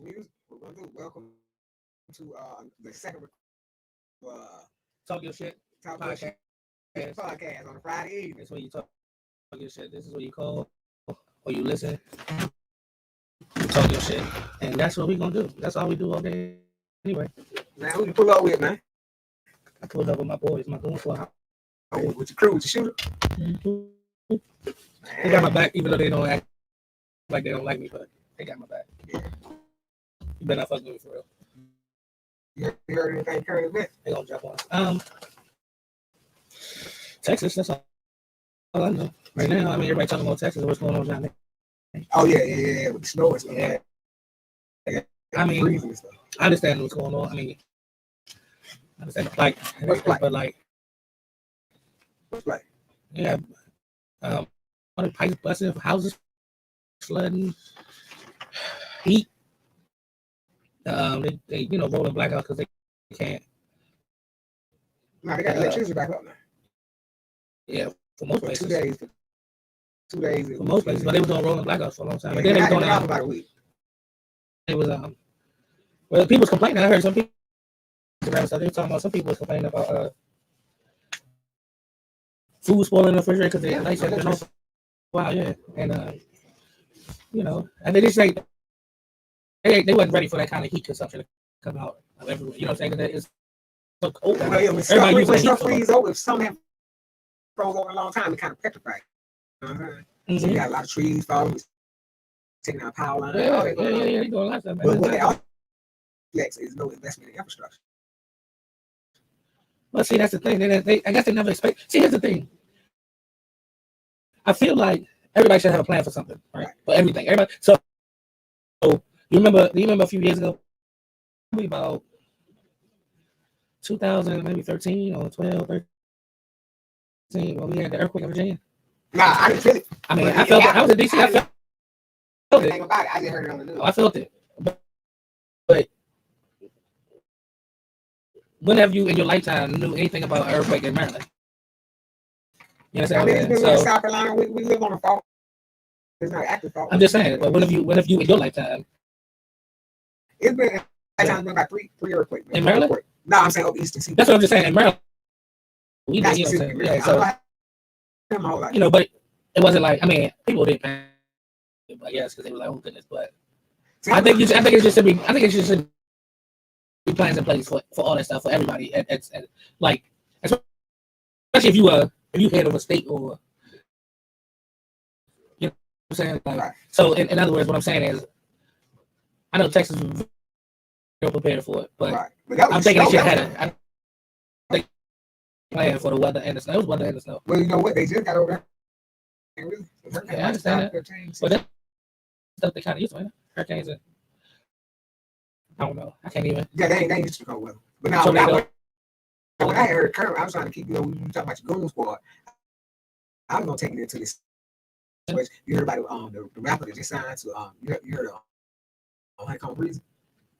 music. We're gonna do. Welcome to the second Talk your shit Talk Your podcast. Shit podcast on a Friday evening. That's where you talk your shit. This is what you call or you listen. You talk your shit, and that's what we gonna do. That's all we do all day anyway. Man, who you pull up with, man? I pulled up with my boys, my goon squad. Oh, with your crew, with your shooter. Mm-hmm. They got my back, even though they don't act like they don't like me, but they got my back. Yeah. You better not fuck with me for real. You heard anything current event? They gonna jump on. Texas, that's all I know. Right now, I mean, everybody talking about Texas. What's going on down there? Oh yeah, with the snow and stuff. Yeah. Yeah. I mean, freezing and stuff. I understand what's going on. I mean, I understand like, but like, What's like? yeah, all the pipes busting, houses flooding, heat. They rolling blackouts because they can't. No, they got electricity back up now. Yeah, for most places. 2 days. 2 days. For most places, but they were doing rolling blackouts for a long time. Yeah, But then they were going out about a week. It was well, people was complaining. I heard some people. So they were talking about some people was complaining about food spoiling in the refrigerator because they lights had been off. Wow, yeah, and and they just say they wasn't ready for that kind of heat consumption to come out of everywhere. You know what I'm saying? Because it's so cold. Everybody using stuff freeze over. Some have froze over a long time. It kind of petrified. Mm-hmm. So you got a lot of trees falling, taking out power lines. Yeah, they doing a lot of stuff. But what they also is no investment in infrastructure. Well, see, that's the thing. I guess they never expect. See, here's the thing. I feel like everybody should have a plan for something, right? For everything. Everybody. So do you remember a few years ago, maybe about 2000, maybe 13 or 12, 13, when we had the earthquake in Virginia? Nah, I didn't feel it. I mean, I felt it. I was in DC. I felt it. About it. I just heard it on the news. I felt it. But when have you in your lifetime knew anything about an earthquake in Maryland? You know what I'm saying? It's been in South Carolina. We live on a fault. It's not active fault. I'm just saying, but when have you in your lifetime? It's been about three earthquakes. In Maryland? No, I'm saying over Eastern Seaboard. That's what I'm just saying. In Maryland, but it wasn't like, I mean, people didn't panic, I guess, because they were like, oh goodness, but I think it should be plans in place for all that stuff for everybody. It's like, especially if you head of a state or, you know what I'm saying? Like, right. So in other words, what I'm saying is, I know Texas was very prepared for it, but right. I'm thinking they should have had a plan for the weather and the snow. It was weather and the snow. Well, you know what? They just got over there. Really? Yeah, I understand that. But that's stuff they kind of used to, hurricanes and I don't know. I can't even. Yeah, they used to go well. But now, when I heard Curry, I was trying to keep, you talking about your goon squad. I was going to take it into this. You heard about the rapper that just signed to, you heard of Honeycomb Breezy?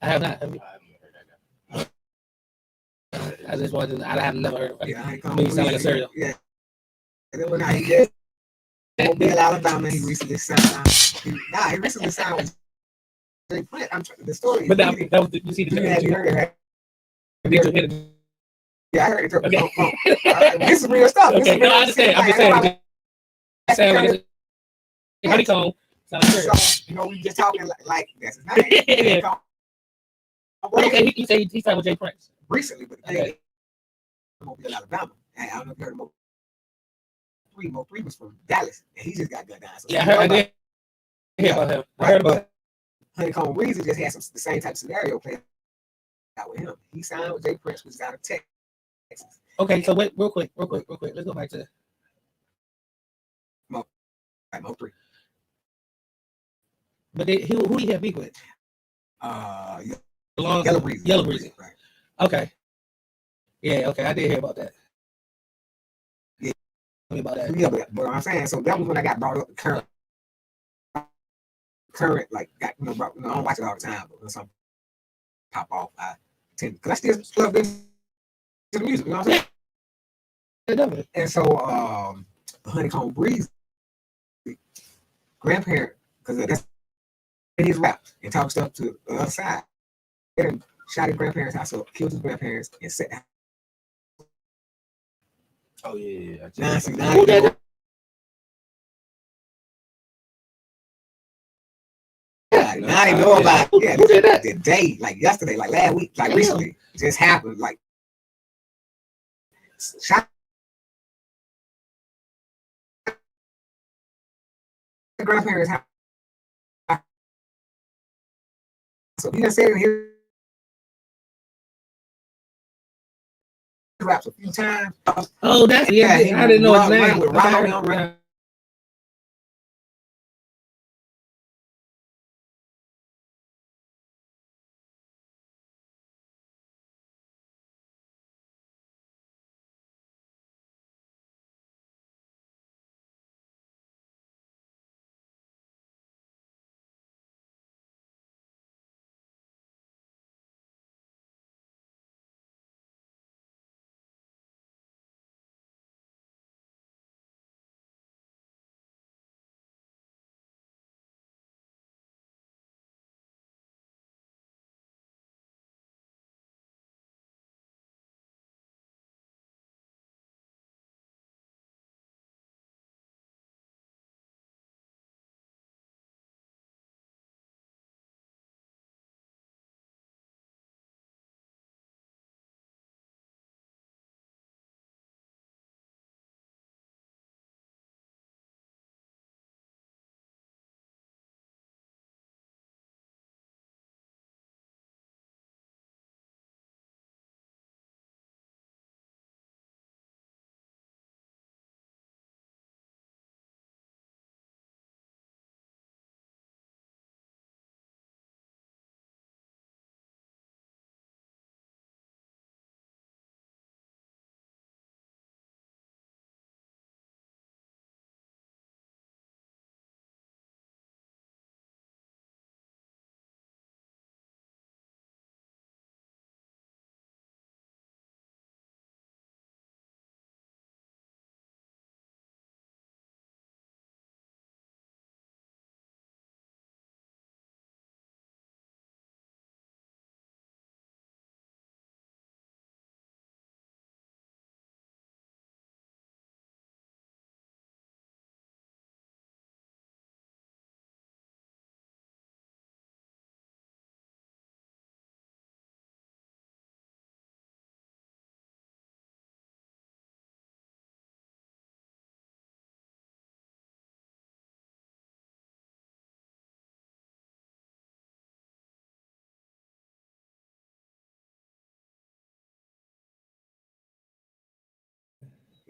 I have not. I just wanted to, I have never heard of it. Yeah, Honeycomb Breezy. Sound like a cereal. Yeah. And then when I just, Mobile, Alabama, he recently signed. He recently signed with the story. But that was you see the you heard it. Right? Yeah, I heard it. Okay. This is real stuff. Okay, no, I understand. I'm just saying. Honeycomb. So, we just talking like that's his name. Okay, he said he signed with Jay Prince recently, but Mobile, Alabama. And I don't know if you heard of Mo 3 was from Dallas, and he just got gunned down. So yeah, I did hear about him. I heard about him. Honeycomb Breezy just had the same type of scenario playing out with him. He signed with Jay Prince, which is out of Texas. Okay, so wait, real quick. Let's go back to Mo 3. But who he had beef with? Yellow Breezy. Right. Okay. Yeah. Okay, I did hear about that. Yeah. Tell me about that. Yeah, but I'm saying, so that was when I got brought up the current, like, I don't watch it all the time, but when something pop off, I tend, because I still love this to the music, you know what I'm saying? Yeah, definitely. And so, Honeycomb Breezy grandparent, because that's his rap and talk stuff to the other side. And shot his grandparents' house up, killed his grandparents, and set the Oh yeah. now, see, now Who did that? now they know about it. Yeah, Who did that? the day, like yesterday, like last week, like recently, just happened. Like shot the grandparents' house. So he done said in his raps a few times. Oh, that's Yeah, he I didn't know his run name. with Ronald, run.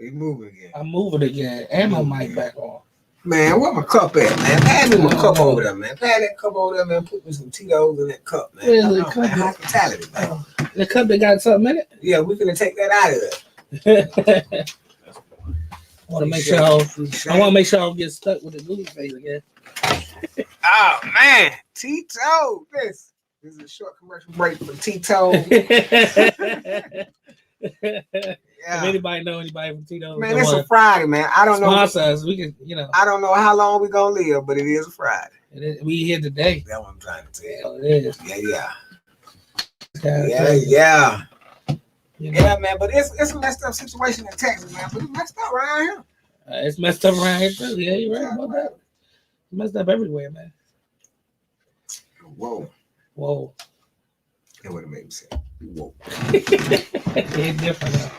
He moving again. I'm moving again, and my mic back on. Man, where my cup at, man? Pass me my cup over there, man. Pass that cup over there, man. Put me some Tito's in that cup, man. Where's the Come on, cup man. at? Hospitality, man. The cup that got something in Yeah, we're gonna take that out of there. it. I want to make sure I want to make sure I don't get stuck with the Google face again. Oh man, Tito. This is a short commercial break for Tito. If Yeah. anybody know anybody from Tito, Man, it's a Friday, man. I don't know. sponsor us. We can, I don't know how long we're gonna live, but it is a Friday. we here today. That's what I'm trying to tell you. Oh, it is. Yeah. You know, Yeah, man. But it's a messed up situation in Texas, man. But it's messed up around here. it's messed up around here too. Yeah, you're right about that. It's messed up everywhere, man. Whoa. That would have made me say, whoa. It's different now.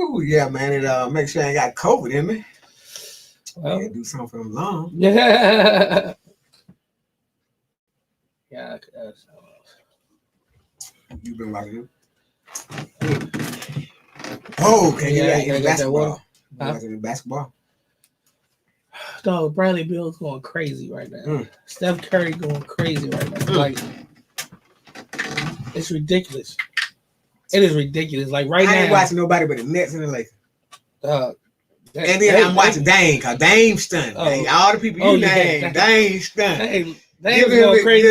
Ooh, yeah, man. It make sure I ain't got COVID in me. Well, Yeah, do something for them lungs. yeah. Yeah. You been watching it? Oh, okay. Yeah, Yeah, I in gotta get that basketball. water. Huh? Watching basketball. Dog, Bradley Bill's going crazy right now. Mm. Steph Curry going crazy right now. Like, it's ridiculous. It is ridiculous. Like right I ain't now, watching nobody but the Nets and the Lakers. and And then I'm watching Dame, because Dame stunned. Oh. Dame. All the people you name, Dame stunned. They going crazy.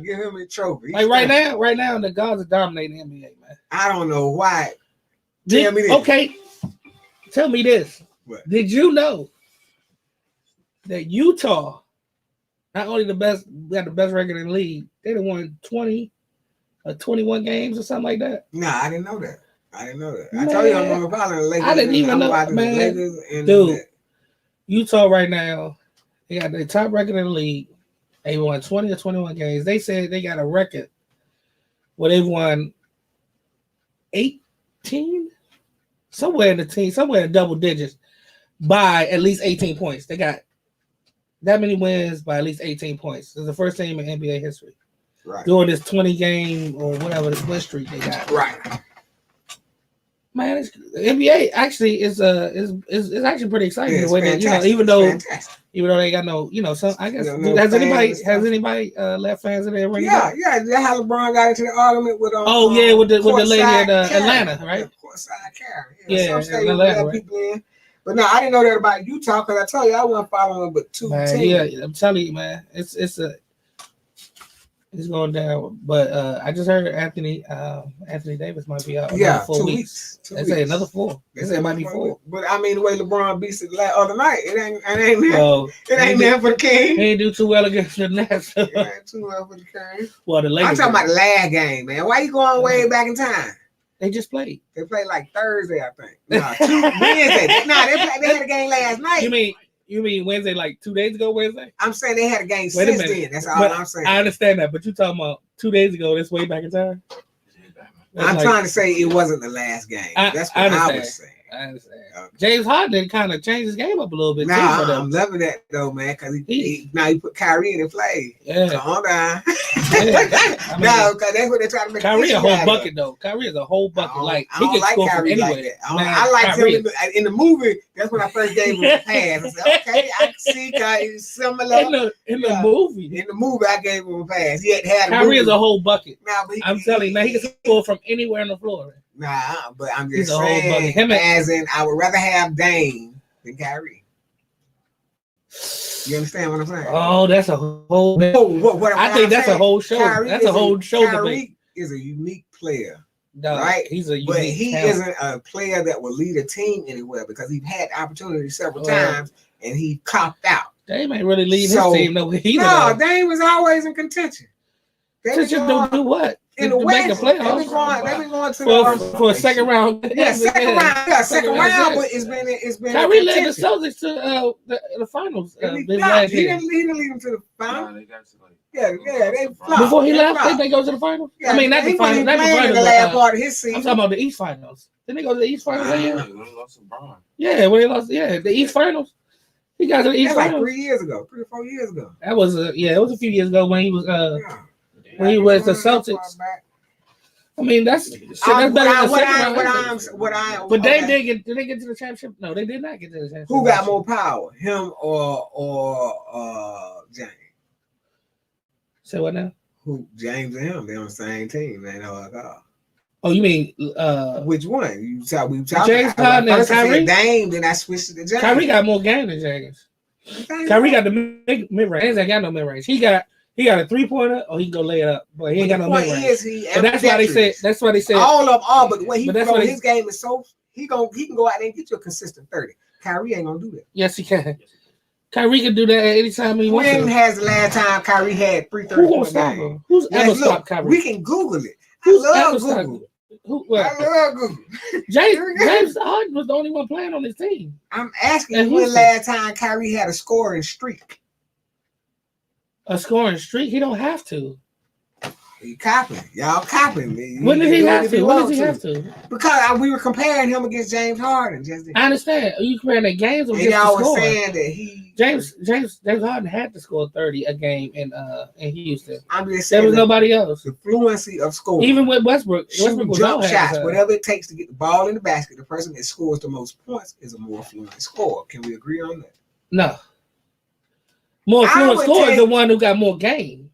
Give him a trophy. Like right now, the gods are dominating the NBA, man. I don't know why. Tell me this. Okay, tell me this. What? Did you know that Utah Not only the best, got the best record in the league. They done won 20 or 21 games or something like that. Nah, I didn't know that. I told you I'm more following the Lakers. I didn't even know, watching man. the Lakers and Dude, Utah right now, they got the top record in the league. They won 20 or 21 games. They said they got a record where they've won 18, somewhere in the double digits by at least 18 points. They got that many wins by at least 18 points. It's the first team in NBA history. Right. Doing this 20 game or whatever this win streak they got. Right. Man, the NBA actually is actually pretty exciting. Yeah, the way that, even though they got no, some I guess has anybody left fans in there? Yeah, that's how LeBron got into the argument with with the lady in Atlanta, right? Courtside Karen. Yeah, some Atlanta, right? People in. But no, I didn't know that about Utah because I told you I wasn't following but two teams. Yeah, I'm telling you, man, it's going down. But I just heard Anthony Davis might be out. Yeah, 4 weeks. They say another 4. They say it might be 4. But I mean, the way LeBron beats it last other night, it ain't there for the King. He ain't do too well against the Nets. It ain't too well for the King. Well, the Lakers. I'm talking about the last game, man. Why you going way back in time? They just played. They played like Thursday, I think. No, Wednesday. They had a game last night. You mean Wednesday, like 2 days ago, Wednesday? I'm saying they had a game since then. That's all I'm saying. I understand that, but you talking about 2 days ago, that's way back in time? I'm trying to say it wasn't the last game. That's what I was saying. I understand. Okay. James Harden kind of changed his game up a little bit. I'm loving that though, man, because he put Kyrie in the play. Yeah. Calm down. No, because that's what they're trying to make. Kyrie a whole bucket though. Kyrie is a whole bucket. Like he can score from anywhere. Like I like him in the movie. That's when I first gave him a pass. I said, okay, I can see Kyrie similar. In the movie. In the movie, I gave him a pass. He had Kyrie is a whole bucket. Nah, but I'm telling you, man, he can score from anywhere on the floor. Nah, but I'm just saying, as in, I would rather have Dame than Kyrie. You understand what I'm saying? Oh, that's a whole. I think that's a whole show. That's a whole show. Kyrie is a unique player, right? He's a unique but he talent. isn't a player that will lead a team anywhere because he's had opportunities several times and he copped out. Dame ain't really leading his team no way either. No, Dame was always in contention. Contention to do what? In the West, they've been going to for a second round. Yeah, second round. But it's been. Kyrie led the Celtics to the finals. He didn't lead them to the finals. Yeah, they flopped. Before he left, they go to the finals. Yeah, I mean, not the finals. Not the finals. The last part of his season. I'm talking about the East Finals. Didn't they go to the East Finals that year? Yeah, when they lost. Yeah, the East Finals. He got to the East Finals like 3 years ago, 3 or 4 years ago. That was it was a few years ago when he was when he was the Celtics. I mean, that's better than the second round. But they did they get to the championship? No, they did not get to the championship. Who got more power, him or James? Say what now? Who James and him? They're on the same team. They know what I call. Oh, you mean which one? We talking James Harden and Kyrie? Dame, then I switched to the James. Kyrie got more game than James. Kyrie got the mid range. James ain't got no mid range. He got a 3-pointer, or he can go lay it up, but he ain't got no mid range. But that's why they said. That's why they said all of all. But the way he throws his game is so he can go out there and get you a consistent 30. Kyrie ain't gonna do that. Yes, he can. Kyrie can do that at any time he wants. When has the last time Kyrie had 3 30 Who gonna stop him? Who's ever stopped Kyrie? We can Google it. Who's I love Google. I love Google. James Harden was the only one playing on his team. I'm asking you when last time Kyrie had a scoring streak. A scoring streak? He don't have to. He copping. Y'all copping. When did he have to? When does he have to? Because we were comparing him against James Harden. I understand. Are you comparing the games or just y'all were saying that James Harden had to score 30 a game in Houston. I'm just saying there was nobody else. The fluency of scoring. Even with Westbrook was jump shots, whatever it takes to get the ball in the basket, the person that scores the most points is a more fluent scorer. Can we agree on that? No. More fluent scorer is the one who got more game.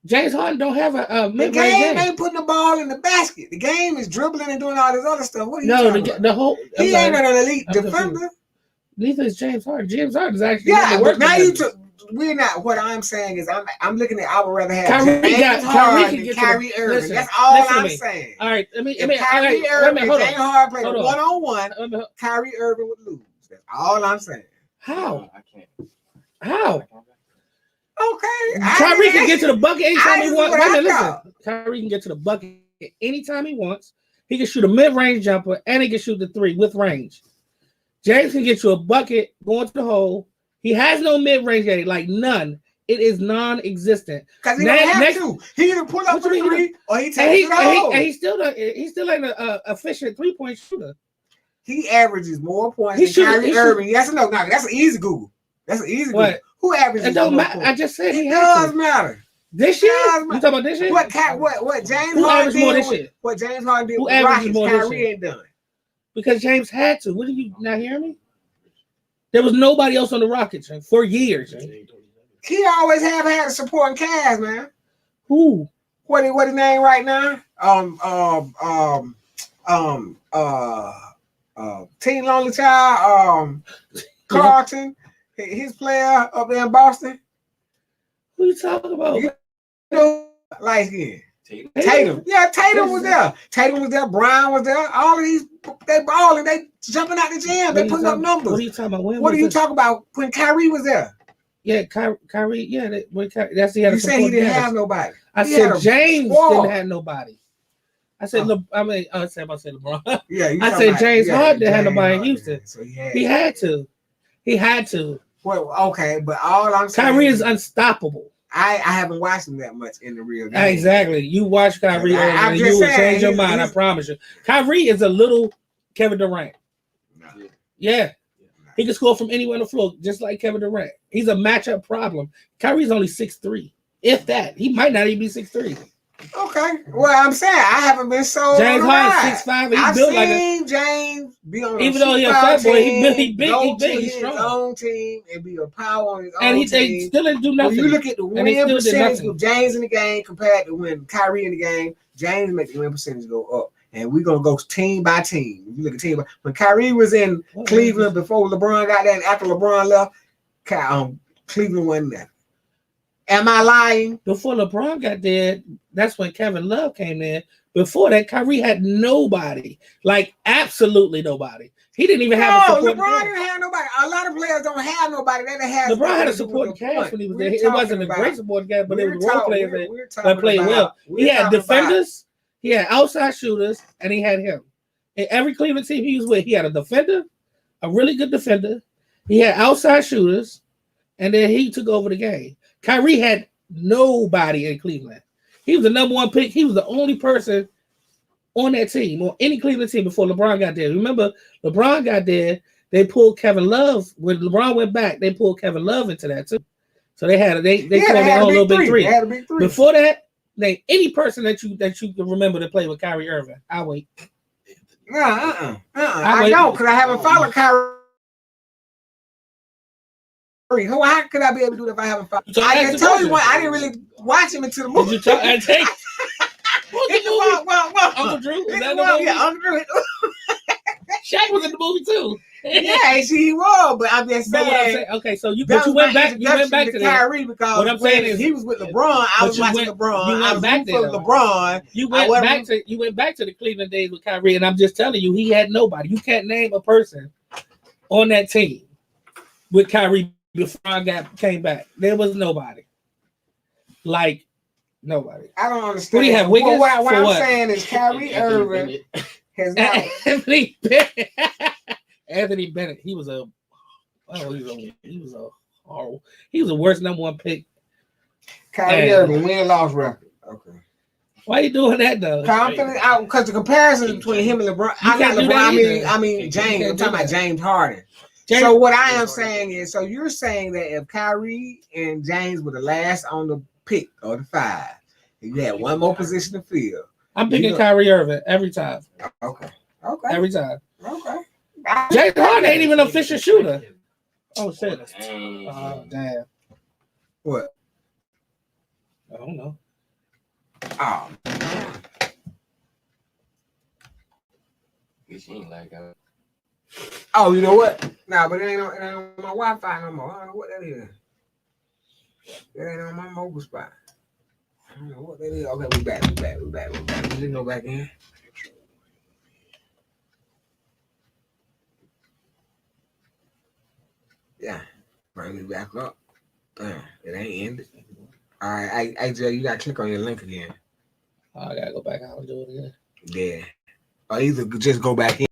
James Harden don't have a mid-range game. Ain't putting the ball in the basket. The game is dribbling and doing all this other stuff. What are you talking about? The whole he ain't an elite defender. Neither is James Harden. James Harden is actually but now we're not. What I'm saying is I'm looking at. I would rather have Kyrie Irving. That's all I'm saying. All right, Kyrie Irving, James Harden played 1-on-1. Kyrie Irving would lose. That's all I'm saying. How? I can't. How? Okay. Kyrie can get to the bucket anytime he I wants. what Wait a I minute, listen. thought. Kyrie can get to the bucket anytime he wants. He can shoot a mid-range jumper and he can shoot the three with range. James can get you a bucket going to the hole. He has no mid-range game, like none. It is non-existent. Because he don't have to. He either pull up What for you the mean three or he takes it home. And he still ain't an efficient three-point shooter. He averages more points He than should- Kyrie he should- Irving. Yes or no? No, that's an easy Google. That's an easy Google. What? Who averages It don't more matter. points? I just said he It has does to. matter. This year? does You matter. talking about this year? What James Who Harden averaged more did this with, year? what James Harden did Who with the averaged Rockets, more this Kyrie year? ain't done. Because James had to. What do you not hear me? There was nobody else on the Rockets for years. He always have had a supporting cast, man. Who? What his name right now? Teen Lonely Child, Carlton, his player up there in Boston. Who you talking about? You know, light skin. Tatum. Yeah, Tatum was there. Tatum was there. Brown was there. All of these, they balling. They jumping out the gym. They putting up numbers. What are you talking about? What are you talking about when Kyrie was there? Yeah, Kyrie. Yeah, that's the other. You said he didn't have nobody. I said James didn't have nobody. I said, I said LeBron. Yeah, I said James Harden didn't have nobody in Houston. So he had to. He had to. Well, okay, but all I'm saying, Kyrie is unstoppable. I haven't watched him that much in the real game. Exactly. You watch Kyrie and you will change your mind. I promise you. Kyrie is a little Kevin Durant. No. Yeah. He can score from anywhere on the floor, just like Kevin Durant. He's a matchup problem. Kyrie's only 6'3". If that. He might not even be 6'3". Okay. Well, I'm saying I haven't been sold. James Harden's 6'5". I've built seen like James be on even though he's a fat boy, he big, he's strong. His own team and be a power on his and own he team. still didn't do nothing. When you look at the win percentage with James in the game compared to when Kyrie in the game, James makes the win percentage go up. And we're gonna go team by team. If you look at team when Kyrie was in Cleveland before LeBron got there, and after LeBron left, Cleveland wasn't there. Am I lying? Before LeBron got there, that's when Kevin Love came in. Before that, Kyrie had nobody, like absolutely nobody. He didn't even have a support. LeBron didn't have nobody. A lot of players don't have nobody. They have. LeBron had a supporting cast when he was there. It wasn't a great supporting cast, but it was role players that played well. He had defenders, he had outside shooters, and he had him. In every Cleveland team he was with, he had a defender, a really good defender. He had outside shooters, and then he took over the game. Kyrie had nobody in Cleveland. He was the number one pick. He was the only person on that team, or any Cleveland team before LeBron got there. Remember, LeBron got there, they pulled Kevin Love. When LeBron went back, they pulled Kevin Love into that too. So they had they called their own little big three. Before that, any person that you can remember to play with Kyrie Irving. I'll wait. I don't, because I haven't followed Kyrie. How could I be able to do it if I haven't followed? I told you I didn't really watch him until the movie. Did you talk? Uncle Drew? Is that the movie? Yeah, Uncle Drew. Shaq was in the movie too. Yeah, he was, but I'm just saying. Okay, so you went back. You went back to Kyrie because what I'm saying is he was with LeBron. I was watching LeBron. You went back to LeBron. You went back to the Cleveland days with Kyrie, and I'm just telling you, he had nobody. You can't name a person on that team with Kyrie before I came back. There was nobody. Like nobody. I don't understand. What do you have? Wiggins? What I'm saying is Kyrie Irving has not. Anthony Bennett. He was a horrible. He was the worst number one pick. Kyrie Irving win-loss record. Okay. Why are you doing that though? Because the comparison between him and LeBron. I mean James. I'm talking about James Harden. So what I am saying is, so you're saying that if Kyrie and James were the last on the pick or the 5, and you had one more position to fill, I'm picking Kyrie Irving every time. Okay. Every time. Okay. James Harden ain't even an efficient shooter. Oh shit. Oh damn. What? I don't know. Oh. Oh, you know what? Nah, but it ain't on my Wi-Fi no more. I don't know what that is. It ain't on my mobile spot. I don't know what that is. Okay, we back. We just go back in. Yeah. Bring me back up. It ain't ended. All right, Jay, you gotta click on your link again. Oh, I gotta go back out and do it again. Yeah, or either just go back in.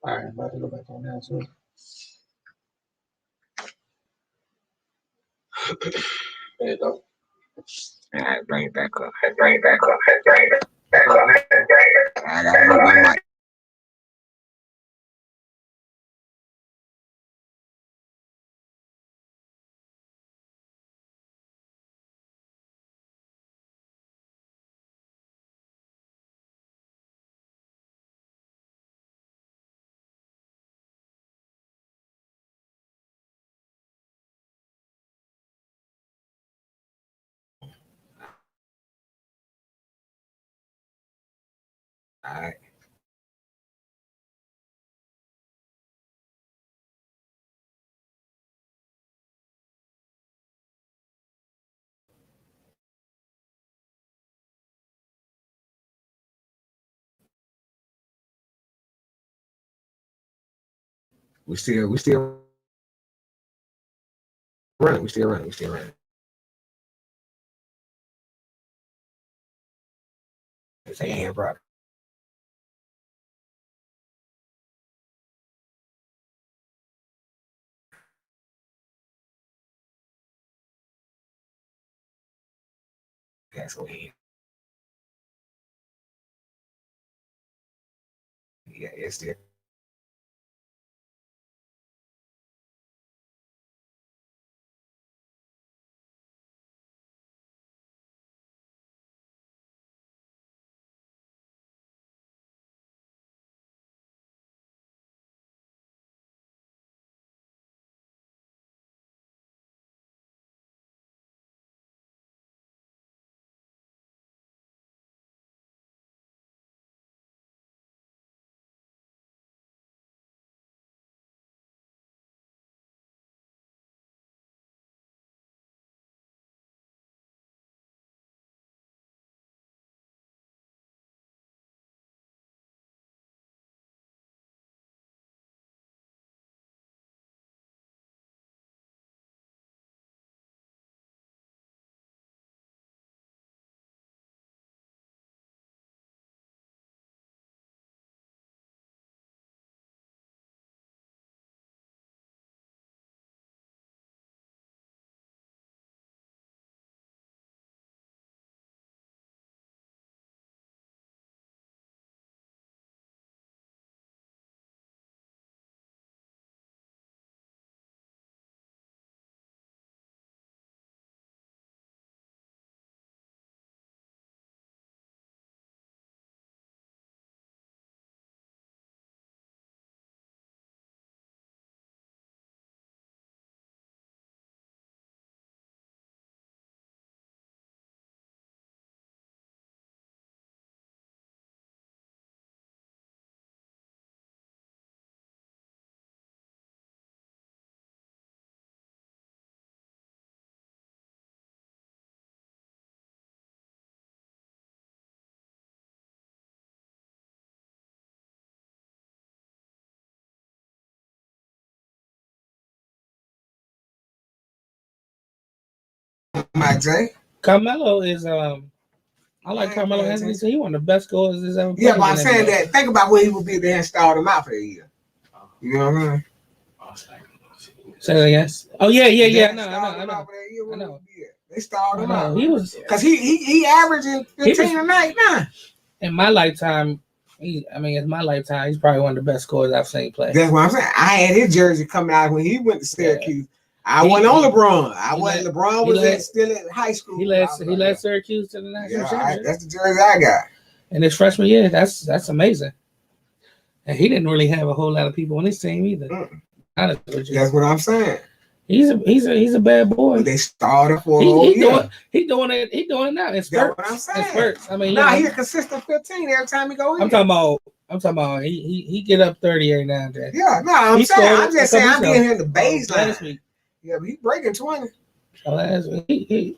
All right, I'm about to go back on now too. There you go. All right, bring it back up. Bring it back up. Bring it back up. I gotta move my mic. All right. We still running. We still running. We still running. Say here, bro. That's what he. Yeah, it's still. about, Jay? Carmelo is I like I Carmelo ain't Anthony. So he one of the best scorers that's ever played. Yeah, but I'm in saying NBA. that. Think about where he would be if they hadn't started him out for the year. You know what I mean? Say that again. Oh yeah. They No, started I him know. out for that year, I where know. would he be at? They started him I know. out He was because he averaging 15 a night now. in my lifetime. In my lifetime, he's probably one of the best scorers I've seen play. That's what I'm saying. I had his jersey coming out when he went to Syracuse. I He- wasn't on he- LeBron. he led- Still at high school. He led Syracuse to the national Yeah, championship. that's the jersey I got. In his freshman year, that's amazing. And he didn't really have a whole lot of people on his team either. Honestly with you. That's what I'm saying. He's a bad boy. But they started for a whole year. He doing it now. In spurts. That's what I'm saying. In spurts. I mean, Nah, he's a consistent 15 every time he go in. I'm talking about he get up 30 every now and then. Yeah, no, I'm He saying, scored I'm just a saying, I'm couple getting him the Last baseline. week. Yeah, but he's breaking 20. Last week.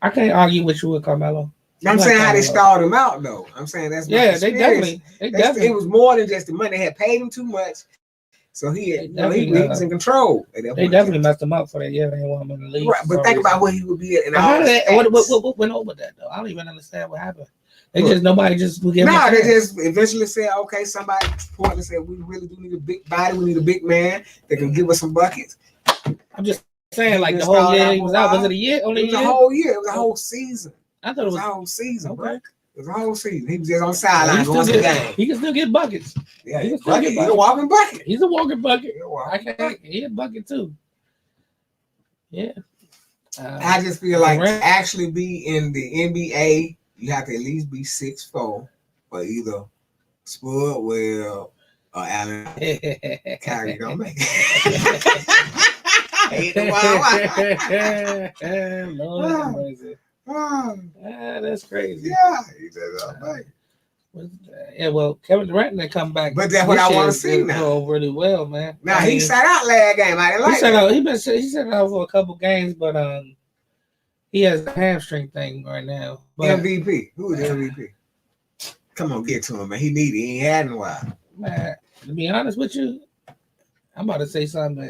I can't argue with you with Carmelo. I'm like saying how they Carmelo. started him out though. I'm saying that's my Yeah, experience. they definitely. It was more than just the money. They had paid him too much, so he was in control. They definitely messed him up for that year. They didn't want him in the league. Right, but think about what he would be at. And How all did the that? stats. What went over that though? I don't even understand what happened. Nobody just would give him. No, they just eventually said, okay, somebody pointed said we really do need a big body. We need a big man that can give us some buckets. I'm just saying, like the whole year he was out. Was it a year? Only It was a a year? whole year. It was a whole season. I thought It it was was a whole season, okay. bro. It was a whole season. He was just on the sideline He going to the game. He can still get buckets. Yeah, he can he's still get a buckets. walking bucket. He's a walking bucket. He's a walking bucket. He a bucket too. Yeah. I just feel like to actually be in the NBA, you have to at least be 6'4", or either Spud, Well, or Allen. Kyrie don't make it. Lord have mercy. That's crazy. Yeah, he does all right. Yeah, well, Kevin Durant didn't come back. But that's what I want to see now. Doing really well, man. Now he sat out last game. I didn't like that. He sat out for a couple games, but he has a hamstring thing right now. But, MVP. Who is the MVP? Come on, get to him, man. He needed. He ain't had in a while. Man, to be honest with you, I'm about to say something.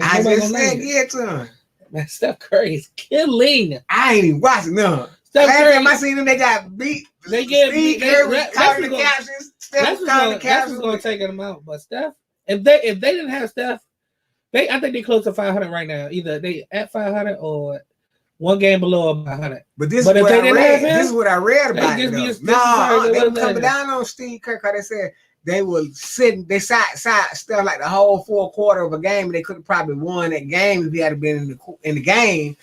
I just said get to him. Man, Steph Curry is killing. I ain't even watching none. Steph Last Curry, time I seen them, they got beat. They get beat. Calling the captions. Steph was calling the That's captions. going to take them out. But Steph, if they didn't have Steph, I think they close to 500 right now. Either they at 500 or one game below 500. But this is what I read about it. They were coming down on Steve Kerr because they said they were sitting. They side stuff like the whole fourth quarter of a game. They could have probably won that game if he had been in the game.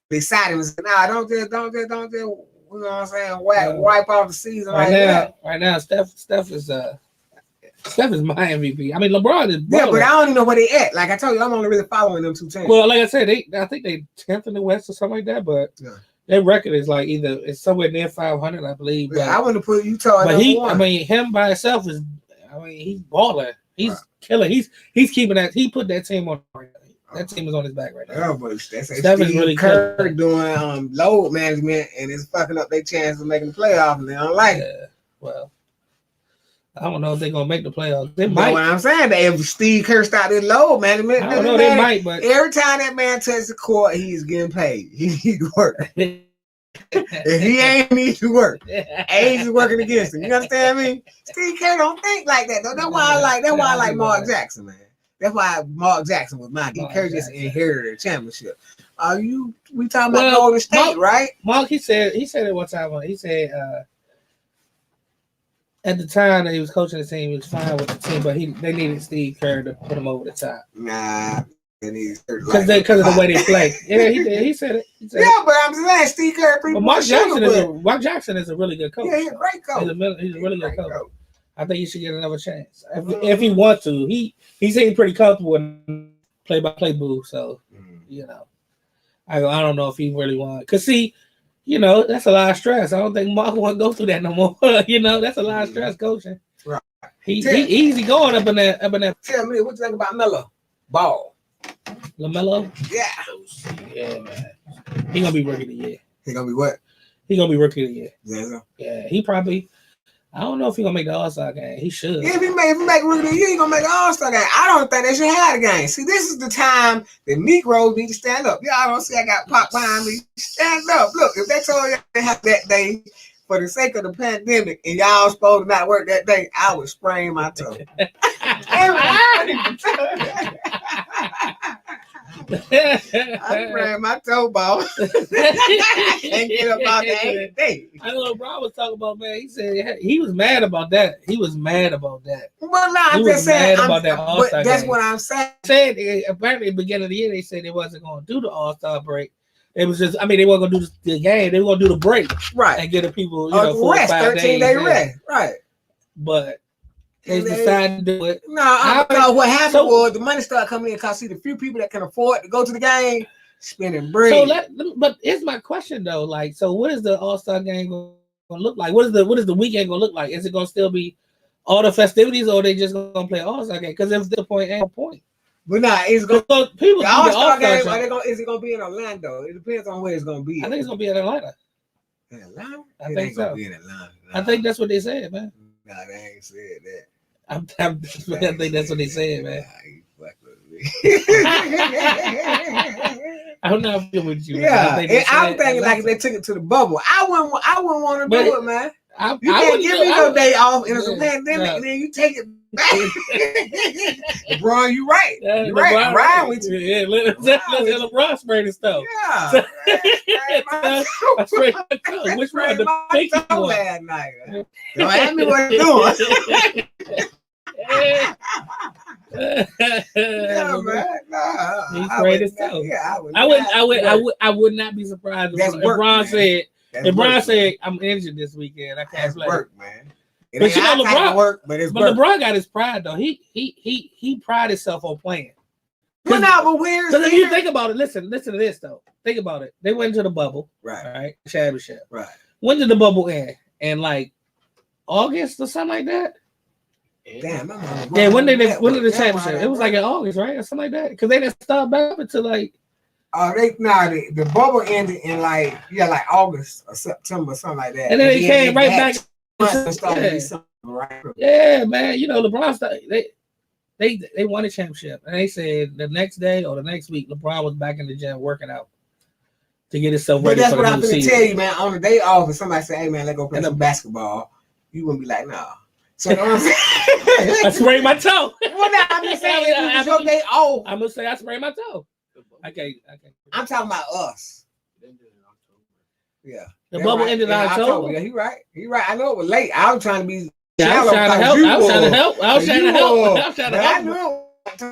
They side him and said, "Nah, don't just, you know what I'm saying? Wipe off the season Right now, Steph is my MVP. I mean, LeBron is. Yeah, but I don't even know where they at. Like I told you, I'm only really following them two teams. Well, like I said, I think they 10th in the West or something like that. But their record is like it's somewhere near 500, I believe. But I want to put Utah. But him by himself is. He's balling. He's killing. He's keeping that. He put that team on. That team is on his back right now. Yeah, but that's Steph is really Kerr good. doing load management, and it's fucking up their chance of making the playoffs, and they don't like it. Well, I don't know if they're gonna make the playoffs. They might. What I'm saying, if Steve Kerr started load management, I don't know. They might, but every time that man touches the court, he's getting paid. He needs to work. If he ain't need to work, age is working against him. You understand me? Steve Kerr don't think like that though. That's why I like Mark Jackson, man. That's why Mark Jackson was mine. Kerr just inherited a championship. We talking about Golden State, right? Mark, he said it one time. He said at the time that he was coaching the team, he was fine with the team, but they needed Steve Kerr to put him over the top. Nah. Because of the way they play. Yeah, he did. He said it. But I'm saying Steve Kerr. But Mark Jackson is a really good coach. Yeah, he's a great coach. He's a really good coach. I think he should get another chance if he wants to. He seemed pretty comfortable in play-by-play booth. So I don't know if he really wants. Cause see, that's a lot of stress. I don't think Mark want to go through that no more. That's a lot of stress coaching. Right. He easy going up in that. Tell me what you think about Melo Ball. LaMelo? Yeah, man. He gonna be rookie of the year. He gonna be what? He gonna be rookie of the year. Yeah. Yeah, he probably. I don't know if he's gonna make the All-Star game. He should. If he make Rookie of the Year, he gonna make an All-Star game. I don't think they should have the game. See, this is the time the Negroes need to stand up. Y'all don't see I got pop behind me. Stand up. Look, if they told you they have that day for the sake of the pandemic and y'all supposed to not work that day, I would sprain my toe. I sprained my toe, boss. I can't get up out the day. I know Brown was talking about, man. He said he was mad about that. He was mad about that. Well, no, I'm just saying. That's what I'm saying. Said apparently at the beginning of the year they said they wasn't going to do the All-Star break. It was just, I mean, they weren't going to do the game. They were going to do the break, right, and get the people, 4 or 5 days. 13-day rest, right. But they decided to do it. No, because what happened was the money started coming in because see the few people that can afford to go to the game spending bread. So but here's my question though, like, so what is the All-Star game going to look like? What is the weekend going to look like? Is it going to still be all the festivities, or are they just going to play All-Star game? Because if the point ain't a point. But nah, it's going to people. The All-Star game. Is it going to be in Orlando? It depends on where it's going to be. I think it's going to be in Atlanta. In Atlanta? I think so. Be in Atlanta. I think that's what they said, man. Nah, they ain't said that. I think that's what they said, man. I'm not feeling with you. Yeah, I'm thinking like if they took it to the bubble. I wouldn't want to do it, man. You can't give me no day off in a pandemic, and then you take it back. LeBron, you right. You right. Ryan with you. Yeah, let LeBron spray the stuff. Yeah. I sprayed my toe. Which one? The pinky one. Last night. Don't ask me what you're doing. Yeah, man. Nah, he sprayed his toe. Yeah, I would not be surprised if LeBron said. If Brian said, "I'm injured this weekend, I can't play." Work, man. But you know, LeBron work, but LeBron got his pride though. He pride himself on playing. But now, but where's if you think about it, listen to this though. Think about it. They went into the bubble, right? Championship, right? When did the bubble end? In like August or something like that. Damn, yeah. When did the championship? It was like in August, right, or something like that. Because they didn't start back up until like. The bubble ended in like August or September, something like that. And then they came right back. Right? Yeah, man. You know, LeBron started, they won a championship, and they said the next day or the next week, LeBron was back in the gym working out to get himself ready. But that's what I'm going to tell you, man. On the day off, if somebody say, "Hey, man, let's go play some basketball," you wouldn't be like, "Nah." So you know what I'm saying? I sprained my toe. Well, now I'm just saying, if your day off, I'm gonna say I sprained my toe. Okay. I'm talking about us. Yeah. The bubble ended in October. Yeah, he right. I know it was late. I was trying to be I was trying to help. I knew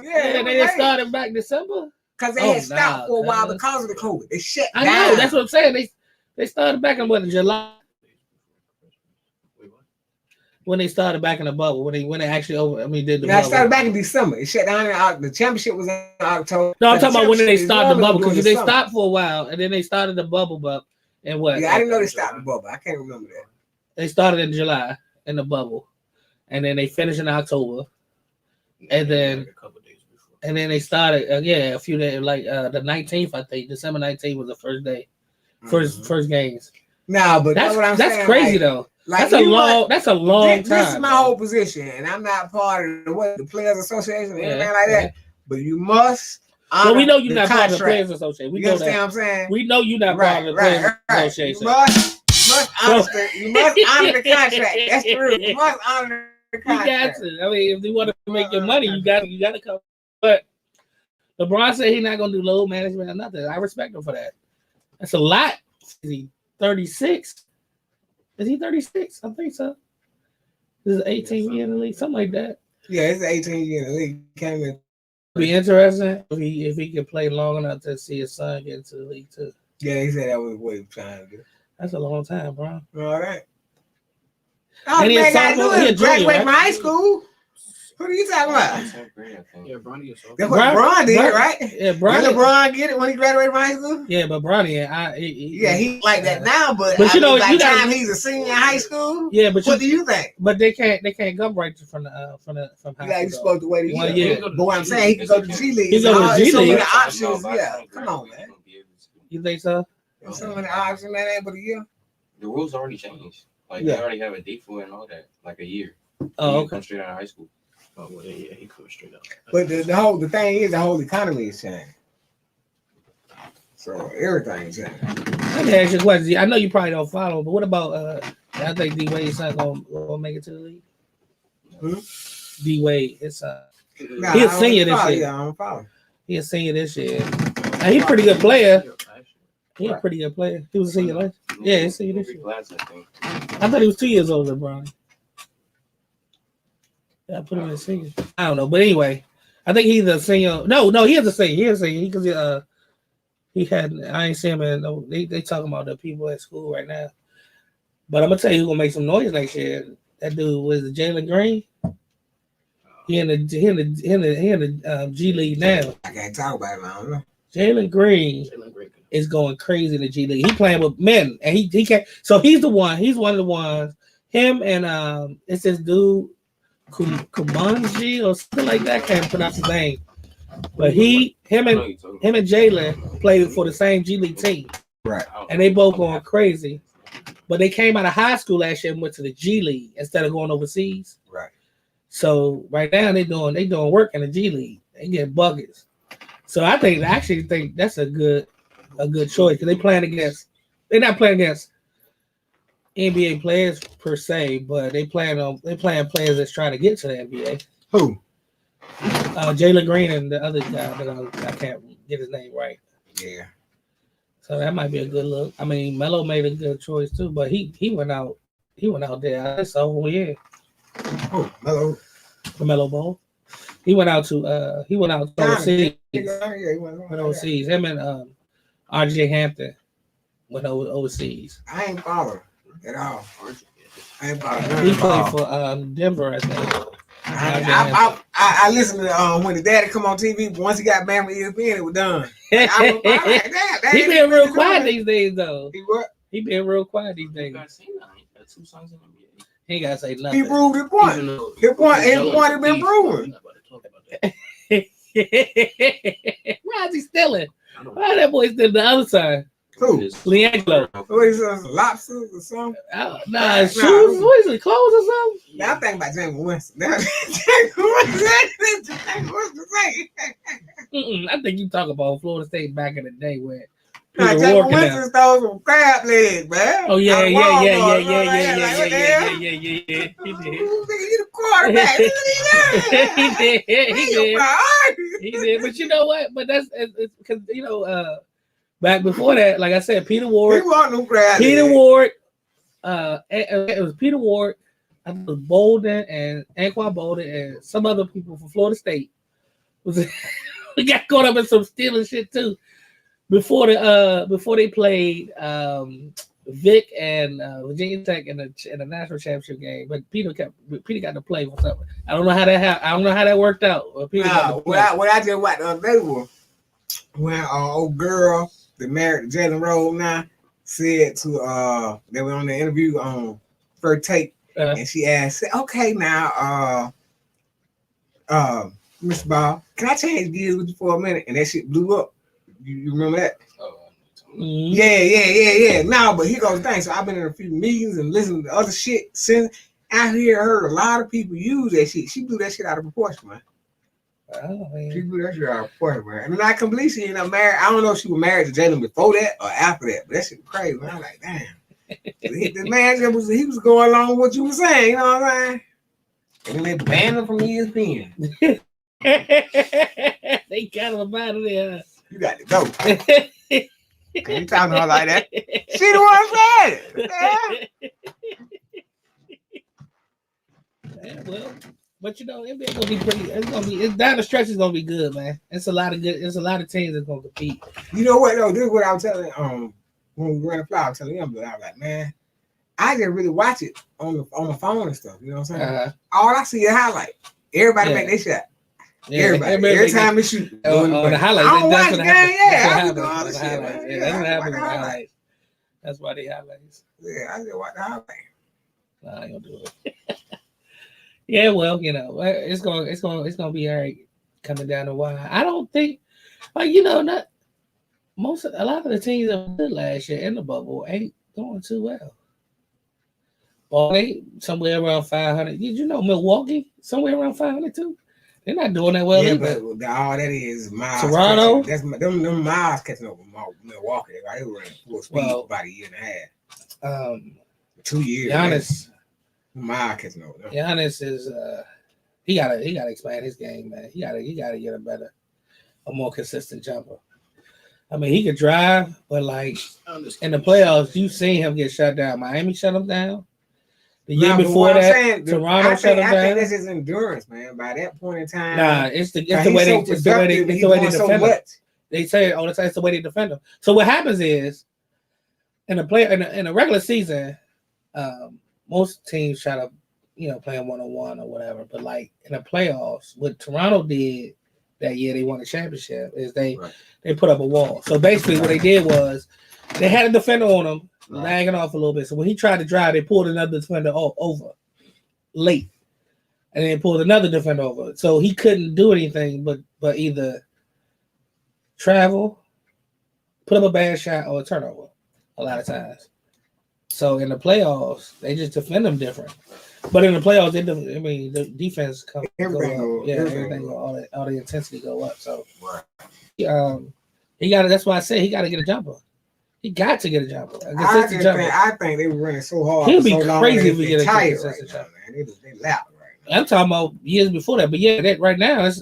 yeah, they started back December. Because they had stopped for a while because of the COVID. They shut down. I know, that's what I'm saying. They started back in July. When they started back in the bubble, when they actually did the bubble. I started back in December. It shut down. The championship was in October. No, I'm talking about when they started the bubble, because they stopped for a while and then they started the bubble up and what? Yeah, I didn't know they stopped the bubble. I can't remember that. They started in July in the bubble, and then they finished in October, and then a couple days before. And then they started a few days the 19th, I think December 19th was the first day, first games. No, but that's crazy though. That's a long time. This is my whole position, and I'm not part of the Players Association or anything like that. But you must. Well, we know you're not part of the Players Association. You understand what I'm saying? We know you're not part of the Players Association. You must honor the contract. That's true. You must honor the contract. You got to. I mean, if you want to make your money, you got to come. But LeBron said he's not going to do load management or nothing. I respect him for that. That's a lot. Is he 36? Is he 36? I think so. This is 18 year in the league, something like that. Yeah, it's 18 year in the league. Came in. Be interesting if he can play long enough to see his son get into the league too. Yeah, he said that was what he was trying to do. That's a long time, bro. All right. Oh, man, I graduate from high school. What are you talking about? Yeah, Bronny is That's what Bron did, right? Yeah, Bron. Did LeBron get it when he graduated from high school? Yeah, but Bronny, he's like that now. But you know, by the time he's a senior in high school, yeah. But what do you think? But they can't come right from high school. Yeah, you're supposed to wait a 1 year. But what I'm saying, he can go to the G League. He go to the G League. So many options. Yeah, come on, man. You think so? So many options, man. Ain't but a year. The rules already changed. Like Yeah. they already have a date for it and all that, like a year. Oh, He okay. come straight out of high school. Oh, well, yeah, he comes straight up. But the thing is, the whole economy is changing. So everything's changing. Let me ask you a question. I know you probably don't follow, but what about I think D Wade's son gonna make it to the league. Hmm? D Wade, his son. Nah, He a I don't senior this follow. year. Yeah, I don't follow. He a senior this year. And he's a pretty good player. He's a Right. pretty good player. He was a senior last. Yeah, he's a senior this year. Class, I think. I thought he was 2 years older than Bronny. Yeah, I put him in senior. I don't know, but anyway, I think he's a senior. No, he is a senior. He is a senior because he had. I ain't seen him. No, they talking about the people at school right now. But I'm gonna tell you who's gonna make some noise next year. That dude was Jalen Green. He in the G League now. I can't talk about it. I don't know. Jalen Green is going crazy in the G League. He playing with men, and he can't. So he's the one. He's one of the ones. Him and it's this dude Kumanji or something like that. I can't pronounce his name. But him and Jalen played for the same G League team. Right. And they both going crazy. But they came out of high school last year and went to the G League instead of going overseas. Right. So right now they doing work in the G League. They get buckets. So I actually think that's a good choice because they're not playing against NBA players per se, but they playing players that's trying to get to the NBA. Who? Jalen Green and the other guy that I can't get his name right. Yeah. So that might be a good look. I mean, Melo made a good choice too, but he went out there. That's the whole year. Oh, hello. The Melo Ball. He went out overseas. Yeah, he went Overseas. Him and RJ Hampton went overseas. I ain't follow at all. I ain't follow. He played for Denver, I think. I listened to when the daddy come on TV. But once he got banned with ESPN, it was done. I was like, damn, He been real quiet these days, though. He what? He been real quiet these days. Two songs in NBA. He ain't gotta say He nothing. proved his point. His point had been proven. Why is he stealing? Why that boy stealing the other side? Who? Leangelo. What is this? Lobsters or something? Nah, shoes. What is it? Clothes or something? Now I think about James Winston. James Winston. I think you talk about Florida State back in the day where Nah, people James were working Winston out. stole some crab legs, man. Oh yeah. Out of He Walmart. did. You the quarterback. He did. But you know what? But that's it's because back before that, like I said, Peter Ward. He want no crab Peter legs. Ward. It was Peter Ward. I think it was Bolden and Anquan Bolden and some other people from Florida State. We got caught up in some stealing shit too. Before they played Vic and Virginia Tech in the national championship game, but Peter got to play for something. I don't know how that worked out. But Peter got to play. What I just watched the other day was when old girl that married Jalen Rose now said to they were on the interview on First Take, and she asked, "Okay, now Mr. Ball, can I change gears with you for a minute?" And that shit blew up. You remember that? Mm-hmm. Yeah. No, but here goes the thing. So I've been in a few meetings and listened to other shit since. I heard a lot of people use that shit. She blew that shit out of proportion, man. Oh, man. She blew that shit out of proportion, man. And I can believe she ended up married. I don't know if she was married to Jalen before that or after that, but that shit was crazy, man. I'm like, damn. The man he was going along with what you were saying, you know what I'm saying? And then they banned him from ESPN. They got him out of there. You got to go. You talking to her like that? She the one said it. Yeah, well, but NBA gonna be pretty. It's down the stretch. Is gonna be good, man. It's a lot of teams that's gonna compete. You know what though? This is what I was telling when we ran the fly. I was telling him, but I was like, man, I just really watch it on the phone and stuff. You know what I'm saying? All I see is highlight. Everybody make their shot. Yeah, everybody every time they shoot. On the highlights. I don't watch the game. That's what happens. That's what happens with the highlights. That's why they highlights. Yeah, I just watch the highlights. I ain't gonna do it. Yeah, well, it's gonna be all right coming down the wire. I don't think, a lot of the teams that did last year in the bubble ain't going too well. Baltimore somewhere around 500. Did you know Milwaukee somewhere around 500 too? They're not doing that well yeah, either. but all that is miles. Toronto? Catching, them miles catching over Milwaukee. They were running full speed Well, for about a year and a half. 2 years. Giannis Miles catching over them. Giannis is he gotta expand his game, man. He gotta get a more consistent jumper. I mean, he could drive, but like in the playoffs, you've seen him get shut down. Miami shut him down. The year before that, Toronto shut him down. I think that's his endurance, man. By that point in time, Nah, it's the way they defend him. They say, it's the way they defend him. So what happens is, in a regular season, most teams try to, play 1-on-1 or whatever. But like in the playoffs, what Toronto did that year, they won the championship, is they put up a wall. So basically, what they did was they had a defender on him, lagging off a little bit. So when he tried to drive, they pulled another defender over late, and then pulled another defender over. So he couldn't do anything but either travel, put up a bad shot, or a turnover a lot of times. So in the playoffs, they just defend them different. But in the playoffs, the defense comes everything all the intensity go up. So he got to. That's why I say he got to get a jumper. He got to get a jumper. I think they were running so hard. He'll be crazy if we get a consistent jumper. They loud. I'm talking about years before that, but that right now, it's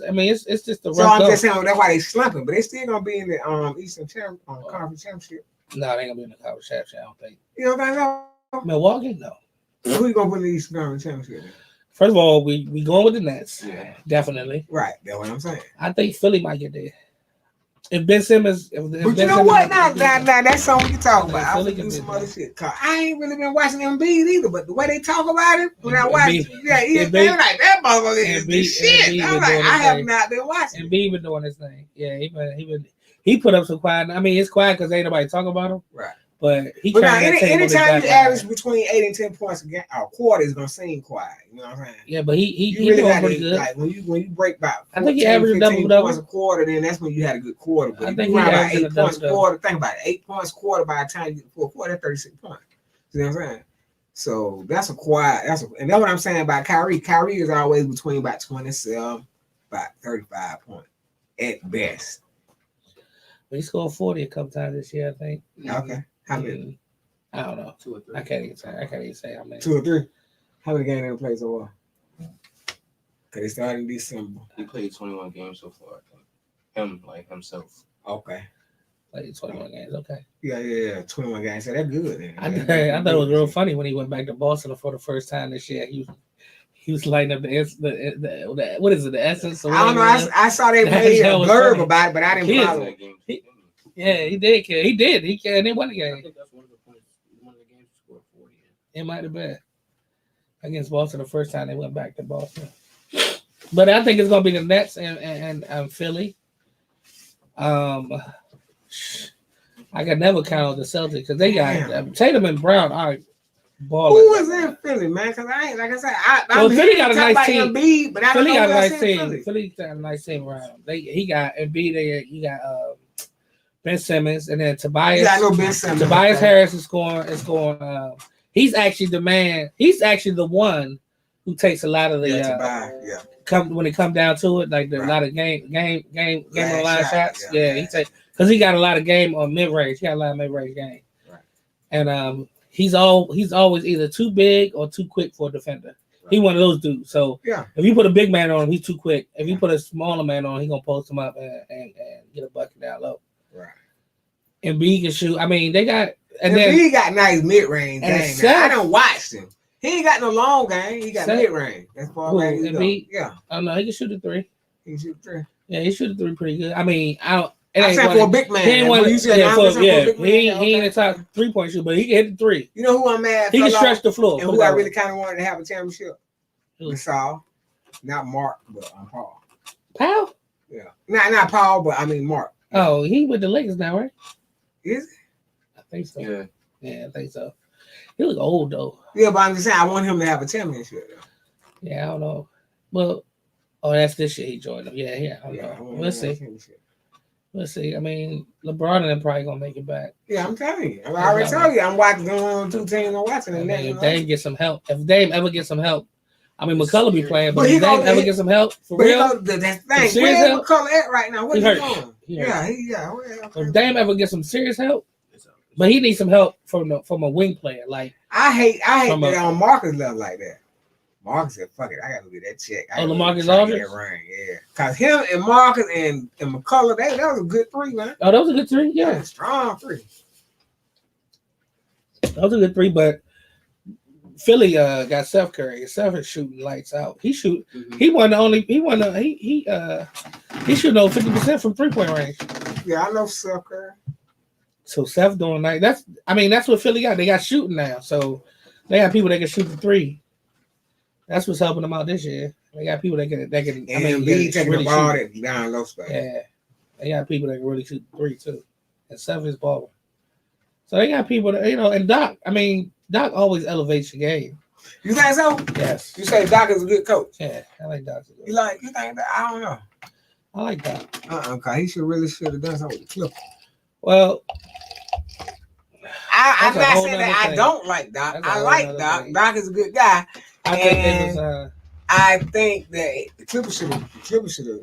just the. So I'm just saying that's why they slumping, but they still gonna be in the Eastern Conference Championship. No, they ain't gonna be in the Conference Championship. I don't think. You don't think so? Milwaukee, no. Who you gonna put in the Eastern Conference Championship? First of all, we going with the Nets. Yeah, definitely. Right, that's what I'm saying. I think Philly might get there. If Ben Simmons, but you know what? Now that's something you talk about. I was do some other shit. I ain't really been watching Embiid either, but the way they talk about it, when I watch, they're like that motherfucker is shit. I'm like, I have not been watching. Embiid been doing his thing. Yeah, he put up some quiet. I mean, it's quiet because ain't nobody talking about him. Right. But anytime you average between 8 and 10 points a quarter is gonna seem quiet. You know what I'm saying? Yeah, but he really doing pretty good. Like when you break about, I think he averaged double points a quarter. Then that's when you had a good quarter. But I think you about 8 points a quarter. Think about it, 8 points a quarter by the time you get to 4 quarter, that's 36 points. You know what I'm saying? So that's a quiet. And that's what I'm saying about Kyrie. Kyrie is always between about 27, about 35 points at best. But he scored 40 a couple times this year, I think. Okay, how many? I don't know. 2 or 3. I can't even say how many. 2 or 3. How many games they played so far? Cause they started in December. He played 21 games so far. I think. Himself. Okay. Played 21 games. Okay. Yeah. 21 games. So that's good. Then. I thought it was real funny when he went back to Boston for the first time this year. He was lighting up the what is it? The essence. I don't know. I saw they made a blurb about it, but I didn't follow. He did. He can. They won the game. I think that's one of the points. One of the games he scored 40. It might have been against Boston the first time they went back to Boston. But I think it's gonna be the Nets and Philly. I can never count on the Celtics because they got Tatum and Brown are balling. Who was in Philly, man? Because I ain't like I said. Philly got a nice team. Embiid, but Philly got a nice team. Philly got a nice team around. He got Embiid. He got Ben Simmons, and then Tobias. Yeah, I know Ben Simmons. Tobias Harris is going. He's actually the man. He's actually the one who takes a lot of the when it come down to it, like a lot of game on the line shots. He takes because he got a lot of game on mid range. He got a lot of mid range game, and he's always either too big or too quick for a defender. Right. He's one of those dudes. So if you put a big man on him, he's too quick. If you put a smaller man on, he's gonna post him up and get a bucket down low. Right. And B can shoot. I mean, they got and then he got nice mid range game. I don't watch him. He ain't got no long game. He got mid range. That's far back he go. Yeah. I don't know. He can shoot a 3. He can shoot 3. Yeah, he shoot a 3 pretty good. I mean, I don't. I said for a big man. He ain't a top 3-point shooter, but he can hit the 3. You know who I'm mad? He can stretch the floor. And who I really kind of wanted to have a championship? Gasol, not Mark, but Paul. Powell? Yeah, not Paul, but I mean Mark. Oh, he with the Lakers now, right? Is he? I think so. Yeah, I think so. He look old though. Yeah, but I'm just saying I want him to have a championship. Though. Yeah, I don't know. Well, that's this year he joined them. Yeah, I don't know. We'll see. Let's see. I mean, LeBron and them probably gonna make it back. Yeah, I'm telling you. I already told you. I'm watching two teams. I'm watching I the mean, next if one. Dame get some help, if Dame ever get some help, I mean, McCullough be playing, but But he if Dame gonna- ever he- get some help for But real, that's the Some thing. serious Where's help? McCullough at right now? What's He he hurt. doing? He hurt. Yeah. if Dame ever get some serious help, but he needs some help from a wing player. Like, I hate From that a- on Marcus level like that. Marcus said, "Fuck it, I gotta get that check." I Oh, gotta LaMarcus try to Aldridge? get that ring, yeah. Cause him and Marcus and McCullough, that was a good three, man. oh, that was a good three. Yeah, Yeah, strong three. that was a good three. But Philly got Steph Curry. Steph is shooting lights out. He shoot. Mhm. He won the only. He won. He shooting over 50% from 3-point range. Yeah, I know Steph Curry. So Steph doing like that's. I mean, that's what Philly got. They got shooting now. So they got people that can shoot the three. That's what's helping them out this year. They got people that can. And I mean, Embiid taking the ball shoot. that down low space. Yeah, they got people that can really shoot the three too. And Steph is balling. So they got people that and Doc. I mean, Doc always elevates your game. You think so? Yes. You say Doc is a good coach. Yeah, I like Doc. You think that? I don't know. I like Doc. Cause he should have done something with the Clippers. Well, I'm That's a not whole saying that nother I thing. don't like Doc. That's a I whole like nother Doc. thing. Doc is a good guy. I think it And was. I think that the Clippers should have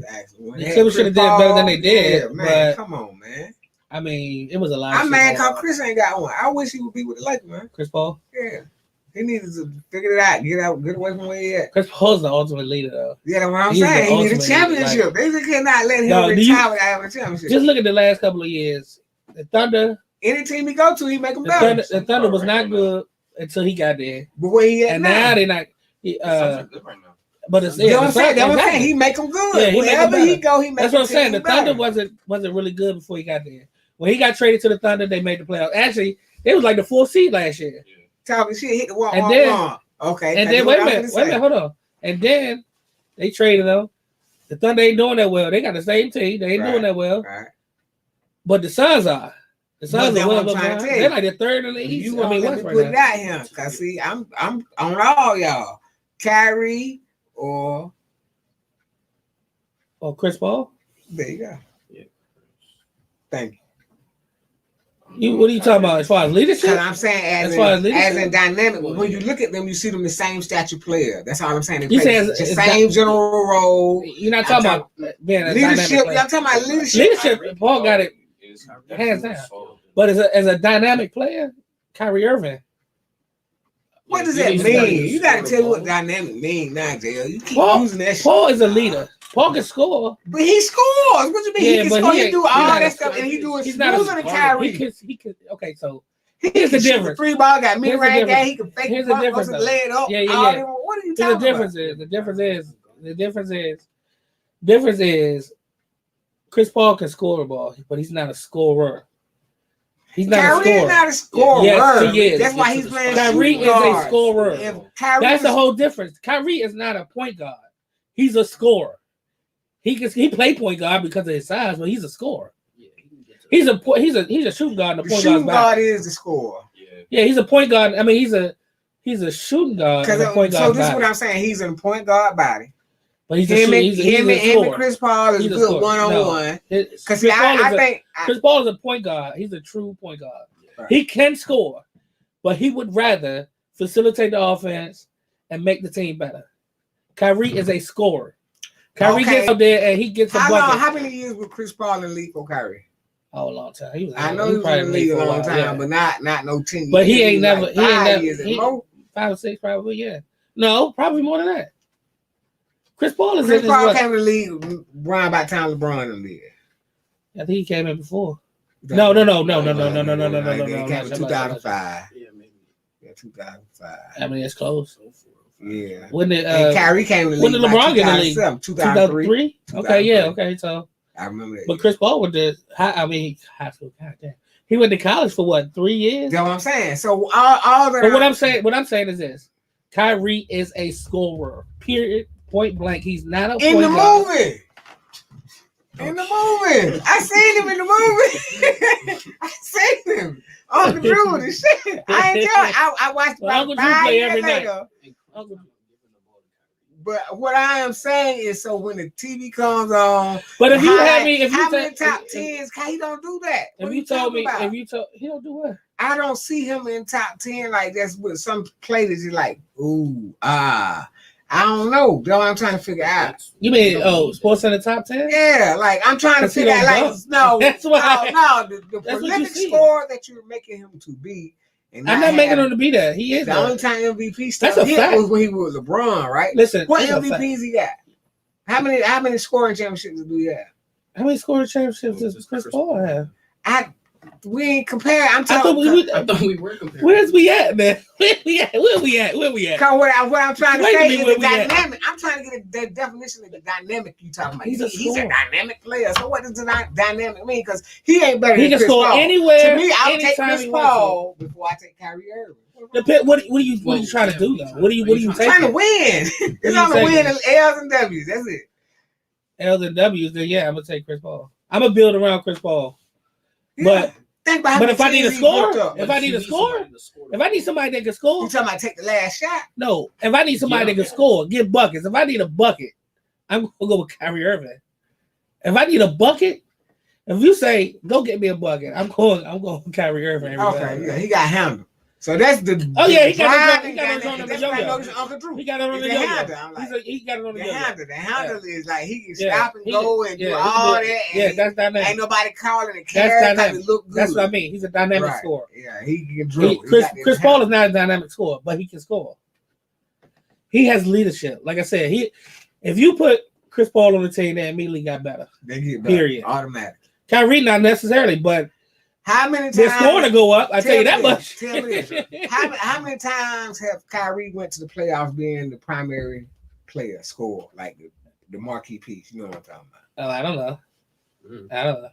actually won. The Clippers should have did better than they did, Yeah, man, but- come on, man. I mean, it was a lot. Of I'm shit mad going cause Chris ain't got one. I wish he would be with the Lakers, man. on. Chris Paul. Yeah. He needed to figure it out, get away from where he at. Chris Paul's the ultimate leader, though. Yeah, that's what I'm He's the saying. He need a ultimate, championship. They just cannot let him No, do retire without having a championship. Just look at the last couple of years. The Thunder, Any team he go to, he make them the better. Thunder was not good until he got there, But where he at and now? now they're not. The Suns are good right now. But it's You know what I'm the saying? That's what I'm exactly. saying. He make them good. Yeah, he make 'em Wherever he better. go, he make That's what I'm them saying. The teams better. Thunder wasn't really good before he got there. When he got traded to the Thunder, they made the playoffs. Actually, they was like the 4th seed last year. Talking shit, hit the wall. And then- Okay. And that's then what wait a I'm minute, gonna say. hold on. And then they traded him. The Thunder ain't doing that well. They got the same team. They ain't Right. doing that well. Right. But the Suns are. The Suns that's are what well I'm trying to behind. tell you. They're like the third in the East. You I mean, want West to right put it now. out here? Cause see, I'm on all y'all. Kyrie or Chris Paul. there you go. Yeah. Thank you. What are you talking about as far as leadership? Because I'm saying As far as leadership? as in dynamic, when you look at them, you see them the same stature player. That's all I'm saying. They You play say the it's same general role. You're not talking about being a Leadership. dynamic player. I'm talking about leadership. Leadership. Paul got it, hands down. But as a dynamic player, Kyrie Irving. What does that He's mean? got- You got to tell me what dynamic mean now, JL. You keep Paul- using that shit. Paul is a leader. Paul can score. But he scores. What you mean? Yeah, he but can score. he He ain't- do he's all not that a- stuff, and he do it He's not smoother than a Kyrie. he can. Okay, so He here's the can shoot difference. Free ball got mid Here's the range difference. game. He can fake Here's the the difference, and though. lay it up. Yeah, yeah, all yeah. them- What are you the talking difference about? is the difference is Chris Paul can score a ball, but he's not a scorer. He's not a Kyrie is scorer. not a scorer. Yes, he is. That's why he's playing Kyrie shooting is a guard. scorer. If Kyrie That's was- the whole difference. Kyrie is not a point guard. He's a scorer. He play point guard because of his size, but he's a scorer. Yeah, he can get to He's a shooting guard in the the point shooting guard's guard body. is the scorer. Yeah, he's a point guard. I mean, he's a shooting guard in the point So guard's this is body. what I'm saying. He's in point guard body. But he's Him and he's a him and scorer. Chris Paul is He's a good scorer. one on one. Because Because Chris Paul is I a- think Chris Paul is a point guard. He's a true point guard. Right. He can score, but he would rather facilitate the offense and make the team better. Kyrie is a scorer. Kyrie Okay. gets out there and he gets a bucket. how many years was Chris Paul in the league for Kyrie? Oh, a long time. He was. I know he was probably in the league a for long while, time, yeah. but not no 10 years. But he ain't Like never. He 5 ain't never. years at He, most. 5 or 6, probably. Yeah. No, probably more than that. Chris Paul is Chris in his Paul what? came to the league around about the time LeBron in the league. I think he came in before. He No. came in 2005. yeah, maybe. Yeah, 2005. I mean, it's close. Yeah. When did And Kyrie came to the when league did LeBron get in the league? 2003. 2003? Okay, yeah, okay. So, I remember that. but Chris Paul went to high school. Goddamn, he went to college for what, 3 years? That's what I'm saying. So all that. But what I'm saying is this: Kyrie is a scorer. Period. Point blank. He's not a in point the guard. movie. In the movie. I seen him in the movie. I seen him. Uncle Drew, the shit. I enjoy it. I watched Well, about Uncle Drew 5 play years every night. later. Uncle- But what I am saying is, so when the TV comes on, But if you how- had me, if how you many said- top tens? He don't do that. What if are you told talking me, about? if you told, he don't do what? I don't see him in top 10 like that's with some play that you're like, ooh, I don't know. That's what I'm trying to figure out. You mean Sports Center top 10? Yeah, like I'm trying to 'Cause he figure out, don't like, dunk. no, That's why- no, the what you prolific see. score that you're making him to be. And I'm not making have- him to be that. He is The that. only time MVP That's stuff a hit fact. was when he was LeBron, right? Listen, What that's a fact. MVPs he got? How many scoring championships do he have? How many scoring championships does Chris Paul have? We ain't compare. I'm I thought talking. I thought we were comparing. Where's we at, man? Where we at? Cause what I'm trying to Wait a say minute, is where the we at? dynamic. I'm trying to get the definition of the dynamic you talking about. He's a He's a scorer. dynamic player. So what does the dynamic mean? Because he ain't better He than can Chris score Paul. anywhere, To me, I'll take anytime Chris he wants Paul before I take Kyrie Irving. What are you trying to do though? What are you I'm trying to taking? win. It's you on the win taking? L's and W's. That's it. L's and W's? Then yeah, I'm gonna take Chris Paul. I'm gonna build around Chris Paul. But Think about how but many if I need a teams he score, whooped up. if I need a score, if I need somebody that can score, You talking about take the last shot? no. If I need somebody that can score, get buckets. If I need a bucket, I'm gonna go with Kyrie Irving. If I need a bucket, if you say go get me a bucket, I'm going with Kyrie Irving. every Okay, time. yeah, he got handled. So that's the Oh yeah, he got driving it on dynamic. the That's what I yo-yo. noticed Uncle Drew. He got it on He's the a yo-yo. handler. I'm like, He got it on the The yo-yo. handler is like he can Yeah. stop and He- go and do yeah, all he- that. Yeah, And that's dynamic. ain't nobody calling and That's caring. dynamic. It look good. That's what I mean. He's a dynamic Right. scorer. Yeah, he can dribble. Chris Paul is not a dynamic scorer, but he can score. He has leadership. Like I said, if you put Chris Paul on the team, they immediately got better. They get better. Period. Automatic. Kyrie not necessarily, but How many times? their scoring to go up. I tell you that much. Tell me this. How many times have Kyrie went to the playoffs being the primary player scorer, like the marquee piece? You know what I'm talking about? I don't know. Mm. I don't know.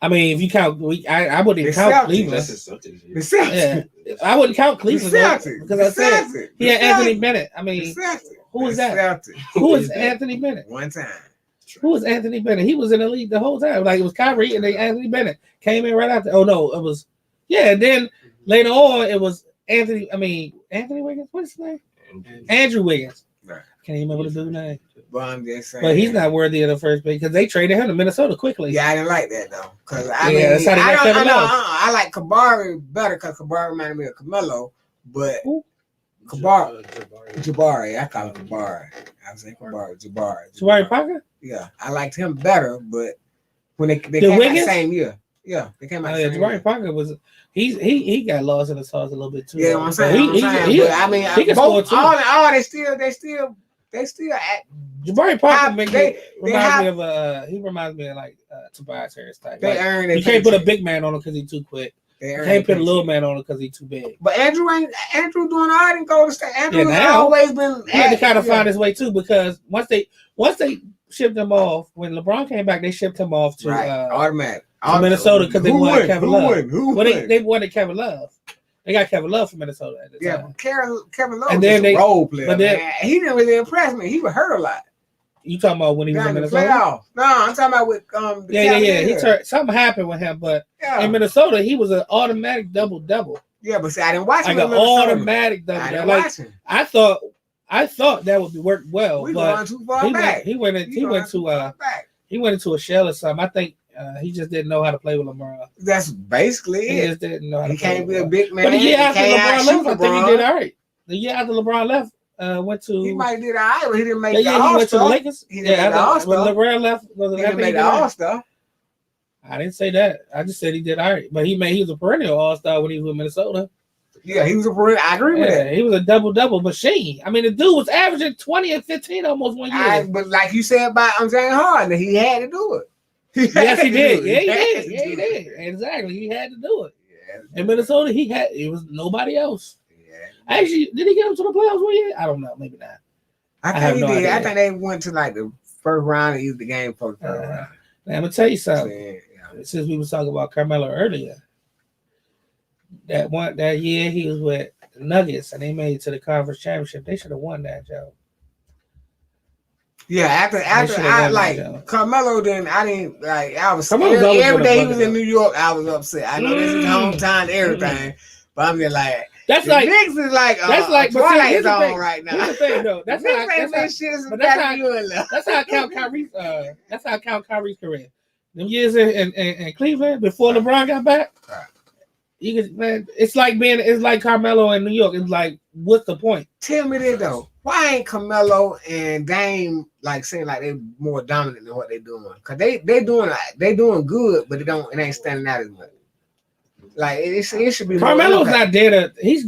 I mean, if you count, I wouldn't even The count Celtics. Cleveland. That's his Celtics. The Celtics. Yeah, I wouldn't count The Cleveland though, Celtics. because I said Celtics. he had The Anthony Celtics. Bennett. I The mean, Celtics. who was The that? Celtics. Who is Anthony Bennett? One time. Who was Anthony Bennett? He was in the league the whole time. Like it was Kyrie and then Anthony Bennett came in right after. Oh no, it was And then later on it was Anthony Wiggins. What's his name? Andrew Wiggins. Right. Can't even remember the dude's name. But I'm just saying. But he's not worthy of the first pick because they traded him to Minnesota quickly. Yeah, I didn't like that though. Cause that's how they got Kevin Love. I like Kabari better because Kabari reminded me of Carmelo, but Who? Jabari, I call him Kabari. I was saying Jabari. Jabari Parker? Yeah, I liked him better, but when they The came out Wiggins? the same year. Yeah, they came out the same Jabari year. Parker was he got lost in the sauce a little bit too. Yeah, what I'm saying. He but I mean, he can both, score too. all in all, they still at. Jabari Parker They reminds me of like Tobias Harris type. They Like, earned. you can't put a big man on him because he's too quick. They You earned can't put a their little paycheck. man on him because he's too big. But Andrew doing all right in Golden State. Andrew has now, always been. He had to kind of find his way too because once they shipped him off when LeBron came back, they shipped him off to automatic. to Minnesota because they wanted Kevin Love. Who Well, won? they wanted Kevin Love. They got Kevin Love from Minnesota at the Yeah, time. Kevin Love And was then just a role player. but then- Man. He didn't really impress me. He was hurt a lot. You talking about when he was Down in in the Minnesota? playoffs. No, I'm talking about with the Yeah. He Cavaliers. something happened with him, but Yeah. in Minnesota, he was an automatic double. Yeah, but see, I didn't watch Like him an in Minnesota. automatic I double. didn't Like watch him. I thought that would work well, We but going too far back. he went into a shell or something. I think he just didn't know how to play with LeBron. That's basically He it. just didn't know how to He play can't with be a LeBron. big man. But the year He after can't LeBron outshoot left, I think he LeBron. did all right. The year after LeBron left, went to He might have did all right, but he didn't make the the year he went to the All-Star. Lakers. He didn't make the after- when All-Star. LeBron left, He didn't after make did the all right. All-Star. I didn't say that. I just said he did all right. But he was a perennial All-Star when he was with Minnesota. Yeah, he was a perennial. I agree with Yeah, that. he was a double machine. I mean, the dude was averaging 20 and 15 almost 1 year. But like you said about James Harden, he had to do it. Yes, he did. do Yeah, it. he had did. to Yeah, he do it. did. Exactly. He had to do it. Yeah. In Minnesota, it was nobody else. Yeah. Actually, did he get him to the playoffs 1 year? I don't know. Maybe not. I have think no he did. I idea. think they went to like the first round and used the game for the third round. Now, I'm gonna tell you So, something. yeah. Since we was talking about Carmelo earlier, that year he was with the Nuggets and they made it to the conference championship. They should have won that, Joe. Yeah, after should've I won like that, though. Carmelo, then I didn't like. I was Carmelo's every, always every been a day he was bucket in New York. I was upset. I know this is hometown and everything, but I'm just like That's The like Knicks is like that's like. But see, Twilight here's the Zone thing. right now. Here's the thing, though. That's how. That's how I count Kyrie's. That's how I count Kyrie's career. Them years in Cleveland before LeBron got back. Right. You can, man. It's like Carmelo in New York. It's like, what's the point? Tell me this though. Why ain't Carmelo and Dame like saying like they're more dominant than what they're doing? Cause they doing good, but it ain't standing out as much. Like it should be. Carmelo's not there to. He's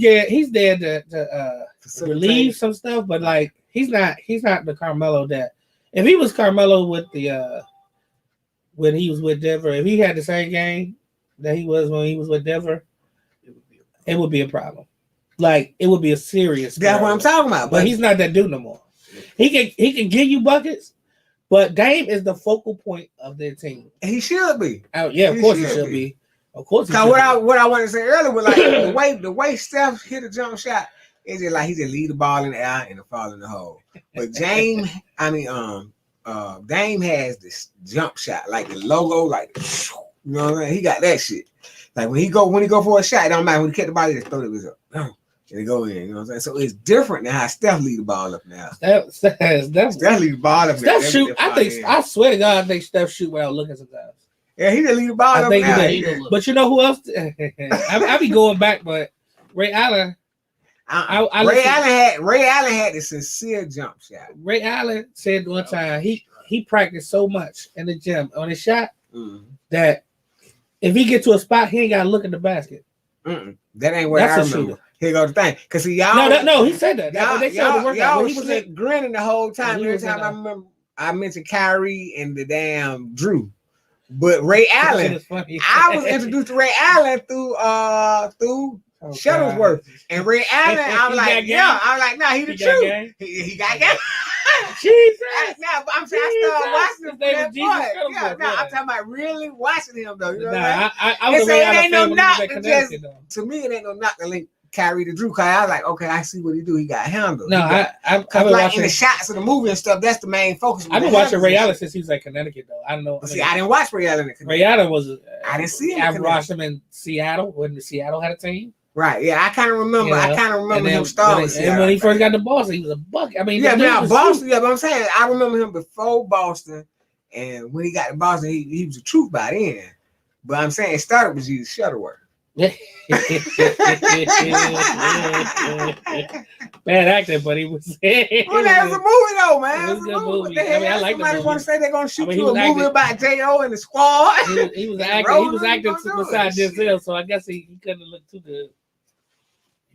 there to facilitate. relieve some stuff, but like he's not the Carmelo that. If he was Carmelo with the when he was with Denver, if he had the same game that he was when he was with Denver, it would be a problem. Like it would be a serious. That's problem. what I'm talking about. But he's not that dude no more. He can give you buckets, but Dame is the focal point of their team. He should be. Yeah, of course he should be. Of course he should. What I wanted to say earlier was like the way Steph hit a jump shot is just like he just leave the ball in the air and it fall in the hole. But Dame has this jump shot, like the logo, like you know what I mean? He got that shit. Like when he go for a shot, it don't matter when he catch the ball, he just throw it up. And it go in, you know what I'm saying? So it's different than how Steph lead the ball up now. Steph lead the ball up now. Steph shoot. I swear to God, I think Steph shoot without looking sometimes. Yeah, he just lead the ball up now. But you know who else? I be going back, but Ray Allen. Ray Allen had the sincere jump shot. Ray Allen said one time he practiced so much in the gym on his shot that if he get to a spot, he ain't got to look at the basket. That ain't what I remember. Here goes the thing, because y'all. No, he said that. Y'all was grinning the whole time. Every time I remember, I mentioned Kyrie and the damn Drew, but Ray Allen. I was introduced to Ray Allen through Shuttlesworth, and Ray Allen. I was like, nah, he the truth. He got game. Jesus. Now, I'm saying I started watching him. I'm talking about really watching him though. You know it ain't no knock. To me, it ain't no knock to link Kyrie to Drew. Cause I was like, okay, I see what he do. He got handled. No, I've been like watching in the shots of the movie and stuff. That's the main focus. I've been watching Ray Allen since he was at Connecticut though. I don't know. See, I didn't watch Ray Allen. Ray Allen was. I didn't see him. I watched him in Seattle when Seattle had a team. Right, yeah, I kind of remember. Him starting. And when he first got to Boston, he was a bucket. I mean, Boston. Yeah, but I'm saying I remember him before Boston, and when he got to Boston, he was the truth by then. But I'm saying it started with Jesus Shuttleworth. Bad acting, but he was. Well, that was a movie though, man. It was a good movie. I mean, I like the movie. Somebody want to say they're gonna shoot you a movie about J.O. and the squad. He was acting. He was acting beside Denzel, so I guess he couldn't look too good.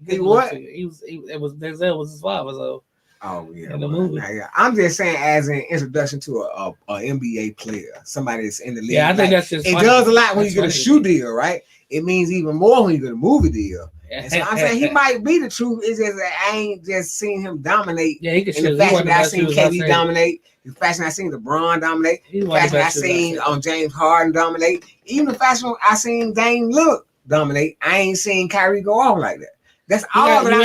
He what? It was Denzel was his father, so. Oh yeah, in the movie. I'm just saying, as an introduction to a NBA player, somebody that's in the league. Yeah, I think that's just. It does a lot when you get a shoe deal, right? It means even more when you get a movie deal. And so I'm saying he might be the truth. It's just that I ain't just seen him dominate. Yeah, he could shoot. In the fashion that I seen KD dominate, the fashion I seen LeBron dominate, the fashion I seen James Harden dominate, even the fashion I seen Dame Lillard dominate. I ain't seen Kyrie go off like that. That's all that I'm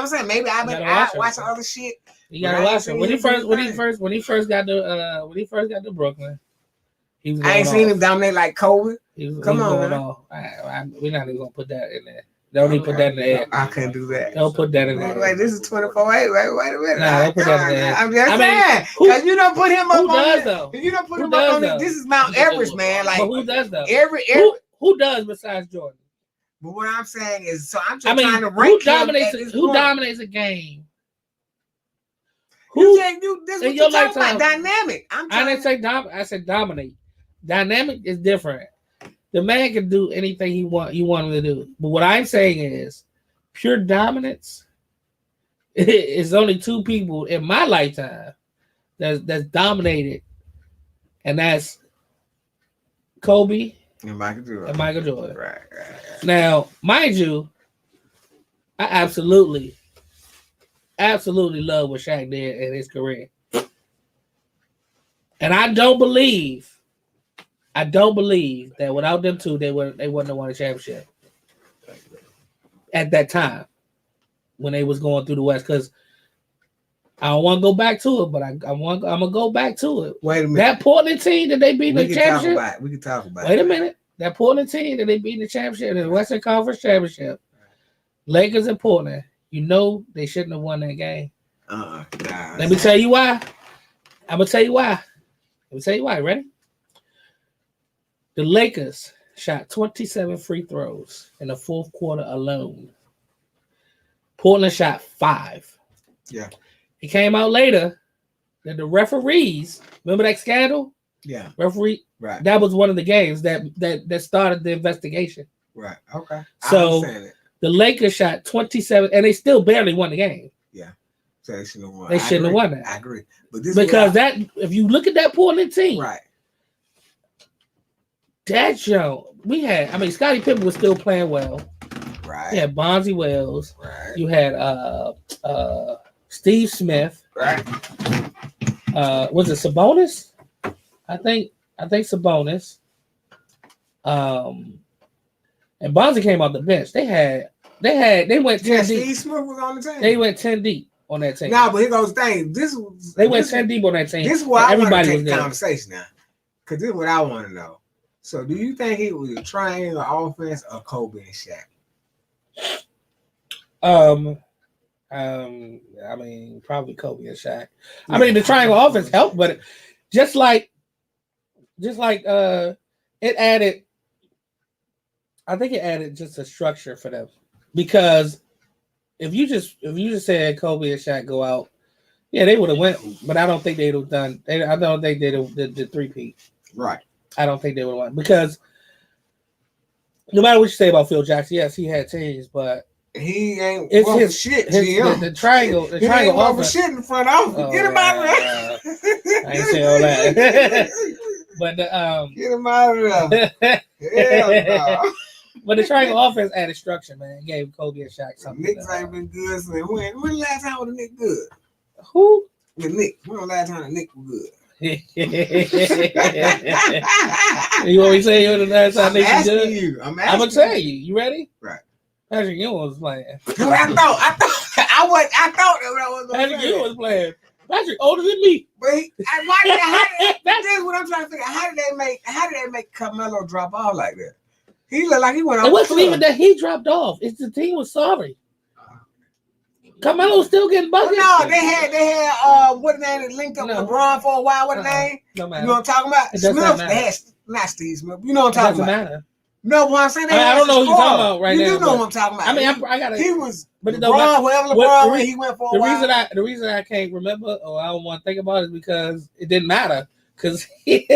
saying. Maybe I've been out watching other shit. You gotta watch him. When he first got to Brooklyn, I ain't seen him dominate like Kobe. Come on, we're not even gonna put that in there. Don't even put that in there. I can't do that. Don't put that in there. Wait, this is 24-8. Wait a minute. Nah, don't put that in there. I'm just saying, because you don't put him up on though? You don't put him up on this. This is Mount Everest, man. Like, but who does though? Who does besides Jordan? But what I'm saying is, so I'm just trying to rank who dominates a game? This what you're talking about, dynamic. I didn't say I said dominate. Dynamic is different. The man can do anything you want him to do. But what I'm saying is, pure dominance is only two people in my lifetime that's dominated, and that's Kobe and Michael Jordan. Right. Now, mind you, I absolutely love what Shaq did in his career. And I don't believe that without them two, they wouldn't have won a championship at that time when they was going through the West. Because I don't want to go back to it, but I'm gonna go back to it. Wait a minute. That Portland team that they beat in the championship. We can talk about it. Wait a minute. That Portland team that they beat in the championship, in the Western Conference Championship, Lakers and Portland. You know they shouldn't have won that game. Nah. Let me tell you why. I'm gonna tell you why. Let me tell you why. Ready? The Lakers shot 27 free throws in the fourth quarter alone. Portland shot 5. Yeah. It came out later that the referees, remember that scandal? Yeah. Referee, Right. that was one of the games that started the investigation. Right. Okay. So- I understand it. The Lakers shot 27, and they still barely won the game. So they shouldn't have won. They shouldn't have won that. I agree. But this Because that, if you look at that Portland team, right. that show we had. I mean, Scottie Pippen was still playing well. Right. You had Bonzi Wells. Right. You had Steve Smith. Right. Was it Sabonis? I think Sabonis. And Bonzi came off the bench. They went 10 Yeah, deep. Steve Smith was on the team. They went 10 deep on that team. Nah, but here goes the thing. They went 10 deep on that team. This is why I want to Everybody take was the there. conversation now. Because this is what I want to know. So do you think it was a triangle offense or Kobe and Shaq? I mean, probably Kobe and Shaq. I mean, the triangle offense helped, but just like it added. I think it added just a structure for them, because if you just said Kobe and Shaq go out, yeah, they would have went, but I don't think they'd have done. I don't think they'd have the three-peat. Right. I don't think they would have won, because no matter what you say about Phil Jackson, yes, he had teams, but He ain't It's worth his- shit. the triangle He ain't worth offense. shit in front of him. Oh, Get him out of yeah. there. I ain't say all that. But the Get him out of there. Hell no. but the triangle offense added structure, man. It gave Kobe and Shaq something. Knicks ain't been good since when the last time was the Knicks good? Who? The Knicks. When the last time the Knicks was good? You want me to say you the last time I'm they was asking good? you. I'm I'm gonna asking tell you. You ready? Right. Patrick Ewing was playing. I thought that was Patrick Ewing was playing. Patrick older than me. But that's what I'm trying to figure out. How did they make Carmelo drop off like that? He looked like he went off. It wasn't the even that he dropped off. It's the team was sorry. Carmelo's still getting Well, buckets. no, they had what name that linked up No. with LeBron for a while. What Uh-uh. name? No You matter. know what I'm talking about? It doesn't Smith. matter. They had not Steve Smith. You know what It I'm talking doesn't about? matter. No, what I'm saying. They I had don't know some who you're talking scorer. about right you now, do know but- what I'm talking about. I mean, I gotta. he was but it don't matter. LeBron, wherever What- LeBron went, he went for a The while. reason I can't remember or I don't want to think about it is because it didn't matter. Because He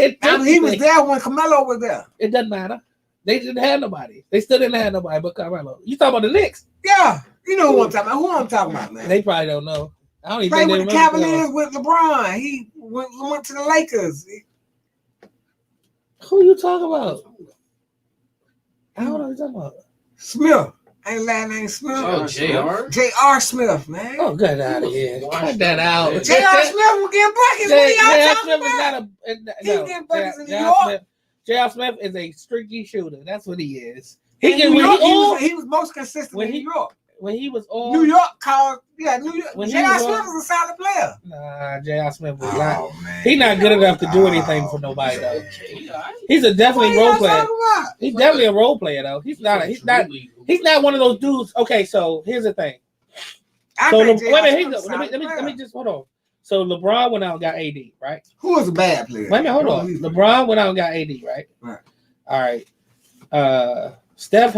was there when Carmelo was there. It doesn't matter. They didn't have nobody. They still didn't have nobody but Carmelo. You talking about the Knicks? Yeah, you know who I'm talking about. Who I'm talking about, man. They probably don't know. I don't even Played think with they the remember. Cavaliers with LeBron. He went to the Lakers. Who you talking about? I don't know what you're talking about. Smith. Ain't last name Smith. Oh, JR? J.R. Smith, man. Oh, get out of here. Cut that out. J.R. Smith was getting buckets. What are y'all J.R. talking Smith is about? not a. He was getting buckets in New J.R. York. Smith. J.R. Smith is a streaky shooter. That's what he is. In He can New when York, he on, he was most consistent when in he- New York. when he was on. New York called, New York. When he J.R. was Smith on- was a solid player. Nah, J.R. Smith was not. man. He's not good enough to do anything for nobody though. He's a definitely role player. He's definitely a role player though. He's not one of those dudes. Okay, so here's the thing. So wait a minute, let me just hold on. So LeBron went out and got AD, right? Who was a bad player? Wait a minute, hold on. LeBron went out and got AD, right? Right. All right. Steph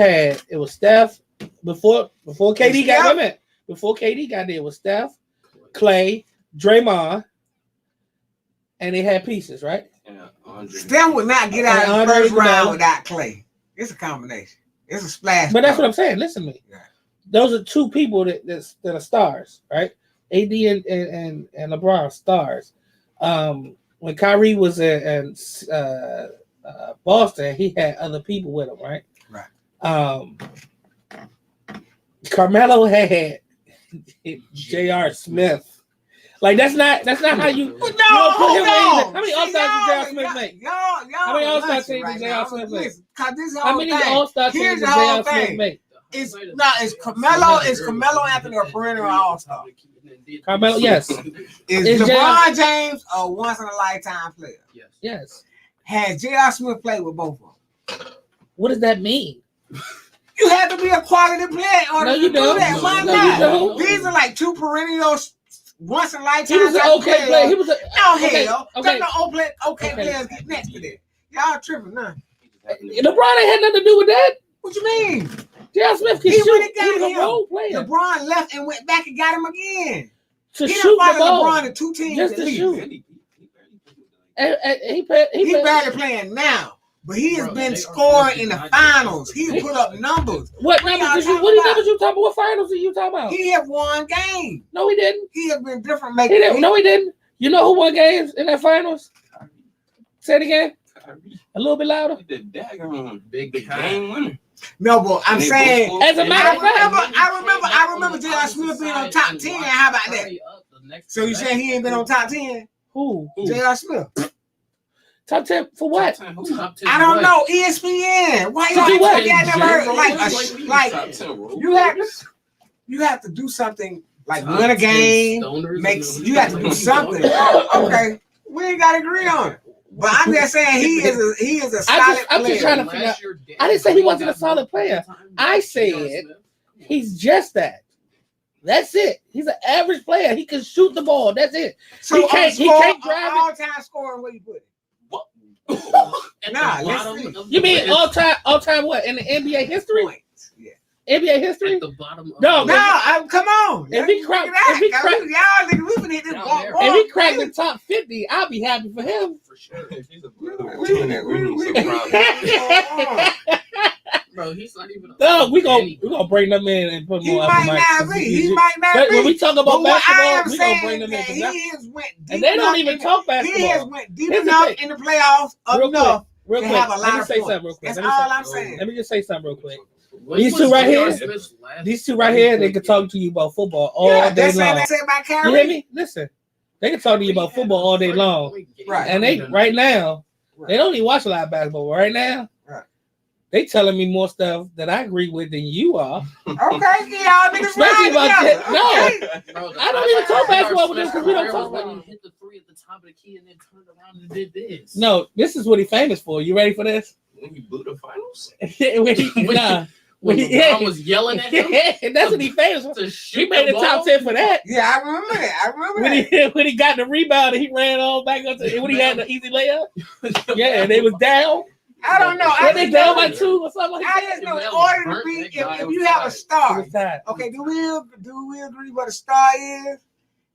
before KD got Steph? women. Before KD got there, it was Steph, Clay, Draymond, and they had pieces, right? Steph would not get out of the Andre first round Iguodala. without Clay. It's a combination. It's a splash. But that's what I'm saying. Listen to me. Yeah. Those are two people that are stars, right? AD and LeBron are stars. When Kyrie was in Boston, he had other people with him, right? Right. Carmelo had J.R. Smith. Like that's not how you. But you don't put him hold in. on. How many See, All-Star did J.R. y'all- Smith make? Y'all How many All-Star listen teams did right J.R. now. Smith make? Listen, 'cause this How many whole thing. All-Star teams Here's did the whole J.R. Smith thing. make? It's Carmelo Anthony a perennial All-Star? Carmelo, yes. Is Is LeBron James a once in a lifetime player? Yes. Has J.R. Smith played with both of them? What does that mean? You have to be a quality player in order No, to you do don't. that. Why No, you not? don't. These are like two perennial, once in a lifetime. He was an type okay player. He was a No okay. hell. Okay. Okay players get next to that. Y'all tripping, nah. LeBron ain't had nothing to do with that. What you mean? J.R. Smith can He shoot. would've got He was a him. role player LeBron left and went back and got him again. to He shoot done the followed ball. LeBron to two teams Just at to least. shoot. He He barely playing now, but he has Bro, been they scoring are in the not finals. He put up numbers. What What numbers y'all did you? What talking numbers you talking about? What finals are you talking about? He have won games. No, he didn't. He has been different He making. didn't. No, he didn't. You know who won games in that finals? Say it again. A little bit louder. The dagger on Big the time. game winner. No, but I'm They saying. both- As a matter of fact, I remember J.R. Smith being on top 10. How about that? So you saying he ain't been on top 10? Who? J.R. Smith. Top 10 for what? Top 10 I don't what? know. ESPN. Why To y'all do what? y'all never heard like Top 10 role you have to do something like Top win a 10 game. stoners You have to do something. Okay, we ain't got to agree on it. But I'm just saying he is a solid I'm just player. trying to figure out. I didn't say he wasn't a solid player. I said he's just that. That's it. He's an average player. He can shoot the ball. That's it. So he can't drive it. all-time scoring where you put it. Nah, let's see. You mean all time what in the NBA history? Points. Yeah. NBA history? At the bottom of No, No, come on. If he crack- if he crack- y'all niggas, we been hit this Down ball. there. If he cracked the top 50, I'll be happy for him. for sure. If he's a brother, Bro, he's not even. No, we gonna bring them in and put He more might up not be. He might not When be. we talk But about what I basketball, am we gonna saying bring them in. that 'cause he that- has went deep And they don't enough even in talk He has basketball. went deep Here's the enough thing. in the playoffs Real enough Real to quick, have a let lot me of say something real points. quick. That's Let me all say- I'm saying. Let me just say something real quick. When These was two right J.R. here- Smith's last These two right here, they can talk to you about football all Yeah, day that's what long. I said about You hear Kyrie. me? Listen, they can talk to you about football all day long, Right. and they right now they don't even watch a lot of basketball. Right now, Right. they telling me more stuff that I agree with than you are. Okay, y'all niggas Especially about ride that- together. no. Okay. Bro, I don't even talk basketball with them because we don't talk when about he hit the three at the top of the key and then turned around and did this. No, this is what he's famous for. You ready for this? when you blew the finals, When he- nah, when when he- LeBron was yelling at him that's what he famous for. to He shoot made the ball. top 10 for that. Yeah, I remember that. I remember When that. he got the rebound and he ran all back up to when he had the easy layup. Yeah, and they was down. I don't know. Were they just down know- by 2 or something like I that? just know in That order to burnt be, that guy if you have a It star, was tied. okay, do we agree what a star is?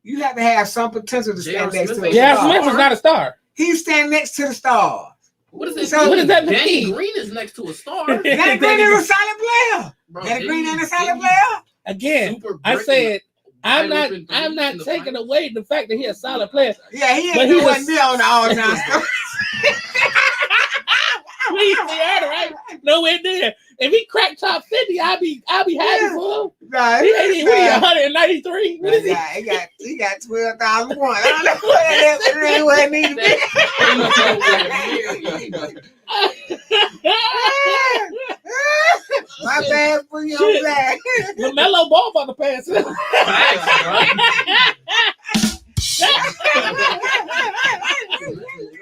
You have to have some potential to J.R. stand next to Smith a Yeah, star. Smith was not a star. He's standing next to the star. What does So that what does that mean? Danny Green is next to a star. Danny Green is a solid player. Bro, Danny Green didn't ain't a he- solid didn't he player. Again, super I brick said I'm wide not open I'm threes not in the taking finals? away the fact that he's a solid player. Yeah, he But ain't he the was- one there on the all-time stuff. We had it right. Nowhere near. If he cracked top 50, I'd be happy for him. Nah, He ain't what he 193. What is he? He got 12,000 points. I don't know what that is, but it ain't what it need to be. My bad for your Shit. black. LaMelo Ball about to pass it.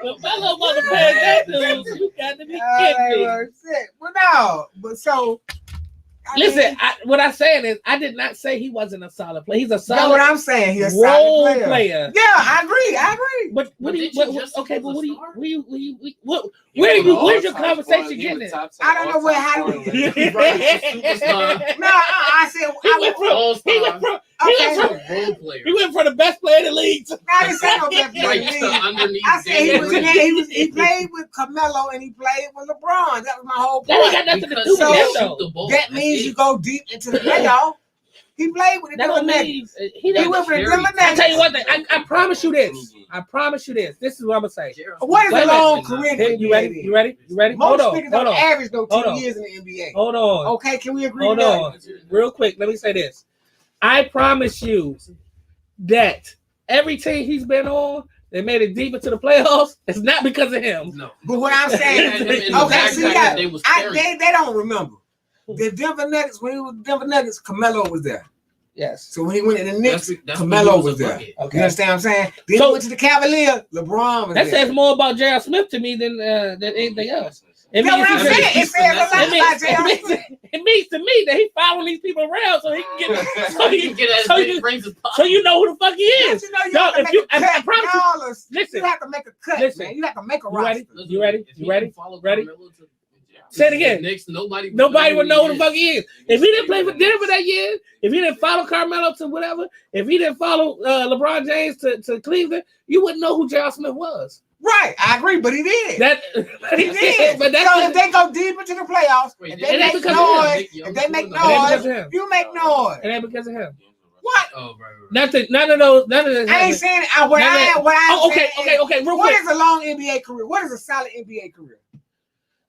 LaMelo about to pass that dude. You got to be kidding me. Well, no, but so. I Listen, mean, what I'm saying is, I did not say he wasn't a solid player. He's a that's what solid I'm saying. He's a role solid player. player. Yeah, I agree. But what But do you? didn't you What, just okay, say but he what do was you? a What? Where's your conversation getting it? I don't know where- how do we- Superstar. No, I said He went from All-star. he went from okay. Role player. he went from the best player in the league to I didn't say no best player Right in the to league. underneath. I said Danny Green. he played with Carmelo and he played with LeBron. That was my whole that ain't point. got nothing to Because do with so- that shoot though. the ball. That That's means it. you go deep into the playoff. He played with the That don't Denver mean Nuggets. he He didn't. went for the carry. Denver I Nuggets. tell you one thing. I promise you this. I promise you this. This is what I'm gonna say. What is Wait a a minute. long career? in the Hey, you ready? NBA? You ready? You ready? Most Hold on. niggas Hold on on. average go Hold 2 on. years in the NBA. Hold on. Okay, can we agree Hold with on. Real quick, let me say this. I promise you that every team he's been on that made it deep into the playoffs, it's not because of him. No. that? But what I'm They saying, had him in the okay, back see, pocket, yeah, they was carrying. they don't remember. The Denver Nuggets, when he was Denver Nuggets, Carmelo was there. Yes. So when he went to the Knicks, That's Carmelo when he was a there. bucket. You Okay. understand what I'm saying? Then So- he went to the Cavaliers, LeBron was That there. says more about J.R. Smith to me than anything else. It That's what I'm means, saying. It says a lot about J.R. it means to me that he following these people around so he can get so he get as so many you- rings as so possible. you know who the fuck he is. You know, you Dog, have to if make you- a cut. I promise you- Y'all are- Listen, you have to make a cut, Listen. man. You have to make a You ready? roster. You ready? If You he ready? didn't follow Ready? Carmelo to- Say it again. Knicks, nobody Nobody would know who the fuck he he is. If he didn't play for Denver that year, if he didn't follow Carmelo to whatever, if he didn't follow LeBron James to Cleveland, you wouldn't know who J.R. Smith was. Right, I agree, but he did. That He did. but So that's if they go deep into the playoffs, Wait, if it they ain't make because of noise, him. if they make It ain't because noise, of him. you make noise. It ain't because of him. What? Oh, right. None of those. None of this. I ain't saying what Now I that- what I'm Oh, okay, saying. okay. Real What quick, is a long NBA career? What is a solid NBA career?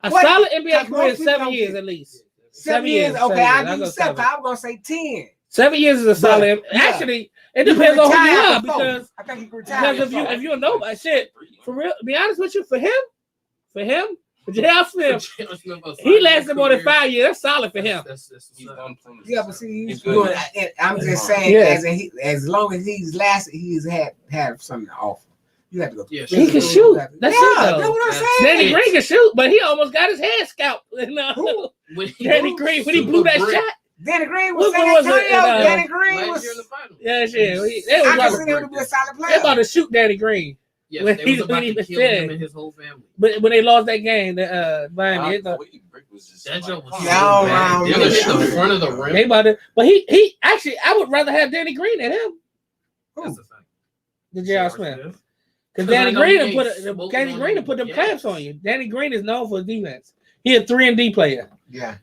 a what- solid NBA because career most is people 7 don't years get- at least. 7 years. Okay, I'll I'll go give you 7. 7. I'm gonna say 10. 7 years is a solid. yeah. Actually, it depends on who you Retired are before. because I think he retired. if you know my shit for real, be honest with you, for J.R. Smith, he lasted more than 5 years. That's solid for him. He's done playing. Yeah, but see, he's He's good. doing. I'm just saying, Yeah. as long as he's lasted, he's had something to offer. You have to go. Yeah, He can shoot. That's it, That's though. what I'm That's saying. Danny Green can shoot, but he almost got his head scalped. Who? Danny Green when he blew that shot. Danny Green was What San was it, Antonio. Danny Green Last was. year in the final. Yeah, shit. I consider him to be a solid They about player. to shoot Danny Green. Yeah, When they was he- about when he to was kill him dead. and his whole family. But when they lost that game, Miami, That joke was No, bad. no, The other hit shit the was front of the good. rim. they about to. But he actually, I would rather have Danny Green than him, That's a fact. than J.R. Smith. Because Because Danny I know Green he will put ain't smoking Danny on Green will them. put them Yeah. clamps on you. Danny Green is known for his defense. He a 3-and-D player. Yeah.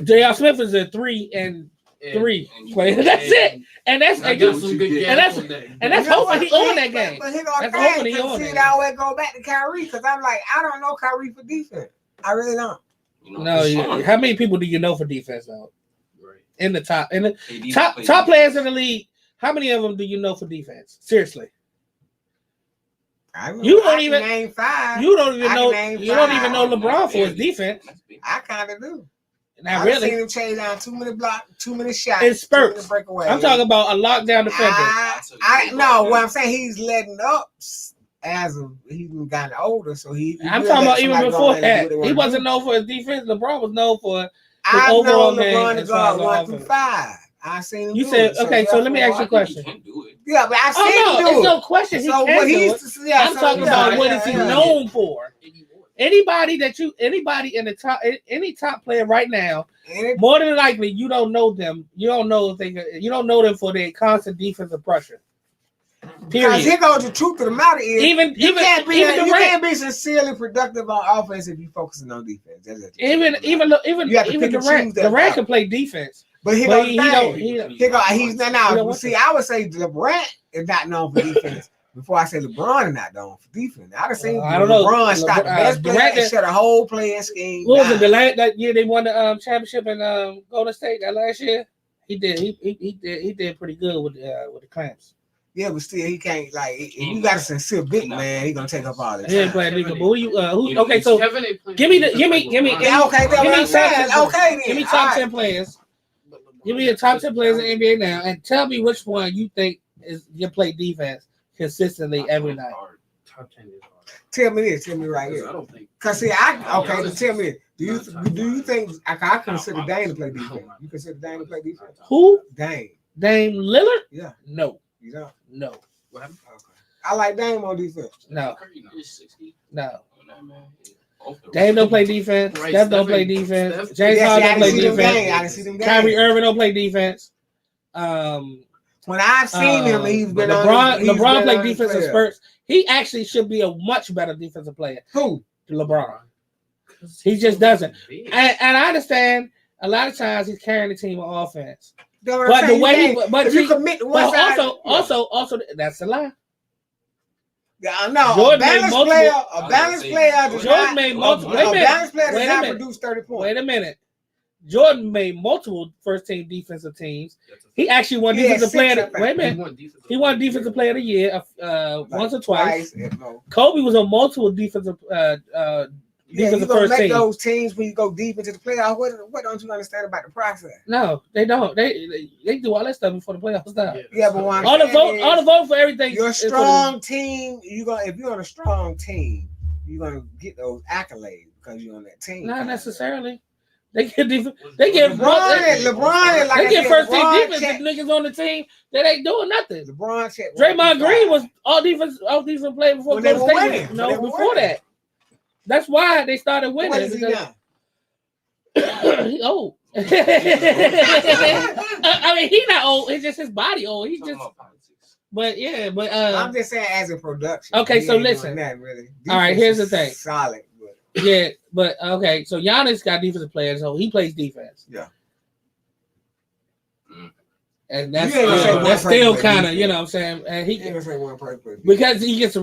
J.R. Smith is a 3-and-3 player. That's it. And that's I and got you- some good games and that's- on that. and that's You know hoping what? he on that game. But here go That's the hoping thing. he on See, that I always go back to Kyrie because I'm like, I don't know Kyrie for defense. I really don't. No, how many people do you know for defense though? Right. In the top players in the league, how many of them do you know for defense? Seriously. You don't I can even- name 5. You don't even I know. can name You don't 5. even know LeBron for his defense. I kind of do. Not I've really. seen him chase down too many blocks, too many shots, In spurts. too many breakaways. I'm talking about a lockdown defender. I know what I'm saying. He's letting up as of he's gotten older, so he. I'm will talking let about even somebody go before in and do that. what they He wanna wasn't do. known for his defense. LeBron was known for. I've overall known game LeBron to as far as go 1 offense. through 5. I seen him. You do said it. okay. So let me ask you a question. Yeah, but I Oh seen no, him it's do no it. question. He So can what do he's it. yeah, I'm so, talking yeah, about what yeah, is he yeah. known for? Anybody in the top, any top player right now, And it- more than likely you don't know them. You don't know if you don't know them for their constant defensive pressure. Because Period. here goes the truth of the matter is Even you can't be Durant- you can't be sincerely productive on offense if you're focusing on defense. That's it. even You have to even pick and Durant. choose that Durant battle. can play defense. But here But goes he the don't. thing. He, Here go he's He now. don't want See, I would say LeBron is not known for defense. Before I say LeBron is not known for defense. I'd have seen I don't know. LeBron stop the best player Durant and shut a whole playing scheme. what was it? down. That year they won the championship in Golden State that last year. He did. He did pretty good with the clamps. Yeah, but still, he can't like. If you got a sincere big man, he gonna take up all this. He ain't time. playing nigga. But who you? Okay, so Kevin ain't playing give me the- defense give me- like give me- LeBron. Yeah, okay, that's Give what me I'm saying. top 10. Okay, then. give me All top right. 10 players. Give me the top 10 players in the NBA now, and tell me which one you think is you play defense consistently every night. Top 10 is hard. Tell me this. Tell me right I here. don't think. Cause see, okay. So tell me this. Do you think I consider Dame to play defense? You consider Dame to play defense? Who? Dame. Dame Lillard? Yeah. No. You know. No. What happened? Okay. I like Dame on defense. No. Curry is 60. No. Off the Dame rip. don't play defense. Right, Steph don't Steph play and- defense. Steph- James Yeah, see, Harden I don't didn't play see them defense. games. I didn't see them games. Kyrie Irving don't play defense. When I've seen him, he's been on. LeBron. he's LeBron been played on his defensive player. spurts. He actually should be a much better defensive player. Who? LeBron. He just doesn't. And I understand a lot of times he's carrying the team on offense. That's what I'm But the saying. You way he, can't- but if you he, commit to one well, side, also that's a lie. yeah, no, Jordan a made balanced multiple- player, a balanced player does Jordan not. made multiple. A Wait a minute. balanced player does Wait a not minute. produce 30 points. Wait a minute. Jordan made multiple first team defensive teams. He actually won He had defensive player. 6 Wait a minute. He won defensive player of the year once or twice. No. Kobe was on multiple defensive Yeah, you defensive gonna first make team. those teams when you go deep into the playoffs. What don't you understand about the process? No, they don't. They do all that stuff before the playoffs start. Yeah, but what I'm All the saying vote, is, all the vote for everything. Your is for the- strong team, if you're on a strong team, you're gonna get those accolades because you're on that team. Not necessarily. They get they get LeBron is like they I get said, first team LeBron defense check- if niggas on the team that ain't doing nothing. LeBron check. Draymond Green was all defense player before When they Golden were State. winning. No, When they were before winning. that. That's why they started winning. What is he now? He old. I mean, he not old. It's just his body old. He's Talking just. about politics. But yeah, but I'm just saying as a production. Okay, he so ain't doing listen. that, really. All right, Defense here's the is thing. Solid, but yeah, but okay. So Giannis got defensive players, so he plays defense. Yeah. And that's You ain't gonna say one that's still person play kind of, you defense. know what I'm saying? And he he ain't gonna say one person. because he gets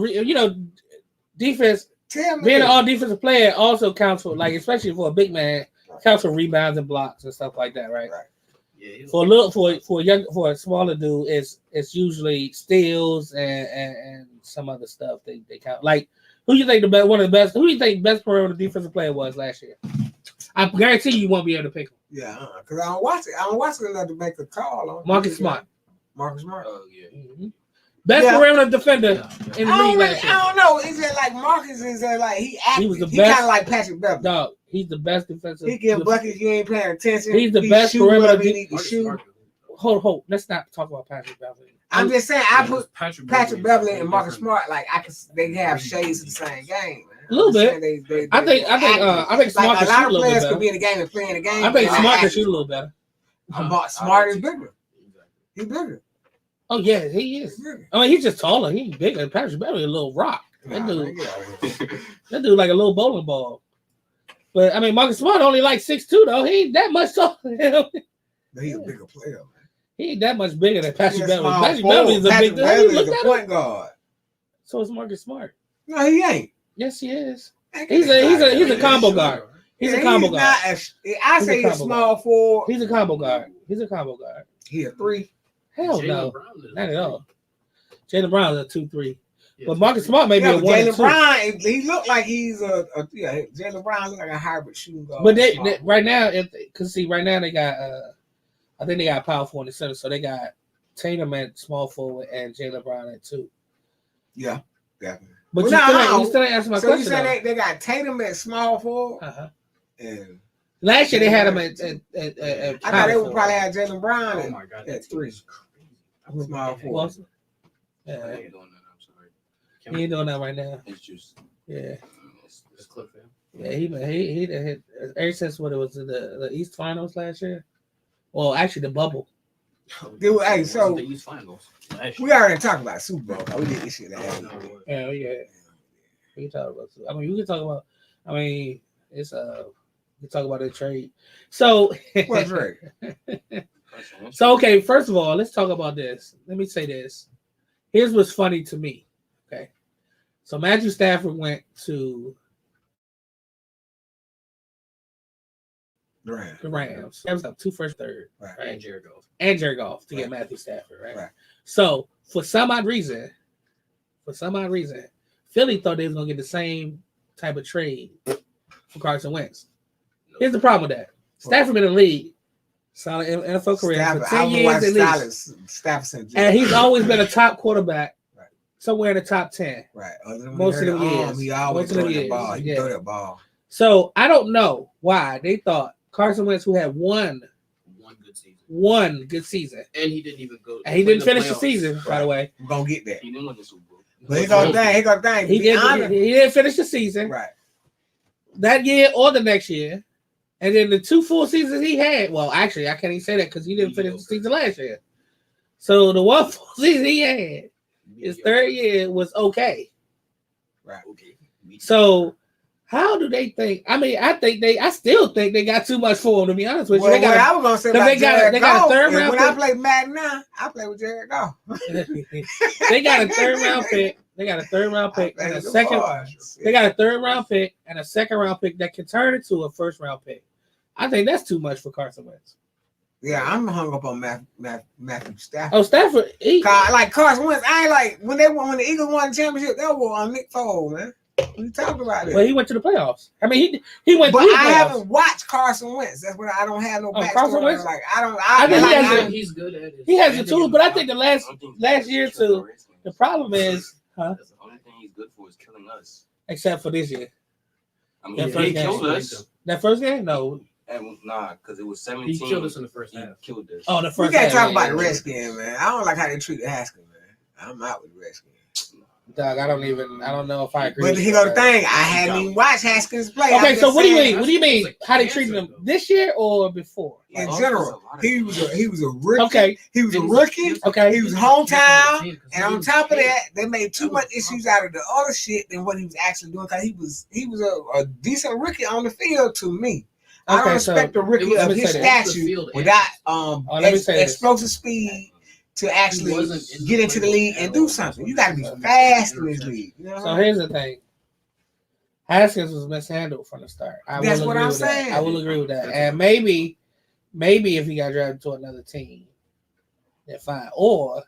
defense. Tell me, Being an all defensive player also counts for, like, especially for a big man, counts for rebounds and blocks and stuff like that, right? Right. Yeah, For a smaller dude, it's usually steals and some other stuff they count. Like, who you think one of the best? Who you think best perimeter defensive player was last year? I guarantee you won't be able to pick him. Yeah, because I don't watch it. I don't watch it enough to make a call on Marcus Smart, Marcus Smart. Oh yeah. best Yeah. perimeter defender in the league last year. I don't know. Is it like Marcus? Is it like he active? He was the He best- kind of like Patrick Beverly. Dog, he's the best defensive. He give buckets. You ain't paying attention. He's the He best shoot perimeter whatever he need to Marcus shoot. Smart. Hold. Let's not talk about Patrick Beverly. I'm just saying. I put Patrick Patrick Beverly and Marcus Smart. Like they have shades of the same game. Man. A little I'm bit. saying they I think Smart like can a shoot lot a of little bit players better. could be in the game and playing the game. I think but Smart can active. shoot a little better. Smart is bigger. He's bigger. Oh yeah, he is. He's bigger. I mean, he's just taller. He's bigger. Patrick Beverly a little rock. That Nah, dude, man, get out of here. that dude like a little bowling ball. But I mean, Marcus Smart only like 6'2", though. He ain't that much taller than him. But he's a bigger player, man. He ain't that much bigger than Patrick He's a Beverly. small Patrick forward. Beverly is a Patrick big dude. Beverly Look is a at him. point guard. So is Marcus Smart. No, he ain't. Yes, he is. He's a combo guard. He's a combo guard. I say he's a combo small forward. He's a combo guard. He's a combo guard. He a 3. Hell no, not at all. Jaylen Brown is a 2-3, Yeah, but Marcus Smart may be Yeah, a but 1 and Jaylen 2. Brown, he looked like he's Jaylen Brown look like a hybrid shooting guard. But they right now, right now they got I think they got power forward in the center, so they got Tatum at small forward and Jaylen Brown at 2. Yeah, definitely. But Well, you still ain't answer my So you question. say they got Tatum at small forward, Uh-huh. and Last year they had him at I thought power they would forward. probably have Jaylen Brown Oh at, my god, at that 3. is crazy. Small Well, forward. yeah, I ain't doing that. I'm sorry. he ain't doing that right now. It's just Yeah, This clip, fam. yeah, he done hit ever since what it was the East Finals last year. Well, actually the bubble. Dude, hey, so the East Finals. we already talked about Super Bowl. We did this shit last week. Yeah, yeah. We can talk about. I mean, we can talk about. I mean, it's we can talk about the trade. So, What's right? so okay. First of all, let's talk about this. Let me say this. Here's what's funny to me. Okay, so Matthew Stafford went to Right. the Rams. That was up 2 first, third, Right. right? And Jared Goff. And Jared Goff to get Right. Matthew Stafford, right? Right. So for some odd reason, Philly thought they was gonna get the same type of trade for Carson Wentz. Here's the problem with that: Stafford been in the league, solid NFL career Stafford, for 10 I years watched at least, Stafford, and he's always been a top quarterback, Right. somewhere in the top 10. right. Other than most when of he them hurt his years. arm, he always Most of throw them that years, ball. He yeah. throw that ball. So I don't know why they thought Carson Wentz, who had one good season, And he didn't even go. and he didn't play in finish the playoffs. season, by the way. We're gonna get that. he didn't win the Super Bowl. But he got that. He got that. He didn't finish the season Right. that year or the next year. And then the 2 full seasons he had, well, actually, I can't even say that because he didn't finish the season last year. So the 1 full season he had, his third year was okay. Right. Okay. So how do they think? I mean, I still think they got too much for him, to be honest with you. Well, They got what I was gonna say they about got- Jared they got a Goff third is round when I pick. play Madden now, I play with Jared Goff. they got a third round pick. They got a third round pick and a second. They got a third round pick and a second round pick that can turn into a first round pick. I think that's too much for Carson Wentz. Yeah, I'm hung up on Matthew Stafford. Oh, Stafford, Like Carson Wentz, I ain't like when the Eagles won the championship, that was on Nick Foles, man. We talked about it. well, he went to the playoffs. I mean, he went But through the I playoffs. haven't watched Carson Wentz. That's what I don't have no backstory. Carson Wentz? Like I don't. I think he has I, He's good at it. He has the tools, but I think the last I don't think last he's year killing too. the Redskins. The problem is, That's the only thing he's good for is killing us. except for this year. I mean, That he first killed game. us. That first game, no. And nah, because it was 17. He killed us in the first He half. killed us. Oh, the We first. can't game, talk yeah, about yeah, the yeah. Redskins, man. I don't like how they treat the Haskins, man. I'm out with the Redskins. Dog, I don't know if I agree. But with here you go the on that. thing. I hadn't even watched Haskins play. Okay, I'm so just what do you saying, mean? What do you mean? It's like How they cancer, treated him though. this year or before? In Like, general, he was a rookie. Okay, He was a rookie. okay. He was hometown, and on top of that, they made too much issues out of the other shit than what he was actually doing. Cause he was a decent rookie on the field to me. I don't Okay, so expect a rookie let of me his say this. stature without let me say this. explosive speed to actually wasn't in the get into the playbook league at and do all. something. You got to be fast in this league. You know what So I mean? here's the thing. Haskins was mishandled from the start. That's what agree I'm with that. saying. I will agree with that. That's And maybe if he got drafted to another team, then fine. Or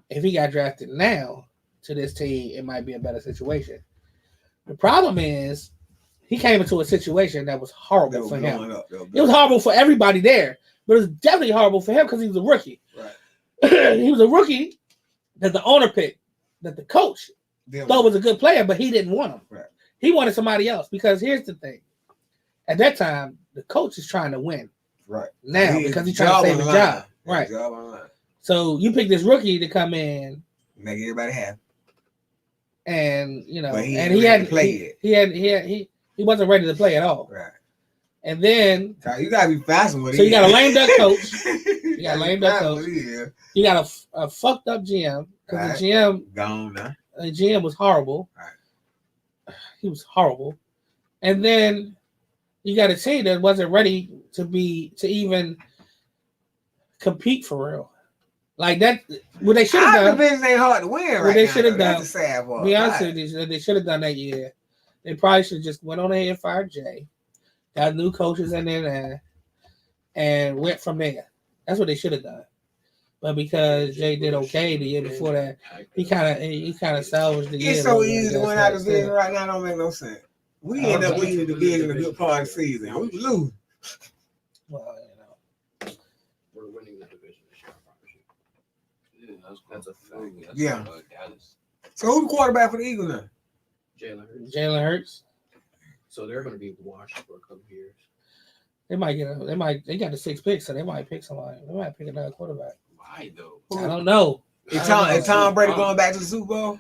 if he got drafted now to this team, it might be a better situation. The problem is he came into a situation that was They horrible were for him. blowing up. They were It was blowing up. horrible for everybody there, but it was definitely horrible for him because he was a rookie. Right. He was a rookie that the owner picked, that the coach Them- thought was a good player, but he didn't want him. Right. He wanted somebody else because here's the thing. At that time, the coach is trying to win Right. now because he's trying to save his job. Right. Job on the line. So you pick this rookie to come in Make everybody happy. and But he and ain't he ready had to play he wasn't ready to play at all. Right. And then So you gotta be fast with it. So you got a lame duck coach. You got a lame duck fast coach. with it, yeah. you got a fucked up GM because Right. the GM Gone now. was horrible. Right. He was horrible. And then you got a team that wasn't ready to even compete for real. Like that, what they should have Our done. division ain't hard to win Well, right they now. should have though. done- That's the sad part. Be honest Right. with you, they should have done that year. They probably should have just went on ahead and fired Jay, got new coaches in there, and went from there. That's what they should have done. But because Jay did okay the year before that, he kind of salvaged the year. It's so a little bit easy to against win out that the division still. right now. Don't make no sense. We Oh, end up but- winning the division a good part of the season. We lose. Well, We're winning the division this year, I promise you. Yeah, That's a fact. Yeah. Dallas. So who's the quarterback for the Eagles now? Jalen Hurts. Jalen Hurts. So they're going to be washed for a couple of years. They got the 6 picks, so they might pick somebody. They might pick another quarterback. Why though? I don't know. Is I don't know. Tom Brady going back to the Super Bowl?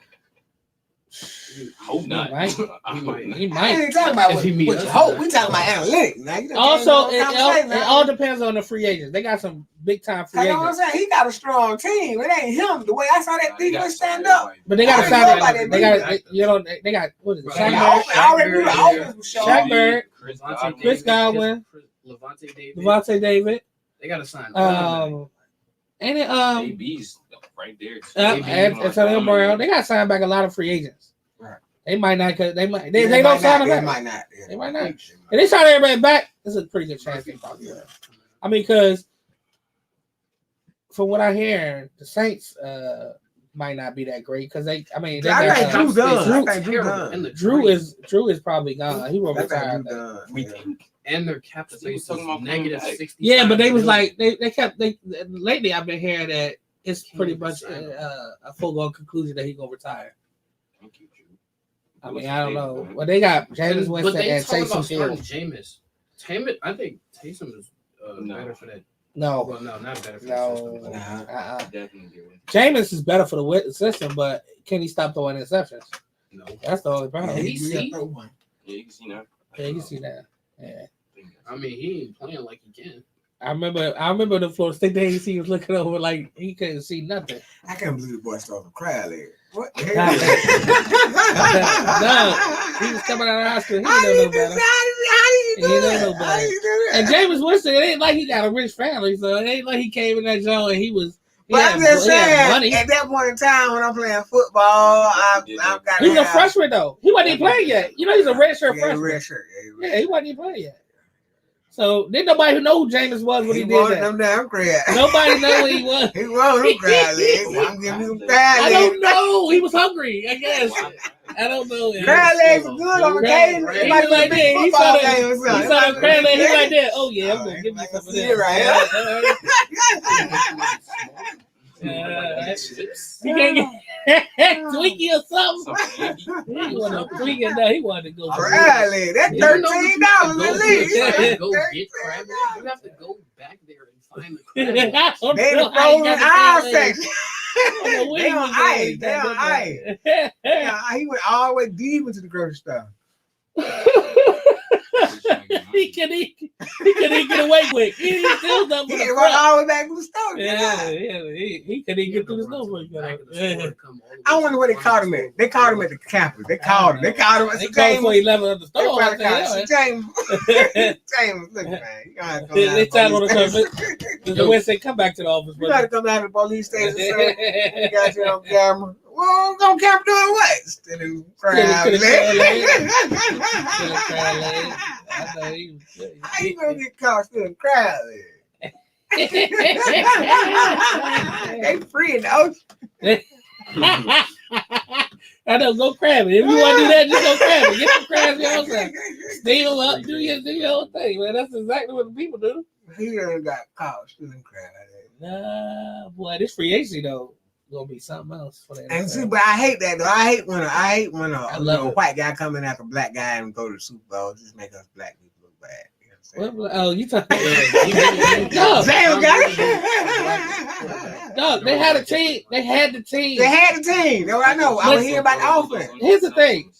Hope not. might. I He hope might. not. He I might. ain't talking about If what he meet you us, hope. We talking about analytics. Now, you done Also, changed the it conversation, all now. depends on the free agents. They got some big time free You know what I'm agents, saying? He got a strong team. It ain't him. The way I saw that defense stand up. but they got to I sign. know about that They got defense. they got what is it? Right. Shaq I already knew the Shaq offense was showing. Shaq Barrett, Chris Godwin. Chris Godwin, Levante David. Devontae David. They got to sign. all of them. And it, AB's right there. Antonio Brown. They got to sign back a lot of free agents. Right. They might not. Cause they might. They They don't might sign not, them They back. might not. They might not. If they sign everybody back, this is a pretty good chance they probably will. I mean, because from what I hear, the Saints might not be that great because they. I mean, they I think got, Drew done. I think Drew Terrible. done. And the Drew is probably gone. He will I think retire. Drew done. We Yeah. think. And their cap He space was is talking about negative playing back. 60. Yeah, but they was like they lately. I've been hearing that it's pretty much a foregone conclusion that he's gonna retire. Thank you, Drew. I mean, I don't know. Well, they got James But Winston they and talk Taysom about starting Hill. Jameis. I think Taysom is No. better for that. No, Well, no, not better for no. the system. Nah. Definitely do it. Jameis is better for the system, but can he stop throwing interceptions? No. That's the only problem. Can Yeah, he see? Yeah, you can see now. you can see that. Yeah. I mean, he ain't playing like he can. I remember the Florida State days. He was looking over like he couldn't see nothing. I can't believe the boy started crying there. What the Nah. hell? He was coming out of high school. He How didn't know no did you better. do He didn't that? know no How did you do that? And Jameis Winston, it ain't like he got a rich family, so it ain't like he came in that zone and he was. He But had- I'm just he had saying, money. at that point in time when I'm playing football, I've got to He was a freshman though. He wasn't even playing yet. You know, he's a redshirt freshman. Red shirt. Yeah, Yeah, he wasn't even playing yet. So didn't nobody who know who Jameis was when he, he did wanted that. them damn crab. Nobody know who he was. He wanted them crab legs. I'm giving you some crab I legs. don't know. He was hungry, I guess. I don't know. Crab legs are good on occasion. He It might was be like a big that. He football saw game or He something. saw the crab leg. He like that. Oh yeah, I'm Oh, gonna give you I some can of see that. it right He can't get Twinkie or something. Something. He He wanted to go. Crab leg. That's $13 at least. Go get crab leg. You have to go back there and find the crab. They the frozen aisle section. They on ice. They on ice. Yeah, he went all the way deep into the grocery store. He can get away quick. He still done He with can the run front. all the way back to the store. Yeah. He couldn't even get through the snow. I wonder where they caught him at. They caught him at the campus. They caught him. They caught him at They the called James. for 11 of the They store. probably caught I him. James. James, look, man. You gotta come They down tried to on the the police The Wednesday, come back to the office. You gotta come down to the police station. You got you on camera. Well, on camera doing what? Stealing crab leg. How you gonna get caught stealing crab leg? They free in the ocean. I know, go crab it. If you want to do that, just go crab it. Get some crabs yourself. Steal up, do your whole thing, man. That's exactly what the people do. He done got caught stealing crab leg. Nah, boy, this free agency though gonna be something else for that. And see, but I hate that though. I hate when I love it. white guy come in after a black guy and go to the Super Bowl. Just make us black people look bad. You know what I'm saying? Oh, you talking? No, No, Sam got it. no, they had a team. They had the team. They had the team. That's what I know. I was hearing about the offense. Here's the thing.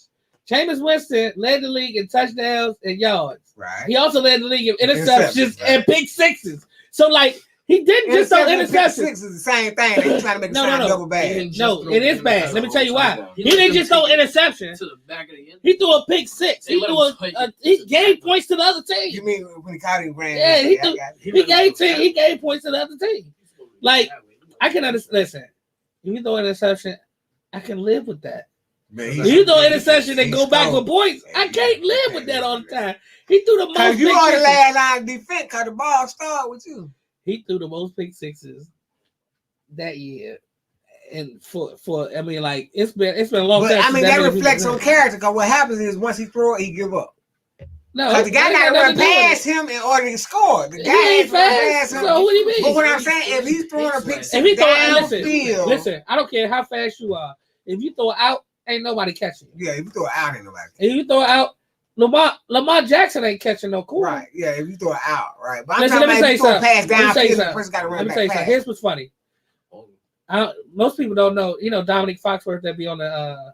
Jameis Winston led the league in touchdowns and yards. Right. He also led the league in interceptions Interceptions, right. and pick sixes. So, like, he didn't just throw interceptions. Six is the same thing. They trying to make it sound double bad. No, it is bad. Let me tell you why. He didn't just throw interceptions. To the back of the end. He threw a pick six. He gave points to the other team. You mean when he caught him ran? Yeah, he I threw- got it. He gave points to the other team. Like, I can understand. Listen, if you throw an interception, I can live with that. Man, If you throw an interception and he's go back strong. for points, I can't live with that all the time. He threw the most Cause you pick are the sixes. last line of defense. Cause the ball started with you. He threw the most pick sixes that year. And for I mean, like it's been a long But time. I mean, since that many reflects people- on character. Cause what happens is once he throw it, he give up. No, Cause the guy that got to ain't run nothing to do with past him in order to score. The it. guy He ain't ain't run fast. past him. So what do you mean? But what I'm saying, if he's throwing a pick If six he throw downfield, listen, I don't care how fast you are. If you throw it out, ain't nobody catching you. yeah, if you throw it out, ain't nobody. If you throw it out, Lamar Jackson ain't catching no corner. Right, yeah, if you throw it out, right. But I'm Listen, talking let me about say if you throw a something. pass Let me say downfield, the something. person got to Let run me back tell you something. fast. Here's what's funny. Most people don't know. You know Dominic Foxworth that be on the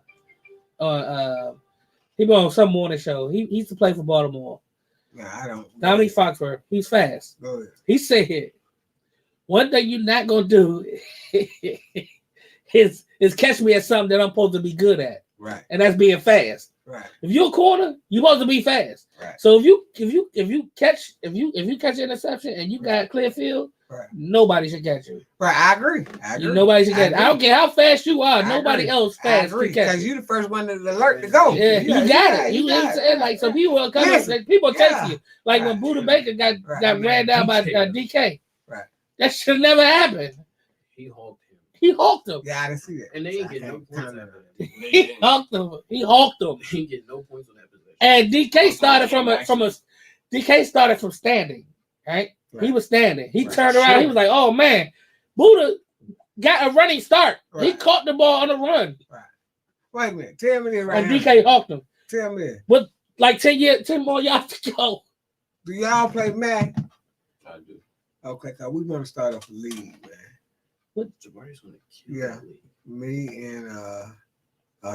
he be on some morning show. He used to play for Baltimore. No, I don't. Dominic Foxworth. He's fast. Go ahead. He said, one thing you're not gonna do is catch me at something that I'm supposed to be good at, Right, and that's being fast. right, If you're a corner, you're supposed to be fast. right. So if you catch an interception and you got clear field, Right. nobody should catch you. Right, I agree. I agree. Nobody should I catch you. I agree. don't care how fast you are. I Nobody agree. else I fast agree can catch because you. you the first one to alert to go. Yeah, you got it. You know what I'm saying? it. Like, so people will come up, Listen, people yeah. chase you. Like when Right. Buda Baker got Right. ran down by DK. DK. Right. That should never happen. He hulked him. He hawked him. Yeah, I didn't see that. And they ain't I get no can't points on comment that. on He hawked him. He hawked him. They ain't get no points on that possession. And DK started DK started from standing. Right? Right. He was standing. He Right. turned around. He was like, "Oh man, Buda got a running start. He Right. caught the ball on the run, Wait a minute. Tell me this right and now. DK hawked him. Tell me this. Like 10 more yards to go." Do y'all play Mac? I do. Okay, cause we want to start off the league, man. Jabari's gonna kill Yeah. that league. Me and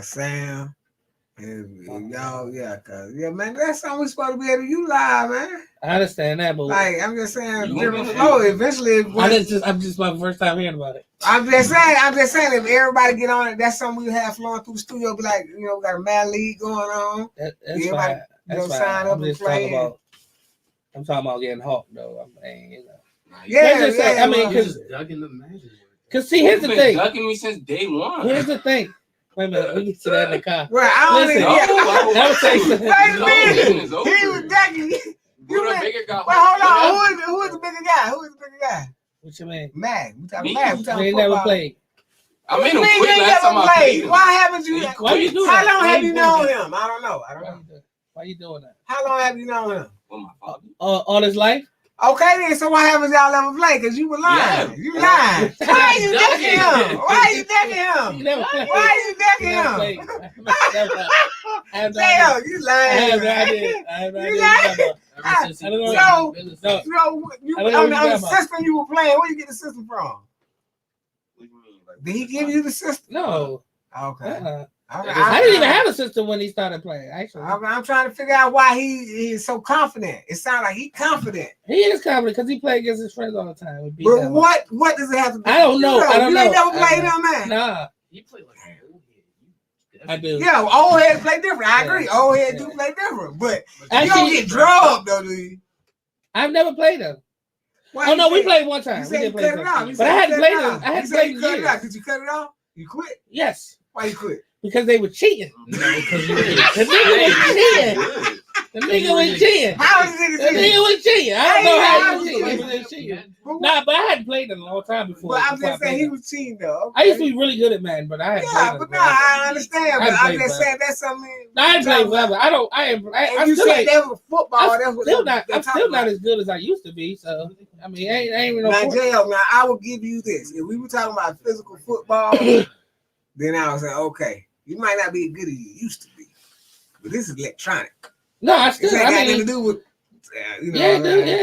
Sam and y'all, man, that's something we supposed to be able to utilize, man. I understand that, but Like I'm just saying, You different want flow. to- Eventually, I'm just my first time hearing about it. I'm just saying, if everybody get on it, that's something we have flowing through the studio. Be like, we got a mad league going on. That's Everybody, fine. That's fine. sign up I'm and just play. I'm talking about getting hawked though. Yeah, That's just like- I mean, well, He just dug in the magic. Cause see, here's the You've been thing. ducking me since day one. Here's the thing. Wait a minute, we get to that in the car. well, I don't Listen, even. No, That would take some- Wait a minute. It's He over. was ducking. Buda went- Baker got Well, hold hurt. on. Who is the bigger guy? Who is the bigger guy? What you mean? Mad. We talking Me? mad. We We talking ain't football. never played. I made him You quit ain't last never time I played played. him. Why haven't you? He Why you doing How that? long Why have you you doing known that? him? I don't know. Why you doing that? How long have you known him? Well, my father. All his life? Okay, then. So why haven't y'all ever played? Because you were lying. Yeah. You lying. Why are you ducking him? Why are you ducking You him? never played. Why are you ducking You never him? played. Never played. I have no Damn, idea. you I have lying. no idea. I have no You idea. lying. Ever since I don't know. So- business, No. So you I don't know on what the you're talking about. system you were playing, where you get the system from? What do you mean? Like, Did he give you the system? No. Okay. Uh-uh. I I didn't even have a system when he started playing. Actually, I'm trying to figure out why he's so confident. It sounds like he's confident. he is confident because he played against his friends all the time. and beat But them. what does it have to do? I don't know. I don't you ain't know. never played on that. Nah, you play like an old head. I do. Yeah, old heads play different. I Yeah. agree. Old heads Yeah. do play different. But Actually, you don't get drugged though, do you? I've never played him. Why Oh you no, we say- played one You time. We said you did play cut it some. off. You But I said you hadn't cut played it him. off. I You hadn't said played you in cut it off. years. Did you cut it off? You quit. Yes, Why you quit? because they were cheating. No, because you The nigga was cheating. The nigga was cheating. How is The it? nigga was cheating. I don't know how he was cheating. He was cheating. cheating. But Nah, but I hadn't played in a long time before. I'm before I just saying played he him. was cheating though. I used to Okay. be really good at Madden, but I hadn't Yeah, played. but in no, forever. I understand. I But haven't I'm played just forever. saying that's something. No, I ain't played forever. I don't. I am. And I'm you still said like, that was football. I'm That's what still not. they I'm talk still not about. as good as I used to be. So I mean, ain't even no Now, point. JL, now I will give you this. If we were talking about physical football, then I would say, okay, you might not be as good as you used to be, but this is electronic. No, I This still. ain't I got nothing mean, to do with, you know. yeah, it does, yeah,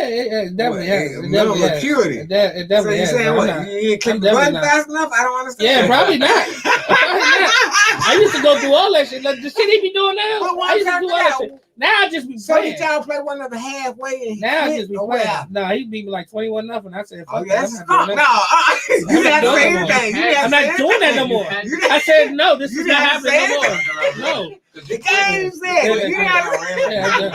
it definitely has. It mental definitely has. acuity. It So definitely you has. saying I'm what? not- You ain't click I'm the button definitely not. fast enough? I don't understand. Yeah, probably not. Probably not. I used to go through all that shit. Like the shit he be doing now. But I what used to I'm do trying all to that figure shit. Now I just be so playing. did y'all play one of the halfway and he Now I quit just be or playing. what? No, he beat me like 21-0. I said, Oh, fuck yeah, that. that's I'm skunk. not No, doing that. you didn't not say doing that anything. You I'm didn't not say doing that no anything. more. You I said, no, this You is not didn't happening say no more. No. The game said Yeah, it. You yeah, didn't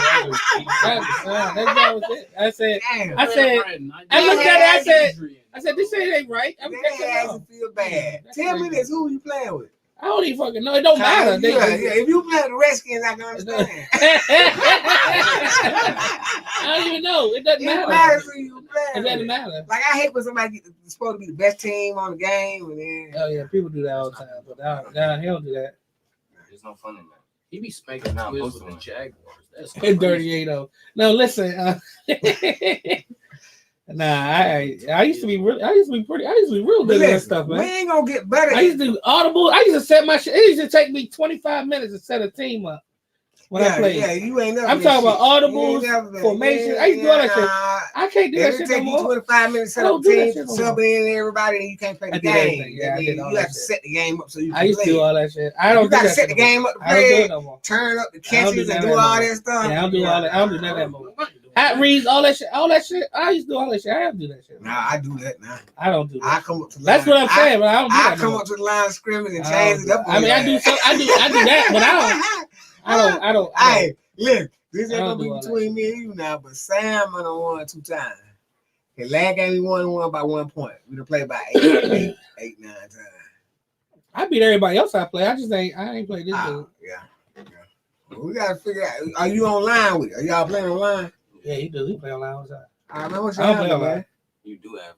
That was it. I said, Damn. I said, I looked at it, I said, this shit ain't right. I'm That checking it has out. to feel bad. That's Tell me crazy. this: who you playing with? I don't even fucking know. It don't matter. They, Yeah, if you play with the Redskins, I can understand. I don't even know. It doesn't It matter. matters who you It playing doesn't with. matter. Like I hate when somebody is supposed to be the best team on the game, and then Oh yeah, people do that all the time, but nah, he don't do that. There's no fun in that. He be spanking Nah, Twiz most with of the them. Jaguars. That's In crazy. Dirty 80. No, listen. Nah, I used to be real But good at that listen, stuff, we man. ain't gonna get better. I used to do audible. I used to set my shit. It used to take me 25 minutes to set a team up when I played. Yeah, you ain't never. I'm been talking about shit. audibles, You ain't never been- formations. I used to do all that shit. Nah, I can't do that It'll shit no take you more. 25 minutes to I set don't up do a that team, shit no sub more. in everybody, and you can't play I the did game. everything. Yeah, I Then did all you that have to shit. set the game up so you I can used to play. do all that shit. I don't You do gotta that set shit the no more. game up to I don't do play it it, no more. turn up the I don't do catches, that and do no all more. that stuff. Yeah, I don't do all that. I don't do none of that more. Hat reads, all that shit. I used to do all that shit. I have to do that shit. Nah, I do that now. I don't do that. I come up to the That's line. what I'm saying, but I don't do I that. come no up to the line of scrimmage and more. change it up. I mean, I do that, but I don't. Hey, look, this I ain't don't gonna be do all that between me and you now, but Sam and I won 2 times. His last game he won by 1 point. We done played by 8, 9 times. I beat everybody else I play. I ain't played this dude. Oh, yeah. Well, we gotta figure out. Are you online with it? Are y'all playing online? Yeah, he do. He play online all the time. I man, what's I your don't play handle, online. man? You do have.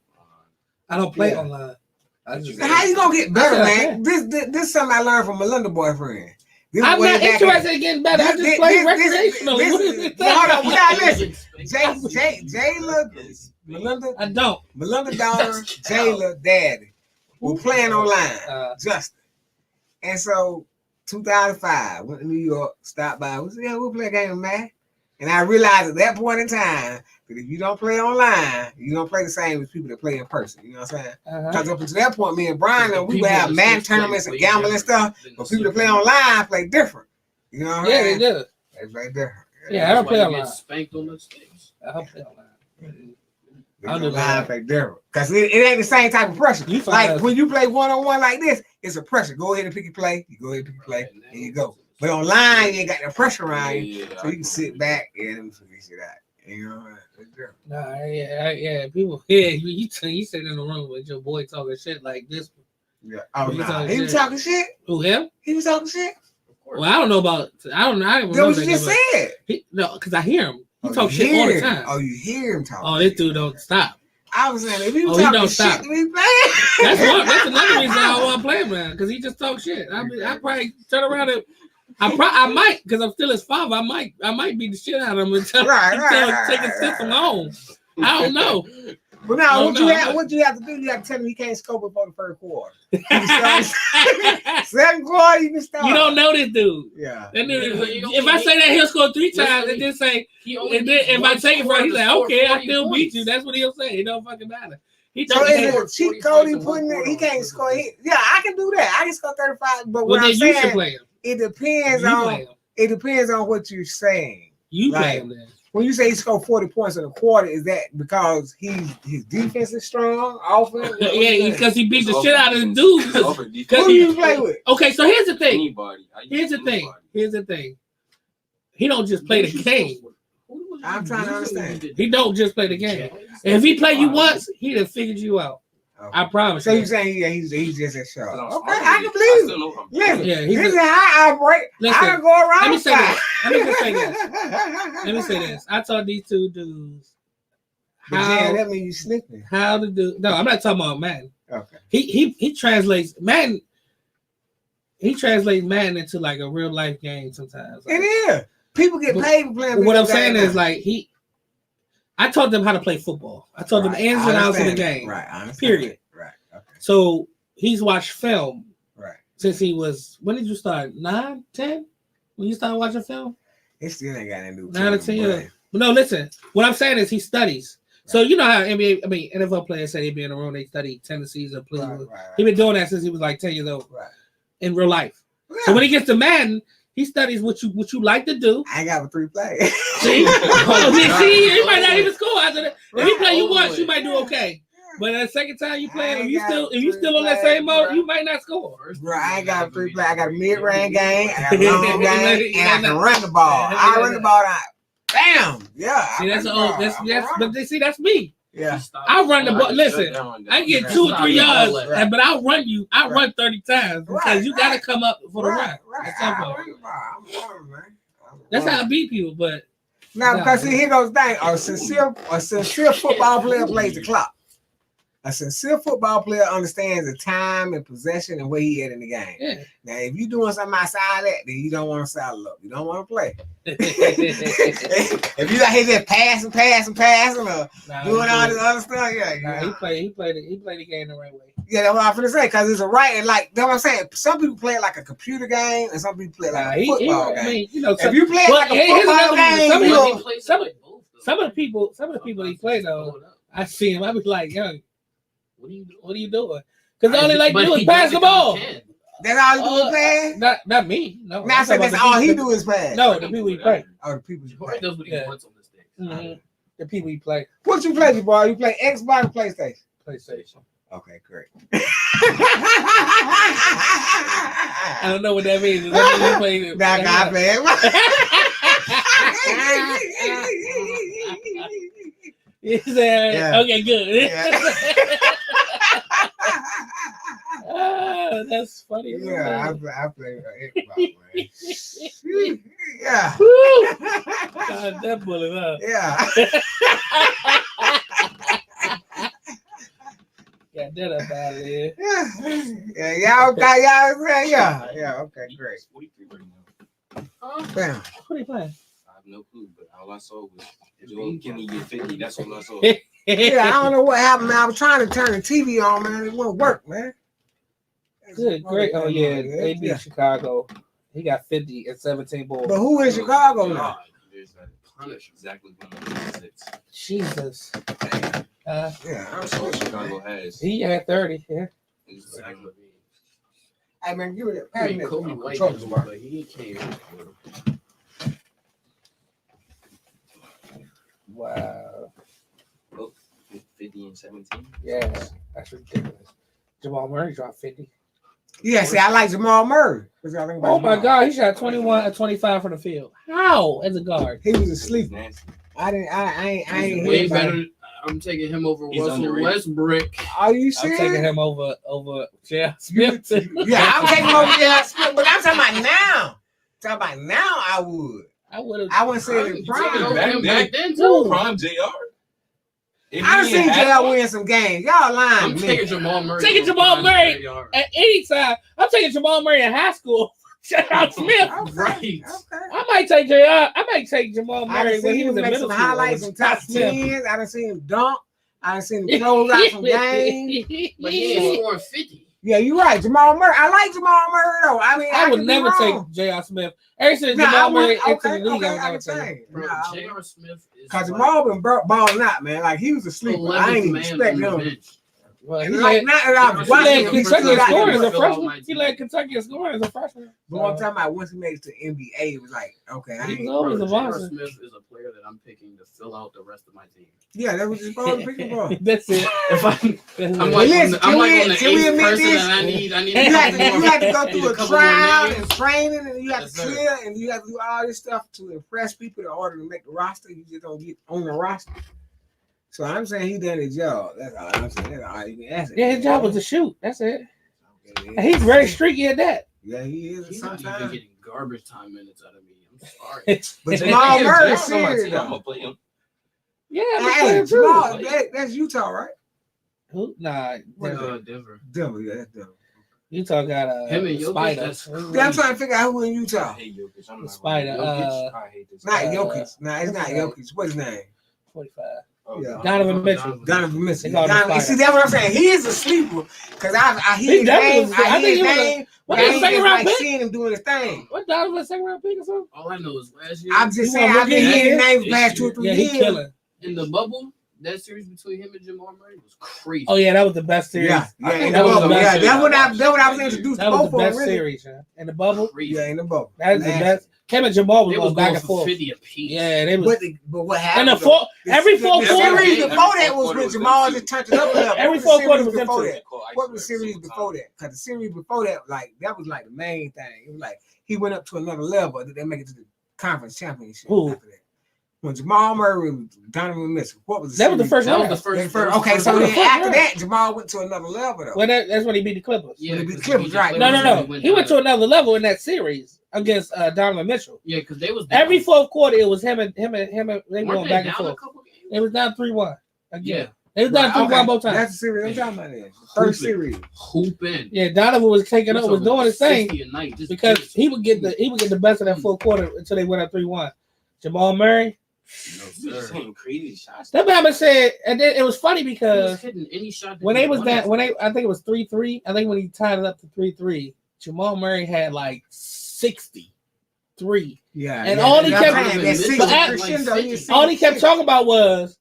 I don't play Yeah. online. I just, So how you gonna get better, I said I man? This is something I learned from Melinda boyfriend. This I'm way not back interested in getting better. I just play recreationally. What is it? Hold on, we gotta listen. Jayla, Melinda, I don't. Melinda daughter, Jayla, daddy, were playing online, Justin. And so 2005, went to New York, stopped by. We said, yeah, we'll play a game of Madden. And I realized at that point in time that if you don't play online, you don't play the same as people that play in person. You know what I'm saying? Because up until that point, me and Brian, we would have Madden tournaments and gambling and stuff. But people that play online play different. You know what I'm Yeah, saying? they do. They play different. Yeah, I don't play Get online. spanked on the sticks. I don't play online. They I'll do online that. play different. Because it ain't the same type of pressure. You find Like out- when you play one-on-one like this, it's a pressure. Go ahead and pick your play. You go ahead and pick your play, and you go. But online, you ain't got that pressure around you. So you can sit back and let me figure shit out. You know what I'm saying? Nah, yeah, people. Yeah, you sit in the room with your boy talking shit like this. Yeah. Oh, He nah. talking He was shit. talking shit. Who him? He was talking shit. Well, I don't know about. I don't That remember was you just that, said. but no, because I hear him. He Oh, talk you shit all hear the him. time. Oh, you hear him talking. Oh, this dude don't stop. I was saying, if he was Oh, he talking don't shit stop. to me, playing. That's another reason I don't want to play him, man. Because he just talk shit. I probably turn around and I might, because I'm still his father. I might beat the shit out of him and tell Right, him right, take a step from home. I don't know. But now, Oh, what you have to do? You have to tell him he can't score before the first quarter. Second quarter, you can start. You don't know this dude. Yeah. That dude, if I say that he'll score 3 times and then say, and then if I take it from him, he's like, okay, I still beat you. That's what he'll say. It don't fucking matter. He So is it a cheat code he putting in? He can't score. Yeah, I can do that. I can score 35. But what well, I'm then you should saying, play him. it depends You on play him. it depends on what you're saying. You Like, play him then. When you say he scored 40 points in a quarter, is that because his defense is strong, offense? Yeah, because he beat the shit out of the dude. Who do you play with? Okay, so here's the thing. Anybody. Here's the thing. He don't just play the game. I'm trying to understand. He don't just play the game. If he play you once, he done figured you out. I promise. So you. you're saying he's just a show. I'm Okay, smart. I can believe it. Listen, Yeah, he's this a- is how I operate. Listen, I can go around. let me say fine. this. Let me just say this. Let me say this. I taught these two dudes But yeah, that means you slipping. how to do. No, I'm not talking about Madden. Okay. He translates Madden. He translates Madden into like a real life game sometimes. Like, It is. People get paid for playing. but what I'm video saying games. is like I taught them how to play football. I taught them Right, ins I and outs of the understand. game. Right. I understand. Period. Right. Okay. So he's watched film Right. since he was. When did you start? 9, 10? When you started watching film? It still ain't got nothing to do with 9 to 10 years. But no, listen. What I'm saying is he studies. So you know how NFL players say they be in a room, they study tendencies of players. Right. He been doing that since he was like 10 years old Right. in real life. Yeah. So when he gets to Madden, he studies what you like to do. I ain't got a 3 play. See, he might not even score after that. If he play you once, you might do okay. But the second time you play, if you still on that same mode, you might not score. Bro, I ain't got a 3 play. I got a mid-range game, I got a long game, and I can run the ball. I run the ball out. Bam! Yeah. See, that's old. But they see that's me. Yeah. I run the ball. Listen, I get 2 or 3 yards, Right. but I'll run you. I run 30 times because Right, you got to right. come up for the run. Right. At some I point. run the ball. I'm running, man. That's how I beat people. But Now, because see, here goes the thing. A sincere football player plays the clock. A sincere football player understands the time and possession and where he at in the game. yeah, Now, if you doing something outside that, then you don't want to saddle up. You don't want to play. nah, If you out here just passing, or doing all this other stuff, he played the game the right way. Yeah, that's what I'm finna say, because it's a right, and like, that's what I'm saying. Some people play it like a computer game, and some people play it like a football game. I mean, you know, If you play it Well, like a here's football another game, reason. you Some gonna- some of the people he play though, I see him. I be like, yo, what are you doing? Because all they like to do is pass the ball. that's all he do is pass? Not me. No, Now I say that's all he do is pass. No, the people he play. Oh, the people you play. knows what he Yeah. wants on this thing. Mhm. The people he play. What you play, boy? You play Xbox or PlayStation? PlayStation. Okay, great. I don't know what that means. Does that mean you play? Nah, I play He said, Yeah. okay, good. Yeah. Ah, that's funny. Yeah, I play Xbox, man. Yeah. Woo! God, that bullet, huh? Yeah. Got that up out of there. Yeah, y'all got y'all. Yeah. Okay, great. 43 right now. Bam. What are you playing? I have no clue, but all I saw was Joe Kenny get 50. That's all I saw. Yeah, I don't know what happened, man. I was trying to turn the TV on, man. It wouldn't work, man. Good, great. Oh yeah, they beat Yeah. Chicago. He got 50 and 17 balls. But who in Chicago now? Exactly 106. Jesus. Yeah, I'm That's all sorry. Chicago has. He had 30. Yeah. Exactly. Hey, man, give me that. I Pass mean, me Kobe that White, controller, bro. but he came. Wow. 50 and 17. Yeah, that's ridiculous. Jamal Murray dropped 50. Yeah, see, I like Jamal Murray. What y'all think about Oh my Jamal? God, he shot 21 and 25 from the field. How as a guard? He was He's asleep. nasty. I ain't Way hear about better. it. I'm taking him over He's Russell underrated. Westbrook. Are you I'm serious? taking him over J.R. Smith. Yeah, I'm taking him over there, but I'm talking about now. Talking about now, I would. I would have. I wouldn't say it You in taking prime. over him Back back then too. Prime JR. If I done he seen had JR one- win some games. Y'all lying I'm to taking me. Jamal Murray. Taking over Jamal Prime Murray. JR. At any time, I'm taking Jamal Murray in high school. J.R. Smith. Okay, Right. Okay. I might take J.R. I might take Jamal I Murray done when seen he was him in make middle some school. highlights, some top Smith. 10s. I done seen him dunk. I done seen him close out some games. But he ain't scoring 50. Yeah, you're right. Jamal Murray. I like Jamal Murray though. I mean, I would could be never take wrong. J.R. Smith. Ever since Nah, I Jamal Murray wouldn't- entered the league, okay, I would I never can take him. say. Bro, Nah, J.R. Smith is Cause like Jamal been balling out, man. Like he was a sleeper. I 11th ain't even man expect on the him. bench. Well, he Like led, not that I was He he led watching him, he Kentucky still in got scoring as that. a Fill out freshman. my He team. led Kentucky in scoring as a freshman. But one time I once he made it to NBA, it was like, okay, I He's ain't. always Bro, a J.R. monster. Smith is a player that I'm picking to fill out the rest of my team. Yeah, that was just supposed to pick him for. That's it. If I'm That's it. like, listen, I'm like on the can we 8th admit person this? that I need You have to go need through a couple more trial names. and training, and you have Yes, to sir. clear, and you have to do all this stuff to impress people in order to make the roster. You just don't get on the roster. So I'm saying he done his job. That's all I'm saying. That's all you can ask. Yeah, his job was to shoot. That's it. Okay, And he's very streaky at that. Yeah, he is. He's not even Sometimes. getting garbage time minutes out of me. I'm sorry. But They Jamal get Murray Jamal on my serious team, I'm though. gonna play him. Yeah, I'm Hey, playing too. Jamal, that's Utah, right? Who? Nah, Denver. Denver, yeah, that's Denver. Utah got Him and Jokic, Spider. that's Yeah, I'm trying to figure out who in I Utah. hate Jokic. I'm not Spider, gonna lie. Jokic, I hate this. Not guy. Jokic. Nah, it's not Jokic. What's his name? 45. Oh, yeah. God. Donovan Mitchell. Donovan Mitchell. They call him Donovan, Spider. see, that's what I'm saying. He is a sleeper because I He hear his definitely name. was- I I hear think his he was a- name. What, But he I was a ain't second just round like pick? seeing him doing his thing. What Donovan second round pick or something? All I know is last year I'm just He saying, won I've been rookie hearing his year. name for the This past 2 or year. 3 Yeah, years. he killing. in the bubble, that series between him and Jamal Murray was crazy. Oh yeah, that was the best series. Yeah, I yeah, think in that the was the bubble. best Yeah, series that's what I I was watched. introduced That to was both the of them. best Really. series, man. In the bubble, Crazy. Yeah, in the bubble. that is the Last- best. Kevin and Jamal was They going was back going and for forth. 50 apiece. Yeah, they was. But what And happened? the four, every fourth the quarter, series Every before fourth that was quarter when was Jamal them just two. turned it up a level. Every What was fourth the quarter series was them before two. that? What was the series before that? Because the series before that, like that was like the main thing. It was like he went up to another level. Did they make it to the conference championship? Who? After that? When Jamal Murray and Donovan Mitchell, what was the that was the series? first That was round. the first. That first- that was the okay, first so was the then first after round. that, Jamal went to another level though. Well, that's when he beat the Clippers. Yeah, When he beat 'cause the Clippers, he beat right. No, Clippers no, and no. He went to another level in that series against Donovan Mitchell. Yeah, because they was down. Every fourth quarter, it was him and they Weren't going they back and down a forth. couple games? It was down 3-1 again. Yeah, It was down Right, 3-1 both times. That's the series I'm talking about. Then. First Hooping. series. hooping. Yeah, Donovan was taking up, was doing his thing 60 a night, just because just- he would get the best of that fourth quarter until they went up 3-1. Jamal Murray, No, He was sir. hitting crazy shots. that man said, and then it was funny He was because hitting any shot that when he they was wanted down, to. when they, I think it was 3-3. I think when he tied it up to 3-3, Jamal Murray had like 63. Yeah. And yeah, all he that's kept- right, that But 60 at- crescendo, he is All he kept 66. talking about was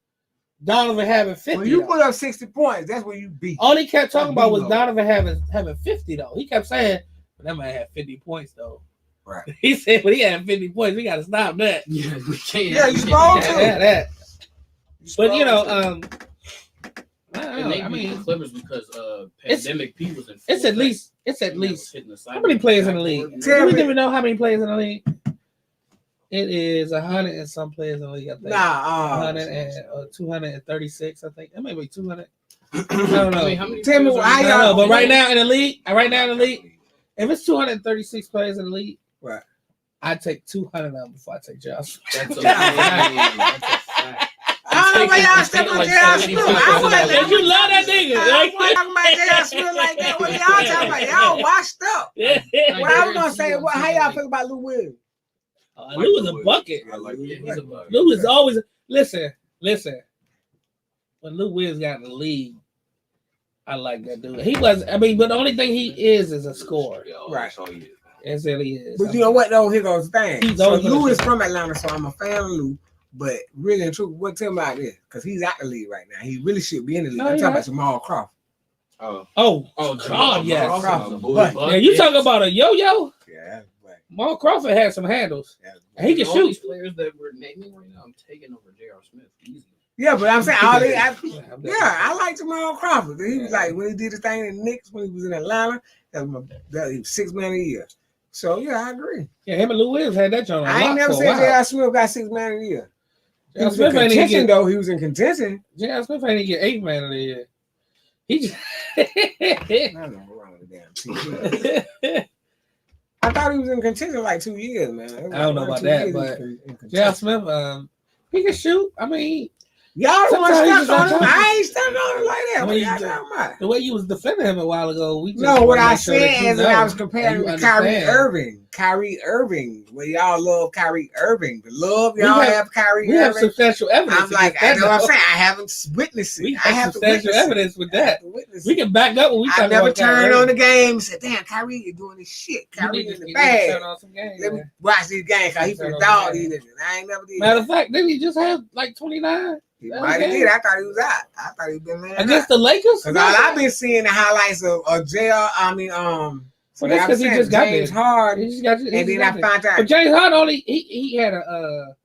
Donovan having 50. When you though. put up 60 points, that's when you beat. All he kept talking about was Bingo. Donovan having 50 though. He kept saying, "But that man had 50 points though." Right. He said, "But he had 50 points. We got to stop that." Yeah, we can't. Yeah, you we supposed can't- to. Yeah, that. But you know, supposed I don't And know, they I beat mean, the Clippers because it's- pandemic P was in. it's full at effect. least He was hitting the how side many with players in the backboard. league? Tell Do we me. even know how many players in the league? It is 100 and some players in the league. I think. Nah, 100 and 236. I think it may be 200. I don't know. I mean, how many Tell me players how are in I the don't know, y'all- but right now in the league, if it's 236 players in the league, Right. I'd take 200 of them before I take Josh. That's a Yeah. fact. That's a fact. I don't know why y'all step Taking on like J.R. 75 Smith. I wasn't- Did you love that nigga? I wasn't talking about J.R. Smith like that. What y'all talking about? Y'all washed up. Well, I was gonna say, how y'all feel about Lou Williams? Lou is a bucket. I like Yeah, it. he's a bucket. Lou is always listen. When Lou Williams got in the league, I like that dude. He was, I mean, but the only thing he is a scorer. Yeah, Right. that's all he is. That's what he is. But you know what though? Here goes the thing. He's So always Lou gonna- is from Atlanta, so I'm a fan of Lou. But really and truly, what tell me about this? Because he's out the league right now. He really should be in the league. No, I'm he talking not. about Jamal Crawford. Oh, Oh God, yes. Crawford. But- But- Yeah, you talking about a yo-yo? Yeah, that's right. Mark Crawford had some handles. That's And he can All these shoot. players that we're naming right now, I'm taking over J.R. Smith easy. Yeah, but I'm saying all they, Yeah, I like Jamal Crawford. He was like when he did his thing in the Knicks when he was in Atlanta, that was he was 6 man a year. So yeah, I agree. Yeah, him and Lou Williams had that joint on I ain't lock never for a said while. J.R. Smith got 6 man a year. He J.R. was in Smith ain't even contention get though. He was in contention. J.R. Smith ain't even get 8 man of the year. He just I don't know what's wrong with the damn team. I thought he was in contention like 2 years, man. I don't know about that, but J.R. Smith, he can shoot. I mean, Y'all don't want Sometimes to he stuck on just him. not I ain't stuck on him like that. I What mean, y'all talking about? The way you was defending him a while ago, we just No, what wanna I make sure that said you is that I was know comparing and him you to Kyrie understand. Irving. Kyrie Irving. Well, y'all love Kyrie Irving. The love y'all We have- have Kyrie We have Irving. substantial evidence. I'm like, against I that, know what I'm though. saying. I haven't witnessed it. We I have have to substantial witness evidence with it. I have that. to witness We it. can back up when we I talk never about Kyrie turned on the Irving. game and said, damn, Kyrie, you're doing this shit. You Kyrie need to- in the you need to bag. turn on some games, Let me man. watch these games because he Turn finna on dog the these game. niggas. I ain't never did Matter that. of fact, didn't he just have like 29 He that might have game? did. I thought he was out. I thought he been laying against out. the Lakers? Because all I've been seeing the highlights of JR, Well, that's because he just got James there. Harden. He just got, he And just then got I there. found out But James Harden only he had a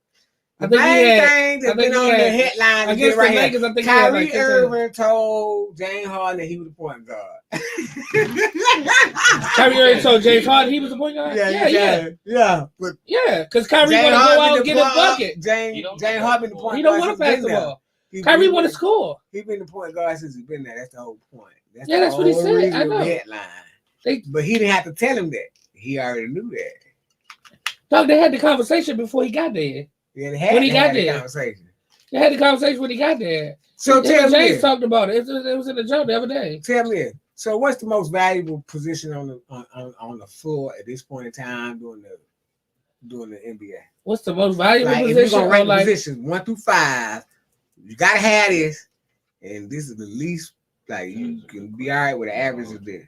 the I think he main had thing that's I think been he on the had- headline is against this the right here. Lakers. I think he had Kyrie like 15. Irving told James Harden that he was the point guard. Kyrie Irving told James Harden he was the point guard. Yeah. But Yeah, because Kyrie James want to go Harden out the and get a point guard. bucket. James Harden the point He don't guard want to since pass been the there. ball. He Kyrie been- want to score. He been the point guard since he's been there. That's the whole point. Yeah, that's what he whole said. reason I of the know. headline. But he didn't have to tell him that. He already knew that. Dog, they had the conversation before he got there. Yeah, they had, When he they got had the there. conversation. They had the conversation when he got there. So Him tell and me, James this. talked about it. It was in the joke the other day. Tell me, this. So what's the most valuable position on the floor at this point in time during the NBA? What's the most valuable Like, if position? you're gonna rank Or like, positions 1 through 5, you gotta have this, and this is the least. Like, you can be all right with the average of this.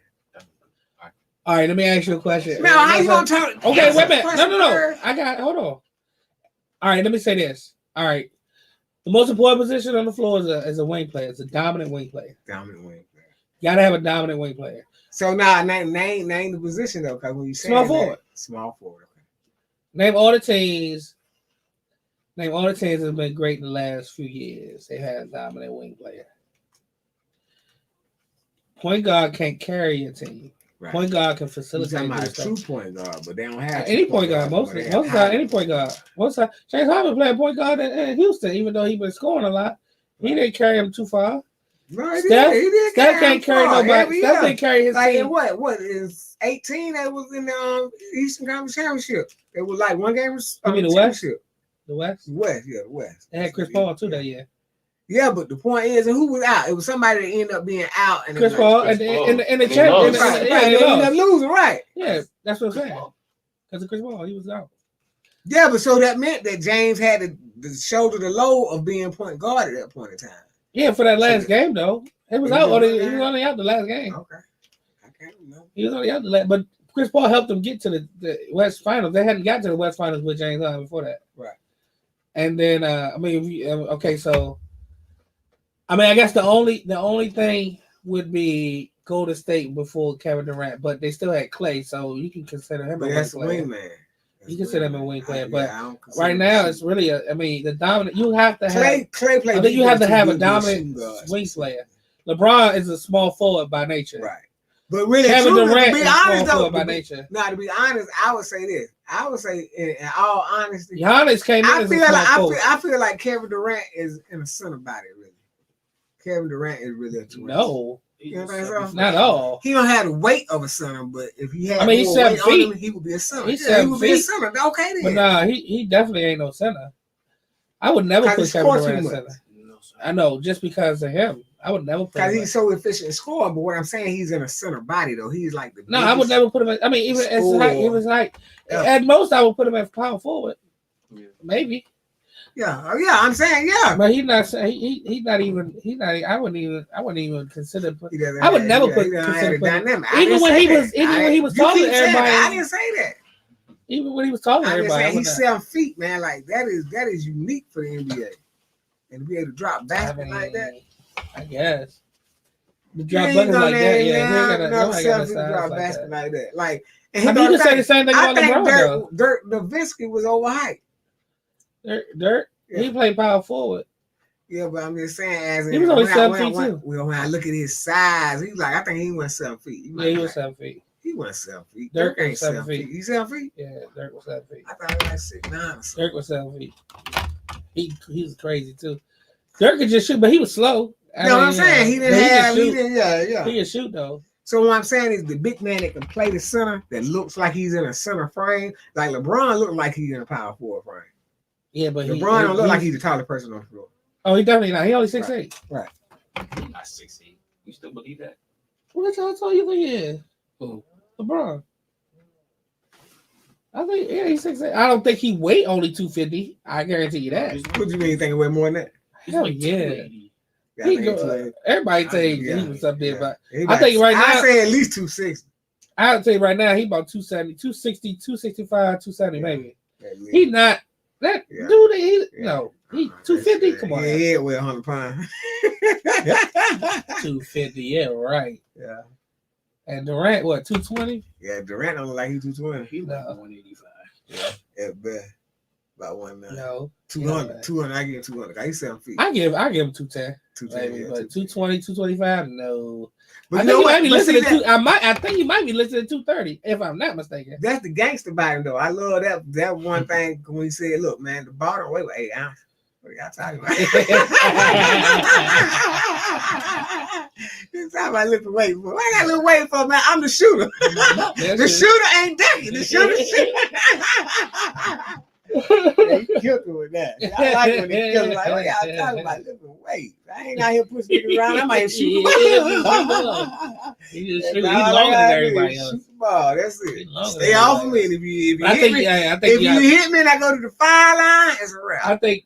all right, let me ask you a question. Now, how you gonna talk? Okay, wait a minute. Question No. first? Hold on. All right, let me say this. All right. The most important position on the floor is a wing player. It's a dominant wing player. Dominant wing player. You gotta have a dominant wing player. So now name the position though, because when you say Small forward. Small forward. Okay. Name all the teams that have been great in the last few years. They had a dominant wing player. Point guard can't carry a team. Right. Point guard can You're facilitate. talking about a stuff. true point guard, but they don't have Any two point guard, guards, most but of they the have time, any point guard. Most of the time, James Harden playing point guard in Houston, even though he been scoring a lot. He didn't carry him too far. No, he Steph- did Steph can't carry nobody. Every Steph year. can't carry his Like in team. what is 18? They was in the Eastern Conference Championship. It was like one game. You mean the West? championship. The West. The West. They had Chris Paul too that year. Yeah, but the point is, and who was out? It was somebody that ended up being out, and it Chris was like- Paul Chris and Paul. in the And they champ. lost. Right, Yeah, right, they they ended up lost. losing, right? Yeah, that's what I'm saying. Because of Chris Paul, he was out. Yeah, but so that meant that James had to shoulder the load of being point guard at that point in time. Yeah, for that last game though, he was He out. was He out. was only out the last game. Okay, I can't remember. He was only out the last. But Chris Paul helped them get to the West Finals. They hadn't got to the West Finals with James Harden before that. Right. And then okay, so I guess the only thing would be Golden State before Kevin Durant, but they still had Clay, so you can consider him But a wing that's a player. wingman. You consider him a wing player, I but don't consider right him now a it's really the dominant. You have to have Clay play. I think you have to defense have a too good to be dominant shooting guard. wing player. LeBron is a small forward by nature. Right. But really, Kevin truly, Durant to is be a small honest though, forward by nature. now to be honest, I would say this. I would say, in all honesty, Giannis came in I as feel a small like forward. I feel like Kevin Durant is in a center body. Really, Kevin Durant is really a two. No, You know what I'm saying? not at all. He don't have the weight of a center, but if he had I mean, he's more 7 weight feet. on him, he would be a center. He's he 7 would be a feet. center. Okay, then. But nah, he definitely ain't no center. I would never 'Cause put he Kevin scores too Durant much. center. I know, just because of him. I would never put Because him he's so efficient in scoring, but what I'm saying, he's in a center body though. He's like the No, I would biggest- never put him in. I mean, even as Score. height, he was like Yeah. at most I would put him at power forward. Yeah. Maybe. Yeah, I'm saying yeah. But he's not I wouldn't even consider put, He doesn't I would have- never he put- doesn't consider have the putting- dynamic. I even didn't when say he that. was- even I when he was didn't- talking you to keep saying that. everybody- I didn't say that. even when he was talking to I just everybody. I saying would he's not- 7 feet, man. Like that is unique for the NBA, and to be able to drop I basket mean, like that. I guess. The You drop ain't buckets gonna like that, name yeah. He ain't got another nobody got a 7 feet size drop like basket that. like that. Like, and I mean, you can say the same thing I about think LeBron though. Dirk Nowitzki was overhyped. Dirk, Yeah. he played power forward. Yeah, but I'm just saying, as in, He was only when 7 I, feet, when, too. when I look at his size, he's like, I think he went 7 feet. Yeah, he was 7 feet. He went 7 feet. Dirk Dirk ain't was 7 7 feet. feet. He's 7 feet. Yeah, Dirk was 7 feet. I thought he was like 6'9" or something. Dirk was 7 feet. He was crazy too. Dirk could just shoot, but he was slow. You know what I'm saying? He but didn't have. could He shoot. didn't. Yeah. He can shoot though. So what I'm saying is the big man that can play the center that looks like he's in a center frame, like LeBron looked like he's in a power forward frame. Yeah, but LeBron don't look like he's the tallest person on the floor. Oh, he definitely not. He only 6'8". He's not 6'8". You still believe that? What y'all told you he is? Who? LeBron. I think he's 6'8". I don't think he weigh only 250. I guarantee you that. What you mean? You think way more than that? Hell yeah. Yeah, He I think go, it's like- everybody think yeah, he was up there, yeah. but He I about- think right now- I say at least 260. I'll tell you right now, he about 270, 260, 265, 270 Yeah. maybe. At least. He not that Yeah. dude. He Yeah. no, he 250. Come on, Yeah, weigh 100 pounds. 250. Yeah, right. Yeah. And Durant, what 220? Yeah, Durant don't look like he 220. He like No. 185. At best. About 190. No, 200. Yeah. 200. I give him 200. He's 7 feet. I give him 210, 210. maybe, Yeah, but 210. 220, 225, no. But I you think know he what? might be But see listening that- to. I think he might be listening to 230, if I'm not mistaken. That's the gangster about him, though. I love that one thing when he said, "Look, man, the ball don't weigh with 8 ounces." What y'all talking about? He's talking about lifting weight. What I got little weight for, man? I'm the shooter. The shooter ain't ducking. The shooter shoot. Yeah, he killed him with that. I like when they kill him. Like, what y'all talking about lifting weight? I ain't out here pushing niggas around. I might shoot the ball. He just shoot. He's That's all longer I than gotta do everybody is else. shoot the ball. That's He it. longer Stay than off of everybody me. And if you I hit think, me, yeah, I think, if you hit me and I go to the foul line, it's a wrap. I think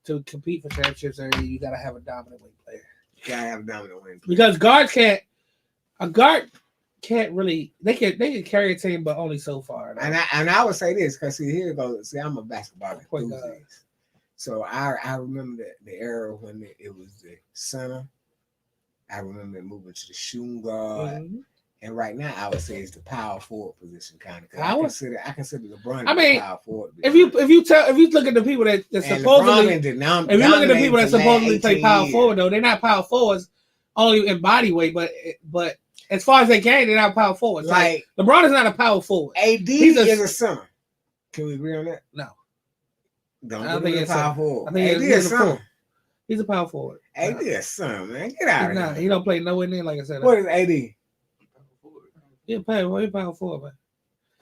to compete for championships, you gotta have a dominant weight player. You gotta have a dominant win. Because a guard can't really they can carry a team, but only so far. though. And I would say this because see here goes. See, I'm a basketball Point guard. enthusiast, so I remember the era when it was the center. I remember it moving to the shooting guard, Mhm. and right now I would say it's the power forward position kind of. I would- I consider LeBron. I mean, the power forward. If you look at the people that supposedly if you look at the people that supposedly play power forward though, they're not power forwards only in body weight, but as far as they game, they're not power forwards. like LeBron is not a power forward. AD He's is a center. Can we agree on that? No. Don't I don't think think it's it's power a- forward. I think AD he's is a center. forward. He's a power forward. AD is center, man. Get out He's of not. here. He don't play nowhere near like I said. What is AD? He's a power forward, man.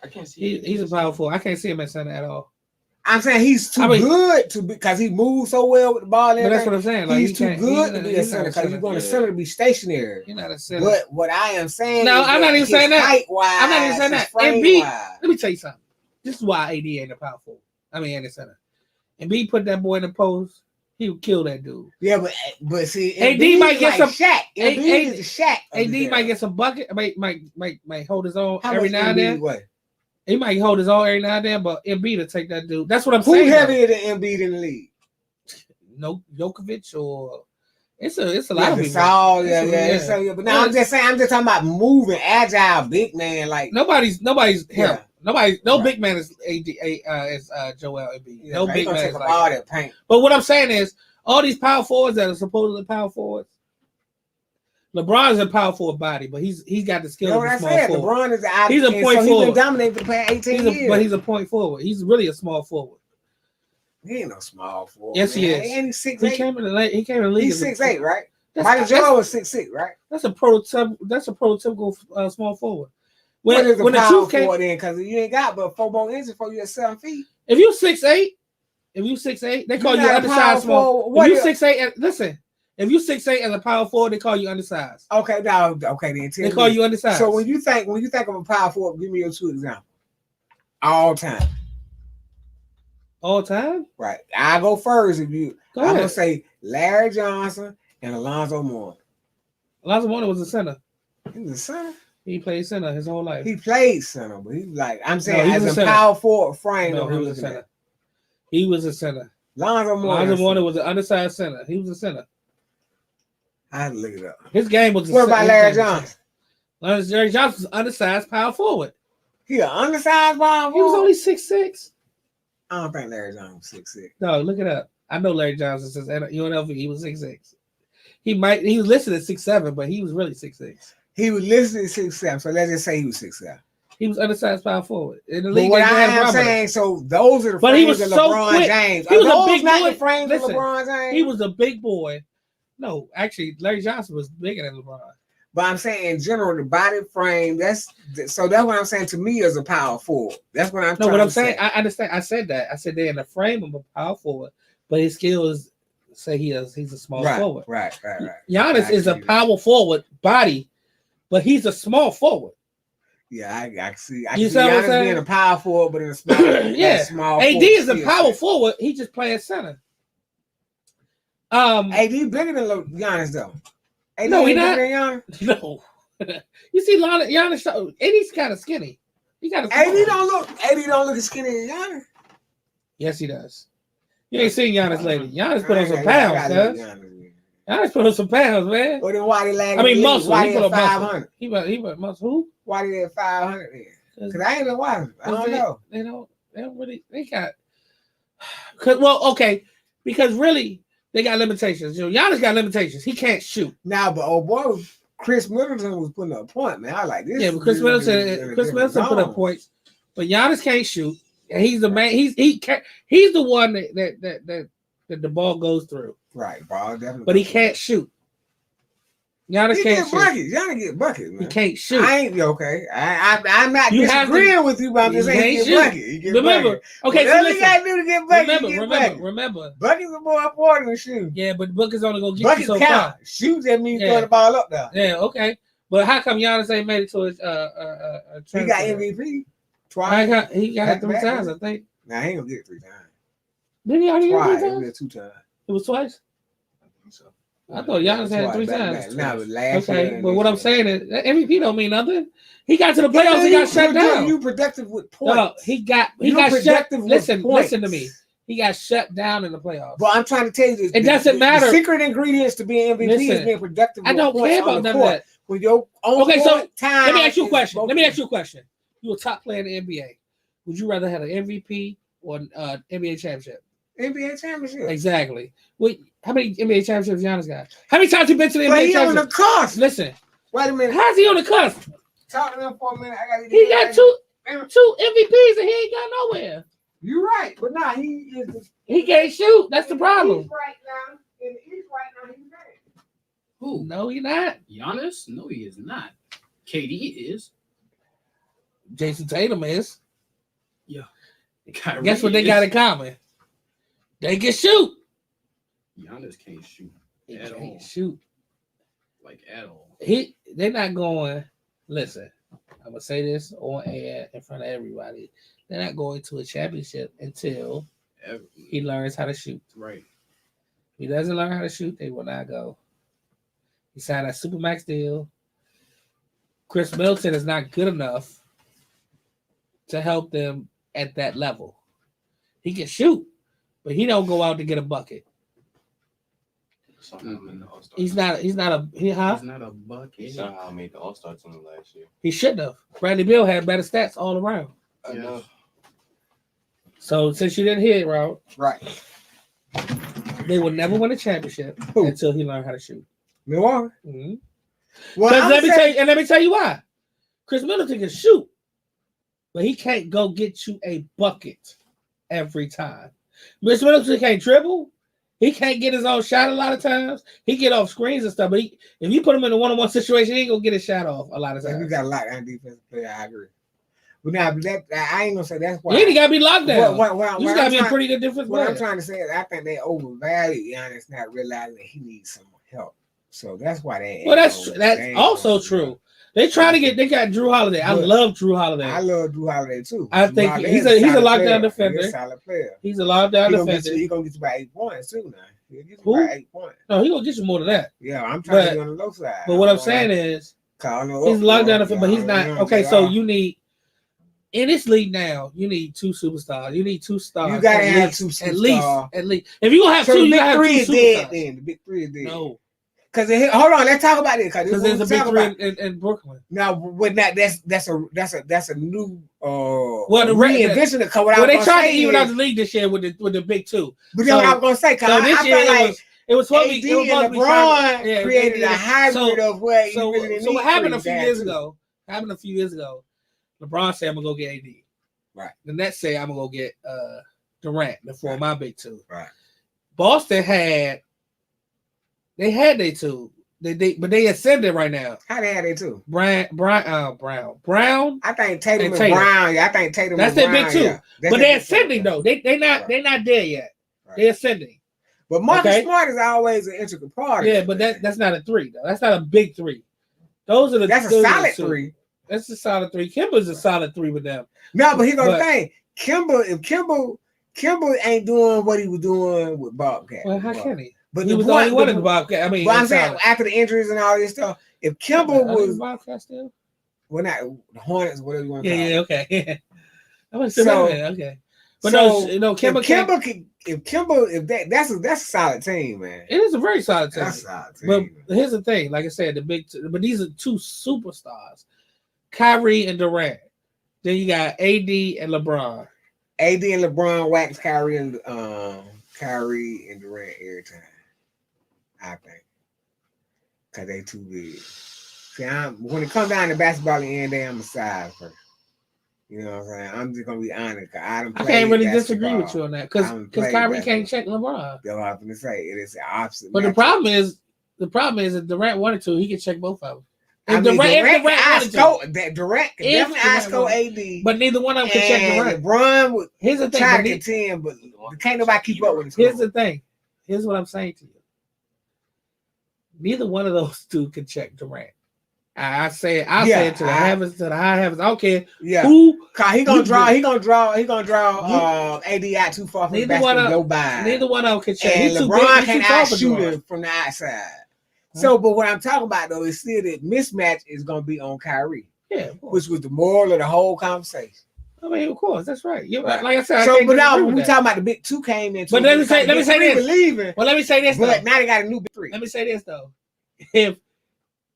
I can't see. He's a power forward. I can't see him at center at all. I'm saying he's too good to be because he moves so well with the ball. But that's what I'm saying. Like, He's he too can't- good to he's be a not center because you're going to Yeah. center to be stationary. He's not a center. But what I am saying, No, is I'm that not even his saying that. height-wise, I'm not even saying his that. frame-wise. Let me tell you something. This is why AD ain't a power forward. I mean, ain't a center. And B put that boy in the post, he would kill that dude. Yeah, but see, AD Embiid might is get like some- Shaq. Embiid is the Shaq. of AD the might era. get some bucket, might hold his own How every much now and Embiid then. weigh? He might hold his own every now and then, but Embiid will take that dude. That's what I'm Who saying. heavier than Embiid in the league? No, Jokovic or it's a lot of people. Gasol, It's a- yeah. But now I'm just saying, I'm just talking about moving, agile, big man. Like Nobody's him. Yeah. No Right. big man is Joel Embiid. yeah, No like, he big gonna man take is up like all that. that paint. But what I'm saying is, all these power forwards that are supposedly power forwards, LeBron's a power forward body, but he's got the You skill know of what a I small said? forward. LeBron is out. He's a point so he's forward. been dominating for the past 18 years. But he's a point forward. He's really a small forward. He ain't no small forward. Yes, he man. is. And he's He 6'8". came in the league. He's as a- 6'8", right? That's- Michael Jordan was 6'6", right? That's a prototypical small forward. What is the When the power truth came, forward then? Because you ain't got but 4 more inches before you're at 7 feet. if you 6'8", they call you not a undersized power small. forward. What If you is- 6'8", listen. If you 6'8" as a power forward, they call you undersized. Okay, now then. Tell They call me. you undersized. So when you think of a power forward, give me your 2 examples. All time, all time, right? I go first. If you, go I'm gonna ahead. say Larry Johnson and Alonzo Moore. Alonzo Mourning was a center. He was a center. He played center his whole life. He played center, but he was like I'm saying he was as a a center. power forward frame. No, of he him was a looking center. at. He was a center. Alonzo Moore. Alonzo Mourning was an undersized center. He was a center. I had to look it up. His game was. What about Larry Johnson? Larry Johnson was undersized power forward. He an undersized power He was forward? only 6'6". I don't think Larry Johnson was 6'6". No, look it up. I know Larry Johnson since UNLV. He was 6'6". He was listed at 6'7", but he was really 6'6". He was listed at 6'7", so let's just say he was 6'7". He was undersized power forward in the But league. what they I had a am problem with him. saying, so those are the But he frames was of so LeBron quick. James. He was Are a those big not boy. the frames Listen, of LeBron James? He was a big boy. No, actually, Larry Johnson was bigger than LeBron. But I'm saying in general, the body frame. That's what I'm saying. To me, as a power forward, that's what I'm. No, trying what I'm to saying, say. I understand. I said that. I said they're in the frame of a power forward, but his skill is say he's a small Right, forward. right. Giannis I is a see that. power forward body, but he's a small forward. Yeah, I see. I You see see what I'm Giannis saying? being a power forward, but in a small, Yeah. small. AD forward is a skill power set. forward. He just playing center. AD bigger than Giannis though. AD No, he ain't not. bigger than Giannis. No. You see, Giannis, AD's kind of skinny. He got a AD don't look as skinny as Giannis. Yes, he does. You ain't seen Giannis lately. Giannis put I on some ain't got- I pounds, gotta look cuz. at Giannis, man. Giannis put on some pounds, man. Well, then why they lagging? I mean, the league? muscle. Why He they put at on muscle. 500? He put muscle. Who? Why they at 500 then? Because I ain't been watching. I don't know. They don't really. They got. Because really they got limitations. You know, Giannis got limitations. He can't shoot. Now, but oh boy, Chris Middleton was putting up a point, man. I was like this. Yeah, but Chris Middleton put up points, but Giannis can't shoot. And he's the man. He's the one that the ball goes through. Right, ball definitely. But he can't shoot. Giannis He can't get shoot. buckets. Giannis get buckets, man. He can't shoot. I ain't okay. I'm not You have disagreeing with you, but I'm just He saying he can't get shoot. buckets. He get Remember, buckets. okay, so Whatever you listen. gotta do to get buckets, you get buckets. Remember. Buckets are more important than shooting. Yeah, but Booker's only gonna get Buckets you so count. far. Shoot that means Yeah. throw the ball up there. Yeah, okay. But how come Giannis ain't made it to his He got transfer? MVP twice. He got it 3 Back-to-back, times, yeah. I think. Nah, he ain't gonna get it 3 times. Didn't he already get it Twice. 3 He times? got 2 times. It was twice. I think so. I thought Giannis had it 3 Back-to-back. times. Nah, but last year Okay, and but this what I'm year. saying is that MVP don't mean nothing. He got to the playoffs. He got shut down. You productive with No, points. he got You shut. productive with Listen points. to me. He got shut down in the playoffs. But I'm trying to tell you this. It doesn't matter. The secret ingredients to being MVP is Listen, being productive I with don't points care on about the none of court. that. With your own Okay, so time. Let me ask you a is question. both- Let me ask you a question. You a top player in the NBA. Would you rather have an MVP or an NBA championship? NBA championship. Exactly. Wait, how many NBA championships Giannis got? How many times you been to the But NBA he on the championship? cusp. Listen, Wait a minute. how's he on the cusp? Talk to them for a minute. I got He got two MVPs and he ain't got nowhere. You're right, but nah, he is. The, He can't shoot. That's the problem. He's right now. In the East right now, he's right. Who? No, he not. Giannis? No, he is not. KD is. Jason Tatum is. Kyrie Guess what they is. got in common? They can shoot. Giannis can't shoot He at all. can't shoot. Like at all. They're not going. Listen, I'm gonna say this on air in front of everybody. They're not going to a championship until he learns how to shoot. Right. If he doesn't learn how to shoot, they will not go. He signed a Supermax deal. Chris Middleton is not good enough to help them at that level. He can shoot, but he don't go out to get a bucket. Somehow made the All-Star He's team. not. He's not a. He's not a bucket. He somehow made the All-Star team last year. He shouldn't have. Bradley Beal had better stats all around. I Yeah. know. So since you didn't hear it, Rob, Right. they will never win a championship Who? until he learned how to shoot. Milwaukee. Mhm. Well, Because I'm let me tell you why. Chris Middleton can shoot, but he can't go get you a bucket every time. Chris Middleton can't dribble. He can't get his own shot a lot of times. He get off screens and stuff, but if you put him in a one-on-one situation, he ain't gonna get his shot off a lot of If you times. got a lockdown defensive player, I agree. But now, I ain't gonna say that's why. You ain't gotta be locked down. What You just I'm gotta be a trying- pretty good difference What I'm player. trying to say is, I think they overvalue Giannis, not realizing that he needs some help. So that's why they. Well, that's also true. They got Drew Holiday. I But- love Drew Holiday. I love Drew Holiday too. I Drew think Holiday he's is a solid lockdown player. defender. He's a solid player. He's a lockdown He gonna defender. get you about 8 points too now. He'll get you Who? about 8 points. No, he gonna get you more than that. Yeah, I'm trying But- to be on the low side. But what I'm saying is, he's he's lockdown defender, but he's not. Okay, so you need in this league now. You need 2 superstars. You need 2 stars. You gotta at have least, 2 At superstars. least. If you gonna have So 2, the you big gotta have 2 three is dead superstars. then. The big 3 is dead. No, Because hold on, let's talk about it. because there's a big 3 in Brooklyn. Now, with that, that's a new the reinvention of what Well, they I was tried gonna to say even is, out the league this year with the big 2. but then what I was gonna say, So cause this I year feel like it was supposed to AD be. It was supposed to and be trying LeBron to- yeah, created yeah. a hybrid of where So, you really so what need happened a three few guys, years too. ago? LeBron said, "I'm gonna go get AD." Right. The Nets say, "I'm gonna go get Durant for Right. my big 2." Right. Boston had they 2. But they ascended right now. How they had it too? Brown. I think Tatum And and Tatum. Brown. Yeah, I think Tatum. That's and their big Brown, 2. yeah. That's But their they're big two. ascending though. They not there yet. Right. They're ascending. But Marcus Okay. Smart is always an integral part. of Yeah, it, but man. that's not a 3 though. That's not a big 3. Those are the That's a those are the solid two. 3. That's a solid 3. Kimba's a solid 3 with them. No, but here's the But- thing. If Kimba ain't doing what he was doing with Bobcat. Well, how But- can he? But He the was the boy- only one the- in the Bobcat. I mean, But I'm it's saying solid. after the injuries and all this stuff, if Kimba Are they in was the Bobcat still? well, not the Hornets, whatever you want to Yeah, call yeah, it. okay. I'm gonna say So- that. Okay. But So, no, Kimba that's a solid team, man. it is a very solid team. That's a solid But team. here's the thing, like I said, but these are 2 superstars, Kyrie and Durant. Then you got AD and LeBron. AD and LeBron wax Kyrie and Durant every time. I think. Cause they too big. See, when it comes down to basketball in the end, I'm a size person. You know what I'm saying? I'm just gonna be honest. I can't really disagree with you on that because I'm Kyrie playing can't check LeBron. That's what I'm gonna say. It is the opposite. But the matchup. problem is if Durant wanted to, he could check both of them. I If mean, Durant Durant wanted to, Durant can If definitely Durant ISO wanted- AD. but neither one of them could check and Durant. LeBron would Here's the thing. try but to ne- contend, but can't nobody keep up with it. Here's the thing. Here's what I'm saying to you. Neither one of those 2 could check Durant. I say it to the heavens, to the high heavens. I don't care Yeah. who. Cause he gonna draw AD out too far from the Neither basket one and of- go by. Neither one of them could check. and He's too LeBron big. can He's too tall for outshoot Durant. him from the outside. So, but what I'm talking about though is still that mismatch is gonna be on Kyrie, Yeah, of course. which was the moral of the whole conversation. I mean, of course, that's right. You're Right. like I said. I So, can't but now disagree when we with that. talking about the big 2 came in. But let me say this. believing, Well, let me say this. but Though. now they got a new big 3. Let me say this though.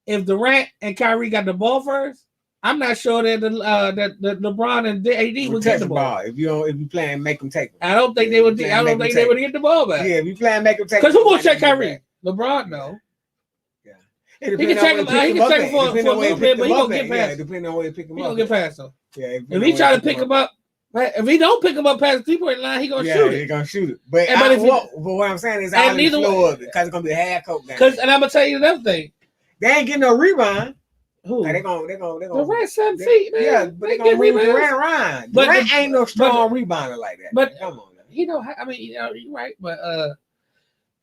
If Durant and Kyrie got the ball first, I'm not sure that that LeBron and AD would touch get the ball. If you playing, make them take them. I don't think they would. I don't think they would get the ball back. Yeah, if you playing, make them take. Because who gonna them, check make them Kyrie? LeBron, no. It He can depends check on him. where He pick can check up him for at. a Depending on where little bit, but he pick gonna him get up at. past. Depending on where you pick him He up. gonna get past him. Yeah, If he try to pick him up, if he don't pick him up past the 3-point line, he gonna shoot He it. gonna shoot it. But And but if what I'm saying is, and all in the neither flow way- of it because it's gonna be a half court game. And I'm gonna tell you another thing. They ain't getting no rebound. Who? They gonna. Durant 7 feet, man. Yeah, but they get gonna move rebounds. Durant around. But Durant the- ain't no strong rebounder like that. but- come on. Now. He don't. I mean, you're right, but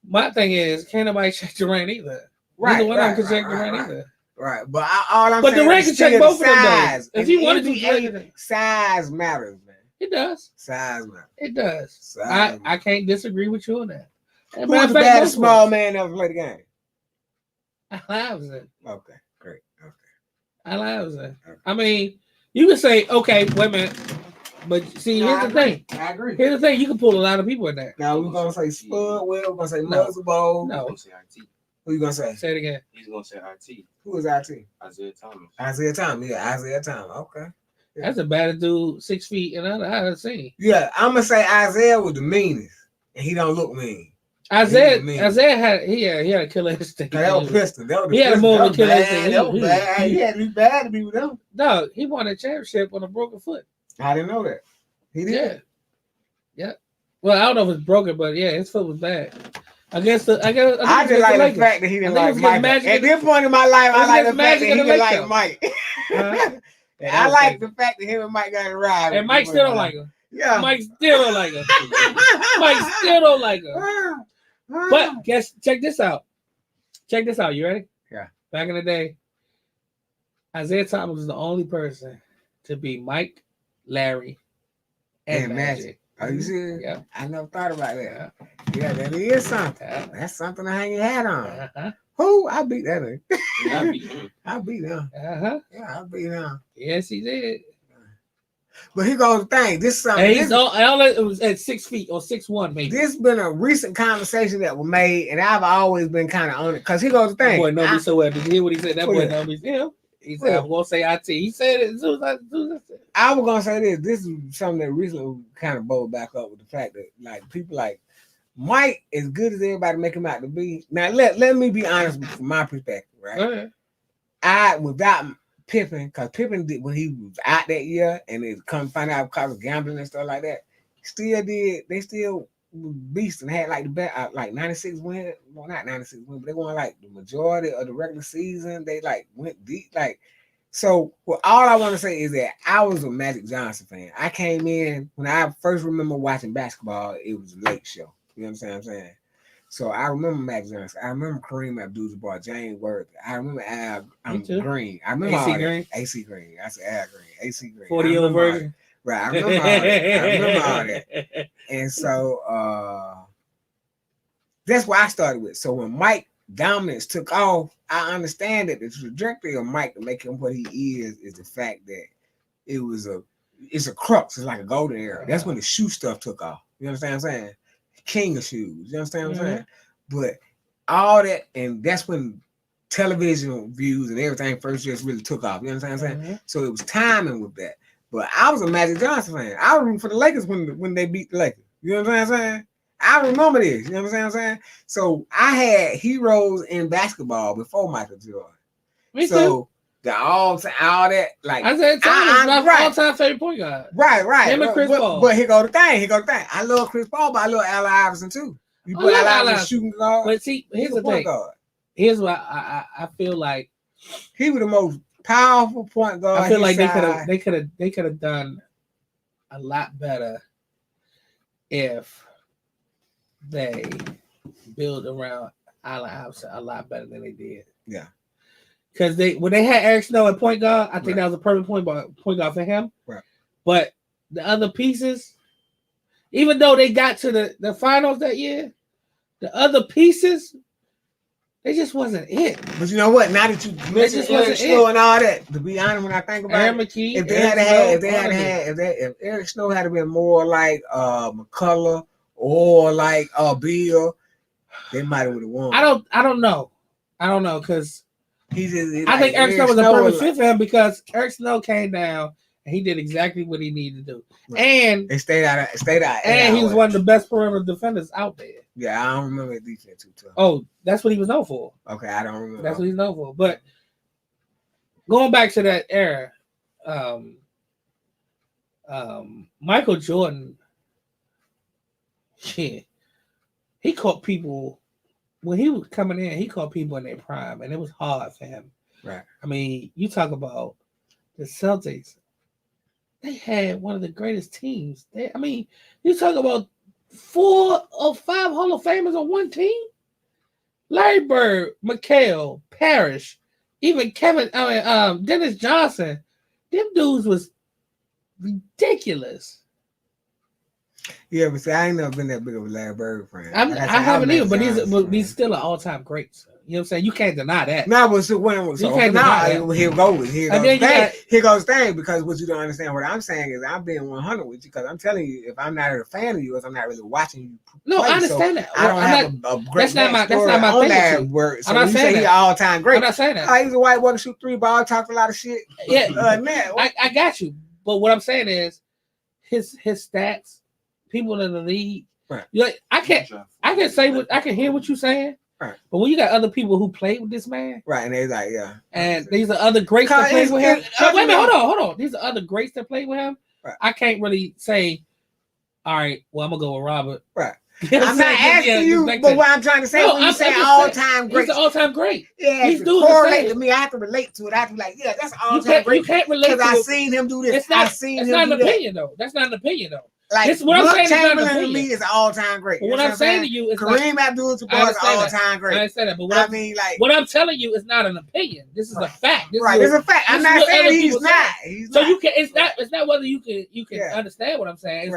my thing is, can't nobody check Durant either. Neither one of them can check Durant either. Right, but all I'm But saying Durant is can check still both the of them, though. size. If In he the wanted to, NBA, Durant could- size matters, man. it does. Size matters. It does. Size I matters. can't disagree with you on that. Who was the baddest small man ever played the game? Iverson. Okay, great. Okay. Iverson. I mean, you can say, okay, wait a minute, but see, here's the thing. I agree. Here's the thing. You can pull a lot of people in there. Now we're gonna say Spud. We're gonna say No. Muzzle Bowl. No. He's gonna say IT. Who you gonna say? Say it again. He's gonna say IT. Who is IT? Isaiah Thomas. Isaiah Thomas. Yeah, Isaiah Thomas. Okay. That's a bad dude, 6 feet and under. I've seen. Yeah, I'm gonna say Isaiah was the meanest, and he don't look mean. Isaiah mean. had he had a killer instinct. Cause that was pistol. That was the He had a pistol. more That of a killer was instinct. bad. That was He- bad. He had to be bad to be with them. No, he won a championship on a broken foot. I didn't know that. He did. Yeah. Well, I don't know if it's broken, but yeah, his foot was bad. I guess I just like the fact that he didn't I like think it was Mike. Magic At in the- this point in my life, I was like the against fact that Magic he in the didn't Lakers. like Mike. Huh? I like the fact that him and Mike got a ride. And Mike still don't like him. Yeah. Mike still don't like him. Mike still don't like him. But guess check this out. Check this out. You ready? Yeah. Back in the day, Isaiah Thomas was the only person to beat Mike, Larry, and And Magic. Magic. Are you serious? Yeah. I never thought about that. Yeah. Yeah, that is something. Yeah. That's something to hang your hat on. Uh-huh. Who? I beat that nigga. I beat him. I beat him. Uh-huh. Yeah, I beat him. Yes, he did. But here goes the thing. This is something. And This, he's all it was at 6 feet or 6'1", maybe. this been a recent conversation that was made, and I've always been kind of on it. Because here goes the That thing. boy know I- me so well. Did you hear what he said? That Who boy that? know me. Yeah. He Who said, that? I'm going to say IT. He said it as soon as I said it. I was gonna say this. This is something that recently kind of bowled back up with the fact that like people like Mike, as good as everybody make him out to be. Now let me be honest from my perspective, right? Go ahead. I without Pippen, because Pippen did when he was out that year and it come find out because of gambling and stuff like that, they still was beast and had like the best like 96 win, well not 96 win, but they won like the majority of the regular season. They like went deep, like so. Well, all I want to say is that I was a Magic Johnson fan. I came in when I first remember watching basketball. It was a late show. You know what I'm saying? So I remember Mac Johnson. I remember Kareem Abdul-Jabbar, James Worthy. I remember Al Me too. Green. I remember AC all Green. that. AC Green. I said Al Green. AC Green. 40-year-old version. Right. I remember all that. I remember all that. And so that's what I started with. So when Mike dominance took off, I understand that the trajectory of Mike to make him what he is the fact that it's a crux. It's like a golden era. That's when the shoe stuff took off. You understand what I'm saying? King of shoes. You understand what I'm saying? But all that, and that's when television views and everything first just really took off. You understand what I'm saying? So it was timing with that. But I was a Magic Johnson fan. I was rooting for the Lakers when they beat the Lakers. You know what I'm saying? I remember this. You know what I'm saying? So I had heroes in basketball before Michael Jordan. Me so too. the all that like I said Thomas, my all-time favorite point guard. Right. Him and Chris Paul. But here go the thing. I love Chris Paul, but I love Allen Iverson too. You put Allen Iverson shooting guard. But see, here's the thing. Guard. Here's what I feel like he was the most powerful point guard. I feel like they could have done a lot better if they build around Allen Iverson a lot better than they did. Yeah. Because when they had Eric Snow at point guard, I think that was a perfect point guard for him. Right. But the other pieces, even though they got to the finals that year, the other pieces, they just wasn't it. But you know what? Now that you mentioned Eric Snow and all that, to be honest, when I think about Aaron it, McKee, if Eric Snow had been more like McCullough or like Bill, they might have would have won. I don't know because I think Eric Snow was a perfect fit for him because Eric Snow came down and he did exactly what he needed to do. Right. And they stayed out. And he was one of the best perimeter defenders out there. Yeah, I don't remember the defense too tough. Oh, that's what he was known for. Okay, I don't remember. That's what he's known for. But going back to that era, Michael Jordan, he caught people when he was coming in. He caught people in their prime, and it was hard for him. Right. I mean, you talk about the Celtics. They had one of the greatest teams. You talk about 4 or 5 Hall of Famers on one team. Larry Bird, McHale, Parrish, even Dennis Johnson. Them dudes was ridiculous. Yeah, but see, I ain't never been that big of a Larry Bird fan. I haven't either, but these still are all-time greats. You know what I'm saying? You can't deny that. No, but here goes the thing, because what you don't understand, what I'm saying is I'm being 100 with you, because I'm telling you, if I'm not a fan of yours, I'm not really watching you No, play, I understand that. I don't have a great that's not my thing. So I'm not saying he's all-time great. I'm not saying that. He's a white boy to shoot 3 ball, talk a lot of shit. Yeah, I got you. But what I'm saying is his stats, people in the league. Right. I can hear what you're saying. Right. But when you got other people who played with this man, right, and they're like, yeah, and these are other greats that played with him. Wait a minute, hold on. These are other greats that played with him. Right. I can't really say, all right, well, I'm gonna go with Robert. Right. I'm not asking you, but what I'm trying to say, when you say all-time great, he's an all-time great. Yeah, he's correlate to me. I have to relate to it. I have to be like, yeah, that's all-time great. You can't relate because I've seen him do this. That's not an opinion, though. That's not an opinion, though. Like, what I'm saying Chamberlain to me is all-time great. What I'm saying to you is Kareem Abdul-Jabbar is all-time great. I understand that, but what I'm telling you is not an opinion. This is a fact. It's a fact. I'm not saying he's not. So you can. It's not whether you can understand what I'm saying.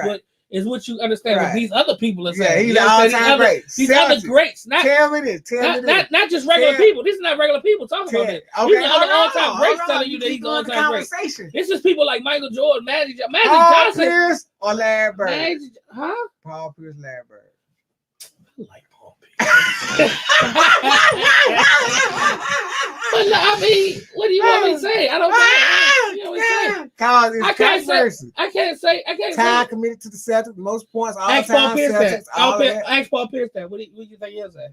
It's what you understand what these other people are saying. Yeah, he's all-time great. These other greats, not just regular people. These are not regular people talking about this. These are other all-time greats telling you that he's all-time great. This is people like Michael Jordan, Magic Johnson, Paul Pierce, or Larry Bird. Paul Pierce, Larry Bird. I like Paul Pierce. But I mean, what do you want me to say? I don't know. You know what I'm saying? I can't say. Time committed to the Celtics, most points all time. Celtics. Ask Paul Pierce that. What do you think he'll say?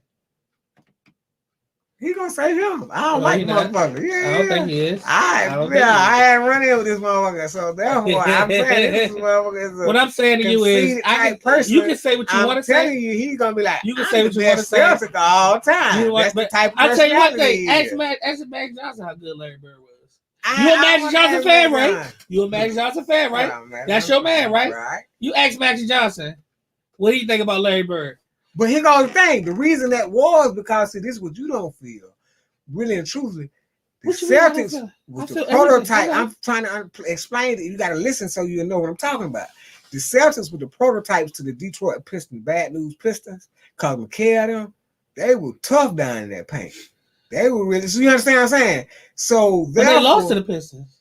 He gonna say him. I don't like motherfucker. Yeah, I don't think he is. I ain't running with this motherfucker. So therefore, I'm saying this motherfucker is what I'm saying to you is, you can say what you want to say. I'm telling you, he's gonna be like, you can say what you want to say. Celtic all time. That's the type of I tell you what, ask Magic Johnson how good Larry Bird was. You a Magic Johnson fan, right? You a Magic Johnson fan, right? That's your man, right? Right. You ask Magic Johnson, what do you think about Larry Bird? But here goes the thing. The reason that was because, see, this is what you don't feel. Really and truthfully, the What you mean I don't Celtics feel? was I the feel everything. prototype. Okay. I'm trying to explain it. You got to listen so you know what I'm talking about. The Celtics were the prototypes to the Detroit Pistons, Bad News Pistons, because McKay them, they were tough down in that paint. They were really, so you understand what I'm saying? So But they lost to the Pistons.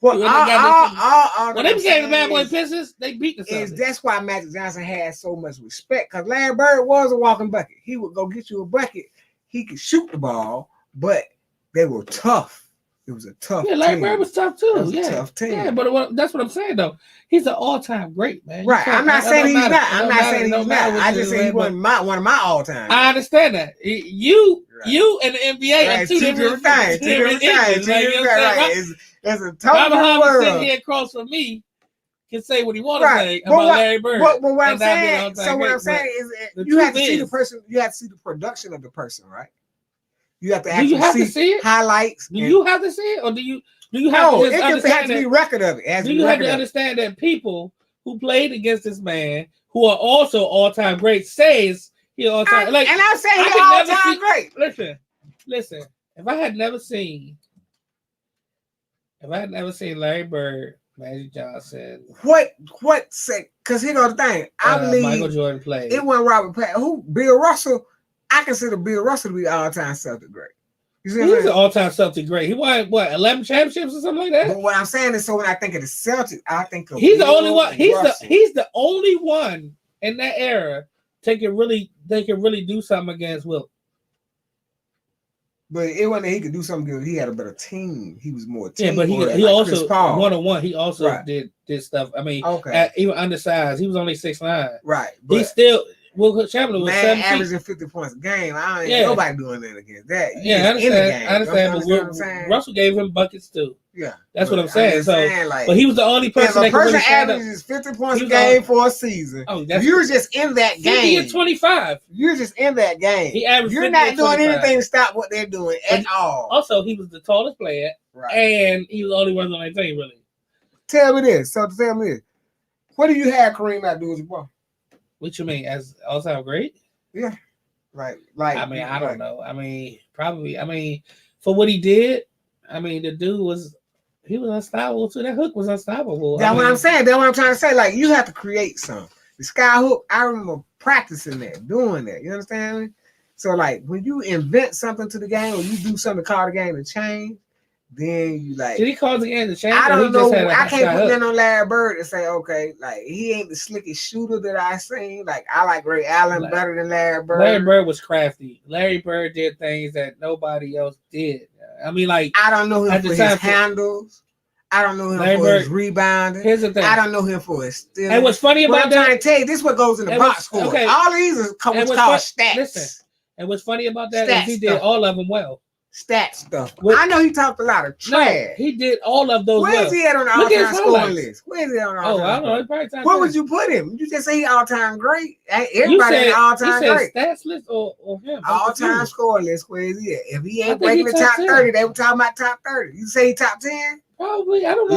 well, when they got when When they became the Bad Boy Pistons, they beat the is Celtics. that's why Magic Johnson had so much respect, because Larry Bird was a walking bucket. He would go get you a bucket. He could shoot the ball, but they were tough. It was a tough Yeah, Larry team. Bird was tough too. It was a Yeah, tough team. yeah, but that's what I'm saying though. He's an all-time great, man. You Right. can't- I'm not it saying don't he's matter. not. It I'm don't not matter. saying It he's don't matter not. what I you just do, say he man, wasn't one of my all-time. I understand that. You and the NBA Right, are two different things. Two different things. engines. Like, you know what I'm saying? Right. It's a Robert total Harvey sitting world. here across from me can say what he want to Right. say But about what- Larry Bird. But what I'm and not being saying, all-time so what great, I'm saying is the you have to truth see the is- person, you have to see the production of the person, right? You have to Do actually you have to see it? highlights. Do and- you have to see it, or do you have No, to it just can have understand to be that? record of it. It has Do to be you have record to of it. understand that people who played against this man, who are also all-time greats, says he all-time like. And I'm saying I he's can all never time see- great. Listen. If I had never seen Larry Bird, Magic Johnson, What say? Because here goes the thing. I believe Michael Jordan played. it wasn't Robert Pat. Who? Bill Russell. I consider Bill Russell to be all-time Celtic great. You see what I'm He's an saying? all-time Celtic great. He won 11 championships or something like that. But what I'm saying is, so when I think of the Celtics, I think of He's the Bill only one. He's Russell. the only one in that era they can really do something against Wilt. But it wasn't that he could do something good. He had a better team. He was more Yeah, team. but he like also Chris Paul. 1-on-1. He also Right. did stuff. I mean, Okay. even undersized. He was only 6'9". Right. He But still Wilt Chamberlain was man 7 feet. averaging 50 points a game. I ain't Yeah. nobody doing that against that. You Yeah, I just in the understand. game. I understand. You But what I'm saying? Russell gave him buckets too. Yeah. That's what But I'm saying. just So, like, but he was the only if person a that could person really stand up. averages 50 points He a was game on- for a season, Oh, that's you're just in that 50 game. and 25. You're just in that game. He averaged You're 50 not and doing 25. anything to stop what they're doing at But- all. Also, he was the tallest player, Right. and he was the only one on that team, really. Tell me this. So tell me this. What do you have Kareem Abdul Jabbar? What you mean, as all-time great? Like I mean, I don't know. I mean, probably. I mean, for what he did, I mean, the dude was unstoppable too. That hook was unstoppable. That's what I'm saying. That's what I'm trying to say. Like, you have to create something. The sky hook, I remember practicing that, doing that. You understand me? So, like, when you invent something to the game or you do something to call the game to change, then you like. Did he cause the game to change? I or don't he know. just had a I can't sky put hook? that on Larry Bird and say, okay, like, he ain't the slickest shooter that I seen. Like, I like Ray Allen Like, better than Larry Bird. Larry Bird was crafty. Larry Bird did things that nobody else did. I mean, like, I don't know him At for the his time- handles. I don't know him Larry for Bird- his rebounding. here's the thing. I don't know him for his stealing. And what's funny What about I'm that? trying to tell you, this is what goes in the And box what's- score. okay. All these is And what's what's called fun- stats. listen. And what's funny about that Stats is he did stuff. all of them well. Stat stuff. What- I know he talked a lot of No, trash. he did all of those Where well. is he at on the Look at all-time his scoring highlights. list? Where is he on the Oh, all-time? I don't know. scoring? He probably top Where 10. would you put him? You just say he all-time great. You Everybody said, in the all-time you great. said stats list or him? I'm All-time confused. score list. Where is he at? If he I ain't think he breaking the top top 10. 30, they were talking about top 30. You say he top 10? Probably. I don't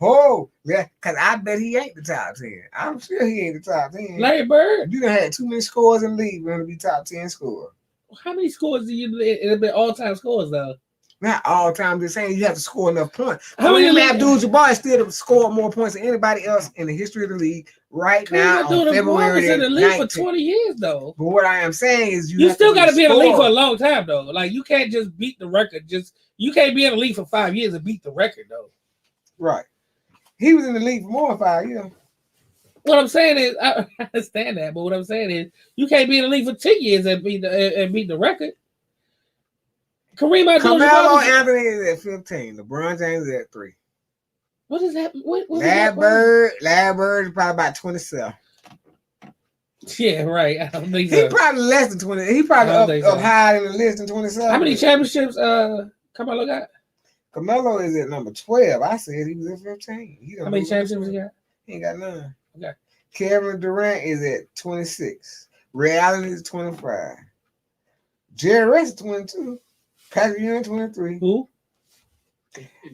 know. Yeah, because I bet he ain't the top 10. I'm sure he ain't the top 10. Larry Bird. You done had too many scores in the league for him to be top 10 scorer. How many scores do you? It'll be all-time scores though. Not all time, just saying you have to score enough points. How many Kareem league- Abdul-Jabbar still scored more points than anybody else in the history of the league right now on Kareem February was in the league for 19th. 20 years though. But what I am saying is You have still got to be in the league for a scorer. long time though. Like you can't just beat the record. You can't be in the league for 5 years and beat the record though. Right. He was in the league for more than 5 years. What I'm saying is, I understand that, but what I'm saying is, you can't be in the league for 10 years and beat the record. Kareem Abdul-Jabbar. Carmelo Anthony is at 15. LeBron James is at 3. What is that? What is Larry that? Bird is probably about 27. Yeah, right. I don't think He so. probably less than 20. He I probably don't up, think so. up higher in the list than 27. How many championships Carmelo got? Carmelo is at number 12. I said he was at 15. He How many championships he got? He ain't got none. Okay. Kevin Durant is at 26. Ray Allen is 25. Jerry West is 22. Patrick Ewing 23. Who?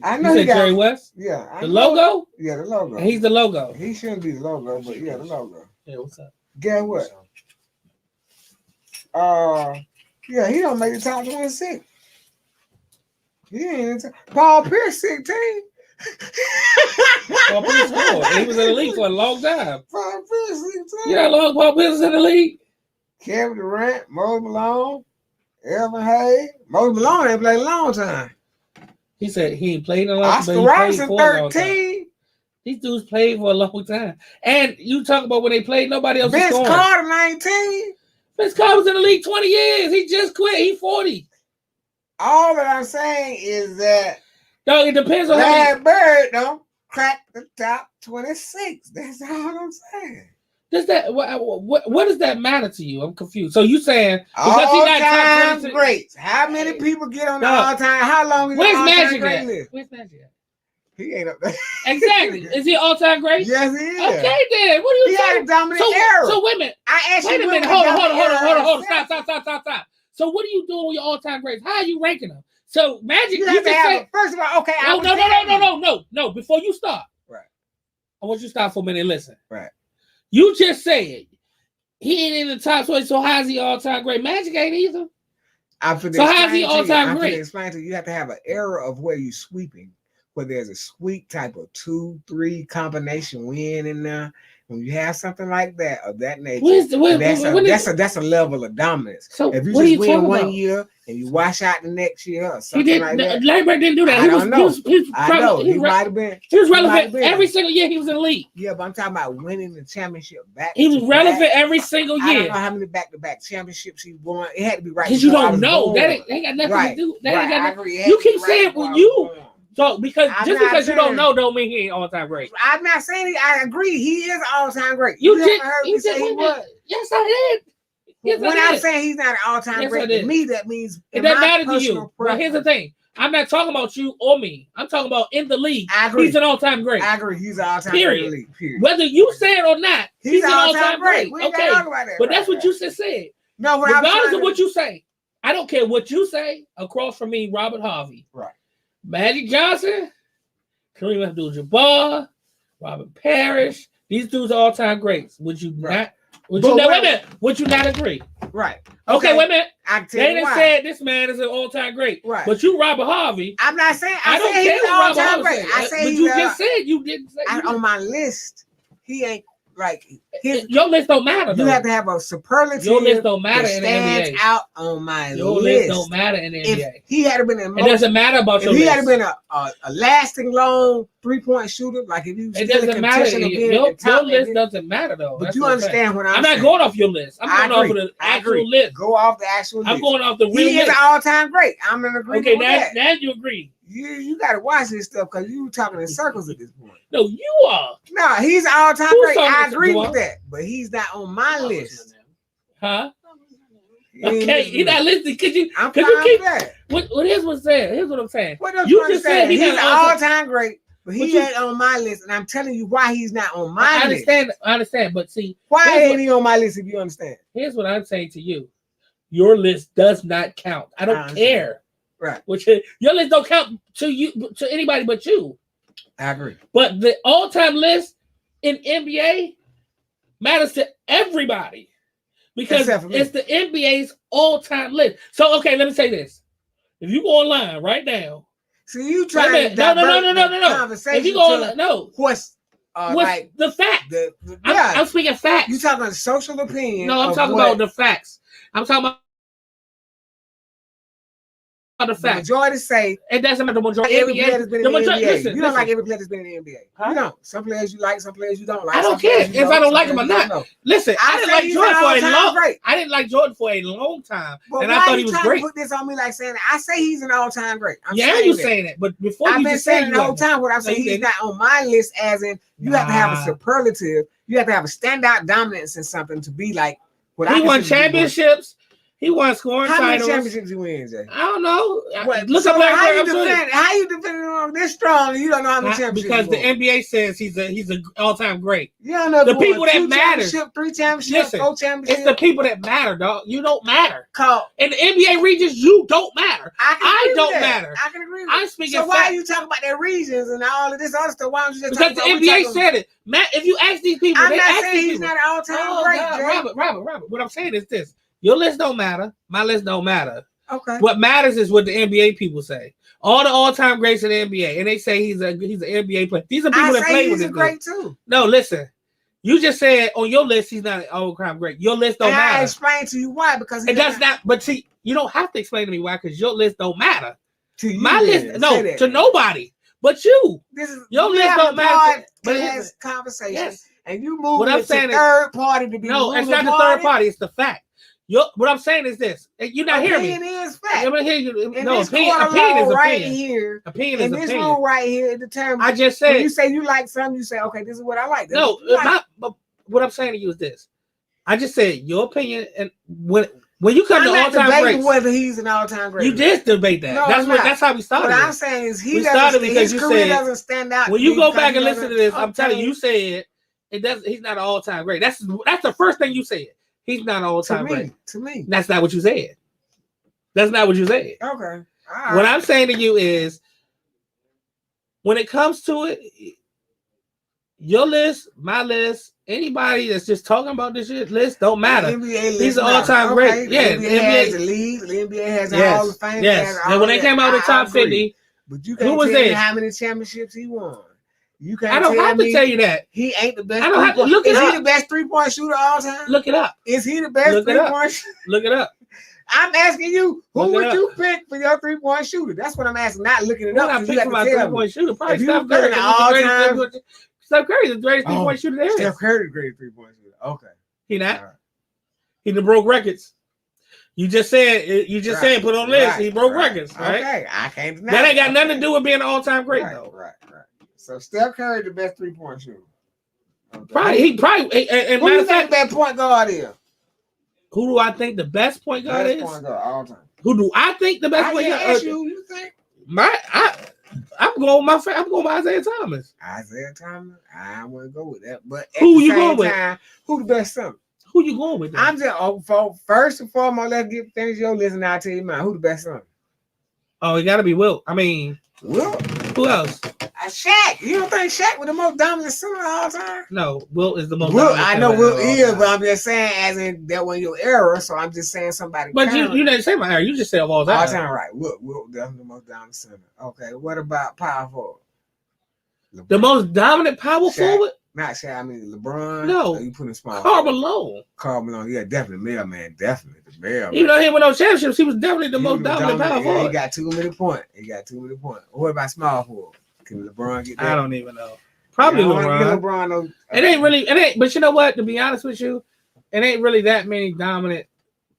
I You know he said got Jerry West? Yeah. I The know- logo? Yeah, the logo. He's the logo. He shouldn't be the logo, but yeah, the logo. Yeah, what's up? Guess what? Yeah, he don't make the top 26. He ain't Paul Pierce 16. Paul Pierce scored. He was in the league for a long time. Paul Pierce 16. You know how long Paul Pierce was in the league? Kevin Durant, Moses Malone, Elvin Hayes. Moses Malone ain't played a long time. He said he ain't played a long time. Oscar Robertson 13. These dudes played for a long time. And you talk about when they played, nobody else was Vince scoring. Carter 19. Vince Carter was in the league 20 years. He just quit. He 40. All that I'm saying is that No, it depends on how Larry Bird don't crack the top 26. That's all I'm saying. does that what does that matter to you? I'm confused. So you saying because All he not top time 26 greats. How many people get on the No. all time? How long is the Where's all time Magic great at? list? Where's Magic at? He ain't up there. Exactly. Is he all time great? Yes, he is. Okay, then. What are you He had a saying? dominant So, era. so wait a minute. I asked Wait you a minute. when Hold the on. dominant era Stop. So what are you doing with your all time greats? How are you ranking them? So Magic, You you have to just have said. first of all, okay. I was No. Before you start, Right. I want you to stop for a minute and listen. Right. You just said he ain't in the top 20, so how's he all time great? Magic ain't either. So how's he all-time great? Explain to you, you have to have an era of where you sweeping, where there's a sweep type of 2-3 combination win in there. When you have something like that of that nature, that's a level of dominance. So if you what are just you talking win one about? year and you wash out the next year or He something like that, Larry Bird didn't do that. I don't know. I know he might have been. He was might have relevant been. every single year he was in the league. Yeah, but I'm talking about winning the championship back. He was to relevant back. every single I don't year. know how many back-to-back championships he won. It had to be right. Because you before I don't was know. born. That ain't got nothing Right, to do. That right, ain't got I nothing. agree. It had You to be keep right saying before I when was you born. so because I'm just not because you don't saying- know don't mean he ain't all time great. I'm not saying I agree. He is all-time great. You haven't did. heard me say he was. Yes, I did. Yes, When I I'm did. saying he's not an all-time Yes, I great, did. to me that means It in doesn't my matter to personal you. But here's the preference, thing. I'm not talking about you or me. I'm talking about in the league. I agree. He's an all-time great. I agree. He's an all-time great Period. in the league. Period. Whether you say it or not, he's an all-time all-time great. We ain't Okay, gotta talk about that but right that's what now. you just said. No, what I'm Regardless trying of what you say, I don't care what you say. Across from me, Robert Harvey, Right. Magic Johnson, Kareem Abdul-Jabbar, Robert Parrish. These dudes are all-time greats. Would you Right. not? Would But you not? wait- Wait a minute. Would you not agree? Right. Okay, wait a minute. I can tell They you done why. said this man is an all-time great. Right. But you, Robert Harvey, I'm not saying. I I don't say care he's what an Robert all-time Harvey great. said. I say But he's you just said you didn't say. on my list. He ain't like his. Your list don't matter. You Though. have to have a superlative. Your list don't matter that in the stands NBA. out on my Your list. list don't matter in the If NBA. he had been in It doesn't matter about if your he list. had been a lasting long 3-point shooter, like if he was It still in doesn't matter. contention of being Your at the top, list and doesn't matter though. but That's you what I'm saying. understand what I'm I'm not saying. going off your list. I'm I going off of agree. the I actual agree. list. Go off the actual list. I'm going off the real He is list. an all-time great. I'm in agreement Okay, with that. now you agree. You got to watch this stuff because you talking in circles at this point. No, you are. No, he's an all-time Who's great. talking I to agree you, with huh? that, but he's not on my list. Huh? He ain't Okay, listening. you're not listening. Could you? I'm Could fine you keep? with that. What? Here's what's saying. Here's what I'm saying. What else You you just said understand? he's He's an not all-time- all-time great, but he But you- ain't on my list, and I'm telling you why he's not on my I list. understand. But see, Why here's ain't what- he on my list? If you understand, here's what I'm saying to you. Your list does not count. I don't understand. care. Right. Which your list don't count to you, to anybody but you. I agree. But the all-time list in NBA matters to everybody because Except for me. it's the NBA's all-time list. So, okay, let me say this: if you go online right now, See, you wait a trying to minute. No. divert the If conversation you go to online, no, what's what's like the fact? yeah. I'm speaking facts. You talking social opinion? No, I'm of talking what about the facts. I'm talking about the the facts. majority say. It doesn't matter. The majority. Every player that's been in the NBA. Listen, You don't like listen. every player that's been in the NBA. Huh? You don't. Some players you like, some players you don't like. I don't some players care you if I know, don't some like him players or you not. don't know. Listen, I didn't say like he's Jordan an for a all-time long. great. I didn't like Jordan for a long time, But and why I thought are he you was trying great. to put this on me like saying I say he's an all-time great? I'm Yeah, saying you that. saying it, but before I've you been just saying said it the whole time. What I'm No, saying, you he's didn't. not on my list. As in, you have to have a Nah. superlative. You have to have a standout dominance in something to be like. What He I won consider to be championships. He won scoring How many titles. championships you win, Jay? I don't know. What? Look So up Larry how Bird. you I'm sure- defend? How you defending him this strong? And you don't know how many championships. because the you won? NBA says he's a all-time great. You don't know if the you won people that 2 matter. championships, 3 championships, Listen, 4 championships. It's the people that matter, dog. You don't matter. Call. In the NBA regions, you don't matter. I I agree don't with that. matter. I can agree with I'm that. speaking So why fact. are you talking about their regions and all of this other stuff? Why don't you just Because talk the about we NBA talking- said it. Matt, if you ask these people, I'm they not ask saying these he's people. not an all-time Oh, great, God, Jay. Robert. What I'm saying is this. Your list don't matter. My list don't matter. Okay. What matters is what the NBA people say. All the all-time greats in the NBA, and they say he's an NBA player. These are people that play with he's this. great too. No, listen. You just said on your list he's not an all-time great. Your list don't matter. I explained to you why because It does not. But see, you don't have to explain to me why because your list don't matter. to you. My list, no, to nobody but you. This is Your list don't matter. But But it's conversation, yes. and you move What I'm it saying to is- third party to be No, it's not moving the third party. It's the fact. What I'm saying is this. You're not hearing me. Opinion is I'm fact. gonna hear you. In No, this opinion corner is right opinion. here, Opinion in is this opinion. room right here, it determines. I just When said you say you like something, you say, okay, this is what I like. This no. is what you like. But what I'm saying to you is this. I just said your opinion, and when you come I'm to not all-time debating greats, whether he's an all-time great. you did debate that. No, that's I'm what. not. That's how we started. What I'm it. saying is We started because his you career said- doesn't stand out. When to you me go because back he and listen to this, I'm telling you, obtain- you said it does. He's not an all-time great. That's the first thing you said. He's not an to all-time great. me, to me. That's not what you said. That's not what you said. Okay. All right. What I'm saying to you is, when it comes to it, your list, my list, anybody that's just talking about this shit list don't matter. The NBA list He's an matters. all-time great. The Yeah, NBA, the NBA has the league. The NBA has the Hall of Fame. yes. Has And all when they that. came out with the I top agree. 50, But you who can't was tell me there? how many championships he won. You can't I don't tell have to me tell you that. he ain't the best. I don't have to three-point- look it Is he up. the best 3-point shooter all time? Look it up. Is he the best Look it up. 3-point shooter? Look it up. I'm asking you, who Look it would up. you pick for your 3-point shooter? That's what I'm asking. Not looking it What up. I 'Cause picked you for my have to tell me. three-point shooter, probably If you Steph put Curry. an all-time- Steph Curry is the greatest Oh, three-point shooter there is. Steph Curry, great 3-point shooter. Okay. He All not. right. He done broke records. You just said Right. put on list. Right. He broke Right. records, right? Okay, I can't deny That ain't got it. nothing to Okay. do with being an all-time great right, though. Right. So Steph Curry, the best 3-point shooter. Okay. Probably. And Who do matter you of think fact, the best point guard is? who do I think the best point guard Best is? point guard all time. Who do I think the best I point just guard? asked you. You think I'm going with I'm going with Isaiah Thomas. Isaiah Thomas? I wouldn't go with that. But at Who the you same going with? time, who the best center? Who you going with? Then? I'm just first and foremost. Let's finish your list, and I'll tell you mine. Who the best center? Oh, it got to be Wilt. I mean, Wilt. who else? Shaq. You don't think Shaq was the most dominant center of all time? No, Wilt is the most. Wilt, dominant I know center Wilt of all is, time. but I'm just saying, as in that was your era. So I'm just saying somebody. But current. you didn't say my era. You just said of all time. all time, right? Wilt definitely the most dominant center. Okay, what about power forward? The most dominant power Shaq. forward? Not Shaq. I mean LeBron. No. Or you put in small. Karl Malone. Karl Malone. Yeah, definitely mailman. Definitely the mailman. Even though he won no championships, he was definitely the most dominant power Yeah, he forward. got too many points. What about small forward? Can LeBron get that? I don't even know. Probably You don't wanna give LeBron. LeBron no, It ain't. But you know what? To be honest with you, it ain't really that many dominant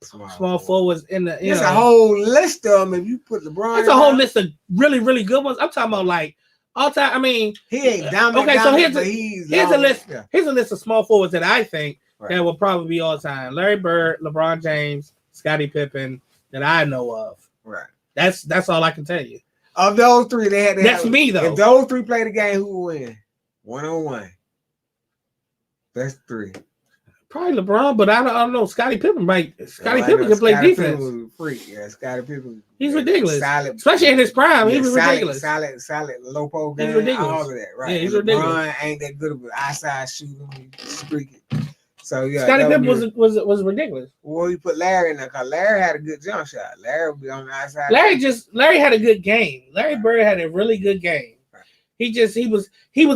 small forwards in the. There's a whole list of them. If you put LeBron, It's a whole list of really, really good ones. I'm talking about like all time. I mean, He ain't dominant. Okay, so dominant, here's but a- he's here's a long. list. Yeah. Here's a list of small forwards that I think Right. that will probably be all time: Larry Bird, LeBron James, Scottie Pippen, that I know of. Right. That's all I can tell you. Of those three, they had. That's me though. If those three play the game, who will win? 1-on-1. Best three. Probably LeBron, but I don't know. Scottie Pippen, right? Scottie I Pippen know can play Scottie defense. Pippen was a freak. Yeah, Scottie Pippen. He's ridiculous. Solid, Especially in his prime, he was solid, ridiculous. Solid low post He's game. ridiculous. All of that, right? Yeah, he's And ridiculous. LeBron ain't that good of an outside shooter. He streaky. So yeah, Scottie that Pippen would be- was ridiculous. Well, you put Larry in there because Larry had a good jump shot. Larry would be on the outside. Larry had a good game. Larry Bird had a really good game. Right. He was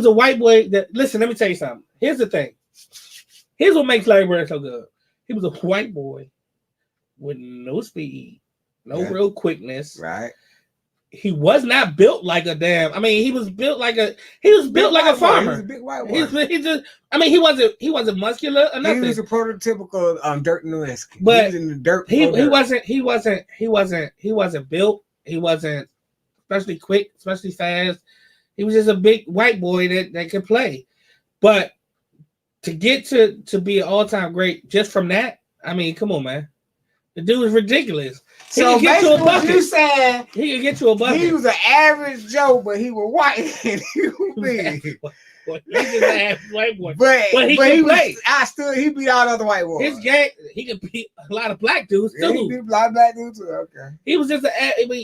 a white boy that listen, let me tell you something. Here's the thing. Here's what makes Larry Bird so good. He was a white boy with no speed, no Yeah. real quickness. Right. He was not built like a damn. I mean, he was built like a White boy. farmer. He was a big white boy. He wasn't muscular or He nothing. was a prototypical Dirk Nowitzki. But he was in the dirt. He dirt. wasn't built. He wasn't especially quick, especially fast. He was just a big white boy that could play. But to get to be an all-time great just from that, I mean, come on, man. The dude is ridiculous. He So can get you a basically, what bucket. you saying? He can get you a bucket. He was an average Joe, but he was white and he was big. boy. He's just an average white boy. But he but can he play. he beat all the other white boys. His game, he could beat a lot of black dudes Yeah, he too. beat a lot of black dudes too. Okay. He was just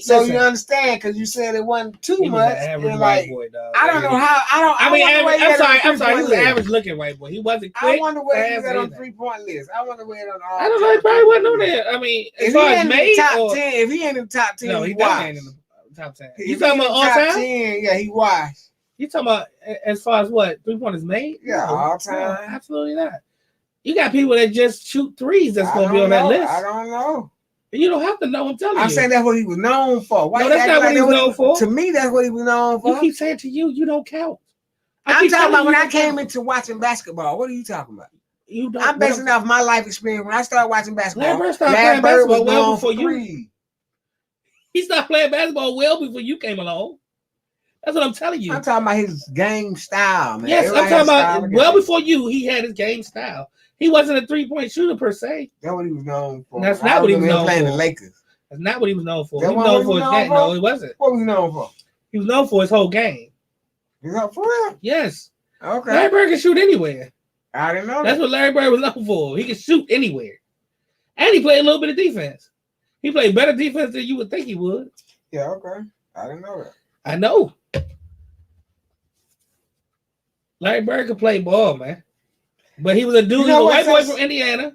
So you understand because you said it wasn't too he was much. an average And white like boy, dog. I don't know how I mean, wonder where he I'm sorry. had on the He was an 3-point list. average looking white boy. He wasn't I quick. wonder where he fast, was at on anything. 3-point list. I wonder where on all. I don't know. He probably wasn't on there. I mean, as If far he as ain't in the made top or 10, if he ain't in the top 10, no, he he definitely ain't washed. in the top 10. If You he talking in about the all top time? 10, yeah, he washed. You talking about as far as what 3-pointers made? Yeah, No, all no, time. absolutely not. You got people that just shoot threes that's I gonna be don't on that know. list. I don't know. You don't have to know. I'm telling I'm you. saying that's what he was known for. Why No, you that's acting not what like he was that known for. To me, that's what he was known for. You keep saying to you don't count. I'm keep talking telling about when you I don't came count. into watching basketball. What are you talking about? You don't. I'm basing off my life experience. When I started watching basketball, Larry Bird started Larry playing Bird basketball was well known before for you. three. He started playing basketball well before you came along. That's what I'm telling you. I'm talking about his game style, man. Yes, Everybody I'm has talking a style about of well game. before you. He had his game style. He wasn't a 3-point shooter per se. That's what he was known for. That's I not what he was remember him known playing for. the Lakers. That's not what he was known for. That He was wasn't known what for he his was known game. for? No, he wasn't. What was he known for? He was known for his whole game. Is that for real? Yes. Okay. Larry Bird can shoot anywhere. I didn't know That's that. what Larry Bird was known for. He could shoot anywhere. And he played a little bit of defense. He played better defense than you would think he would. Yeah, okay. I didn't know that. I know. Larry Bird could play ball, man. But he was a dude, You he was know a what, white boy since- from Indiana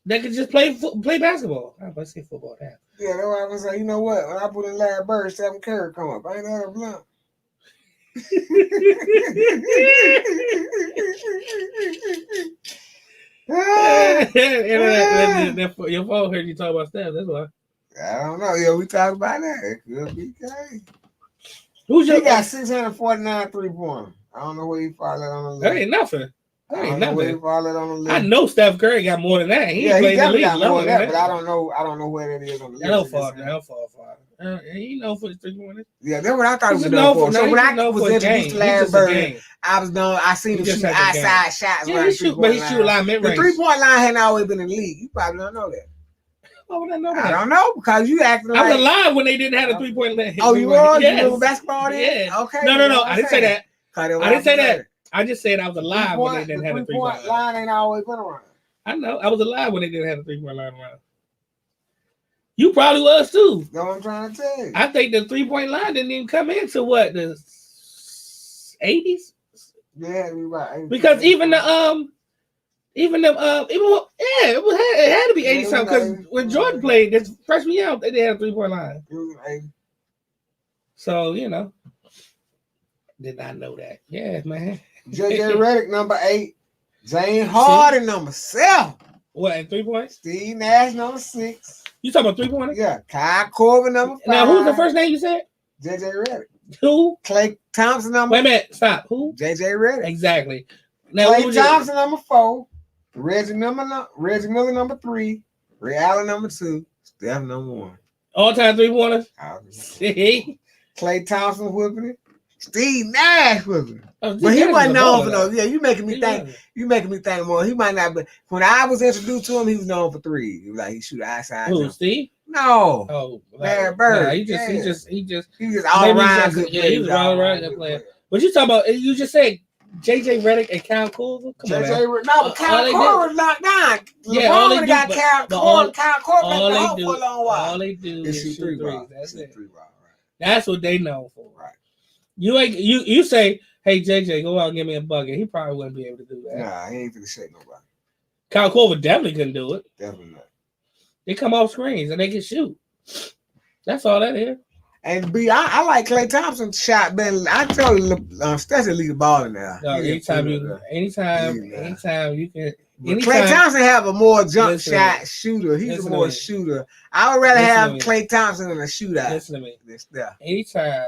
that could just play basketball. I was about to say football now. Yeah, that's what I was saying. You know what? When I put in Larry Bird, Stephen Curry come up. I ain't had a blunt. Your phone heard you talk about Steph. That's why. I don't know. Yeah, we talked about that. It could be gay. Who's He your got 649 3-pointers. I don't know where he followed on the list. That ain't nothing. I That ain't don't know where he nothing. followed on the list. I know Steph Curry got more than that. He Yeah, he played in the definitely league got more longer than than that, but I don't know where that is on the list. That don't fall. That don't fall far. He know for his 3-pointers. Yeah, that's what I thought he He's was just known known for. for- So no, when he's I known was for his introduced game. to Larry He's just a Bird, game. I seen He him just shoot has a game. outside shots. Yeah, around he the shoot, but he three-point shoot a line. lot of mid The range. 3-point line hadn't always been in the league. You probably don't know that. Why would I know I that? don't know because you acting I was like. alive when they didn't have a 3-point line. Oh, you was? Yes. You remember basketball then? Yeah. Okay. No, that's what I I'm didn't say saying. that. 'Cause that's what I didn't say saying. that. I just said I was alive when they The didn't have a 3-point 3-point line. line ain't always been around. I know. I was alive when they didn't have a 3-point line around. You probably was too. That's what I'm trying to tell you. I think the 3-point line didn't even come into what, the 80s? Yeah, you right. Because even it had to be 80 something. Because when Jordan played this freshman year, they didn't have a 3-point line. It was 80. So did not know that. Yeah, man. JJ Redick number 8. James Harden number 7. What, in 3 points? Steve Nash number 6. You talking about 3-pointers? Yeah, Kyle Corbin number 5. Now, who's the first name you said? JJ Redick. Who? Clay Thompson number. Wait a minute. Stop. Who? JJ Redick. Exactly. Now, Clay who's Thompson number 4. Reggie Miller number 3. Ray Allen number 2. Steph number 1. all-time 3-pointers? Clay Thompson whipping it. Steve Nash whipping it. Oh, But he wasn't known for those. those. Yeah, you making me think. You making me think more. He might not be. When I was introduced to him, he was known for 3. He was like he shoot outside. Who, jump. Steve? No, Oh, Larry Bird. Nah, he Yeah. just. he was all Maybe around he's good just- yeah, player. he was all around good player. But you talking about? You just said JJ Redick and Kyle Korver? Come on, man. JJ, no, but Kyle they Korver was locked down. Yeah, all they LeBron do- got but- Kyle but all- Korver. Kyle Korver All left the they home do, for a long while. all they do is shoot threes. That's it. Right. That's what they know for. Right. You ain't you say, hey JJ, go out and give me a bucket. He probably wouldn't be able to do that. Nah, he ain't finna shake nobody. Kyle Korver definitely couldn't do it. Definitely not. They come off screens and they can shoot. That's all that is. And I like Klay Thompson's shot better. I told you, Stetson leave the ball in there. No, anytime you can. Klay Thompson have a more jump Listen, shot shooter. He's a listen more to me. shooter. I would rather Listen have to me. Klay Thompson in a shootout. Listen to me. Steph. Anytime,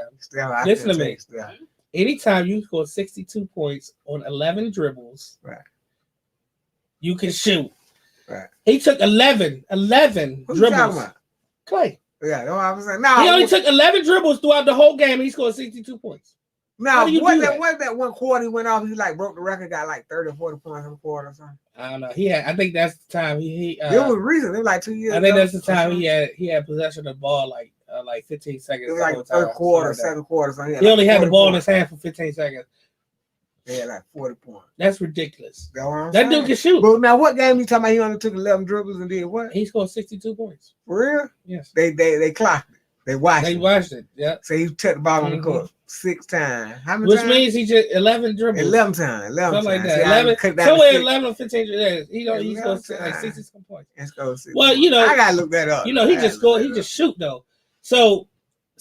Listen to me. Steph. anytime you score 62 points on 11 dribbles, Right. you can shoot. Right. He took 11 Who you talking dribbles. about? Clay. Yeah, that's what I was saying. He only No, took 11 dribbles throughout the whole game. And he scored 62 points. How no. do you do that? What that one quarter he went off? He like broke the record, got like 30 or 40 points in a quarter or something. I don't know. I think that's the time he. It was recent. It was like 2 years. I think ago that's the or time something. he had possession of the ball like 15 seconds. It was the like whole third time, quarter, something like that. second quarter. So He only had the ball in his his hand for 15 seconds. They had like 40 points. That's ridiculous. That's what I'm That saying. dude can shoot. But now, what game you talking about? He only took 11 dribbles and did what? He scored 62 points. For real? Yes. They clocked it. They watched They it. watched it. Yeah. So he took the ball on the Mhm. court 6 times. How many Which times? means he just 11 dribbles. 11 times. 11 Something like times. that. See, I 11. cut down to Somewhere 6. 11 or 15. Yeah, he don't. He 11 scores like times. 60 some points. Let's go 6. Well, you know, I gotta look that up. You know, he just scored. He just shoot though. So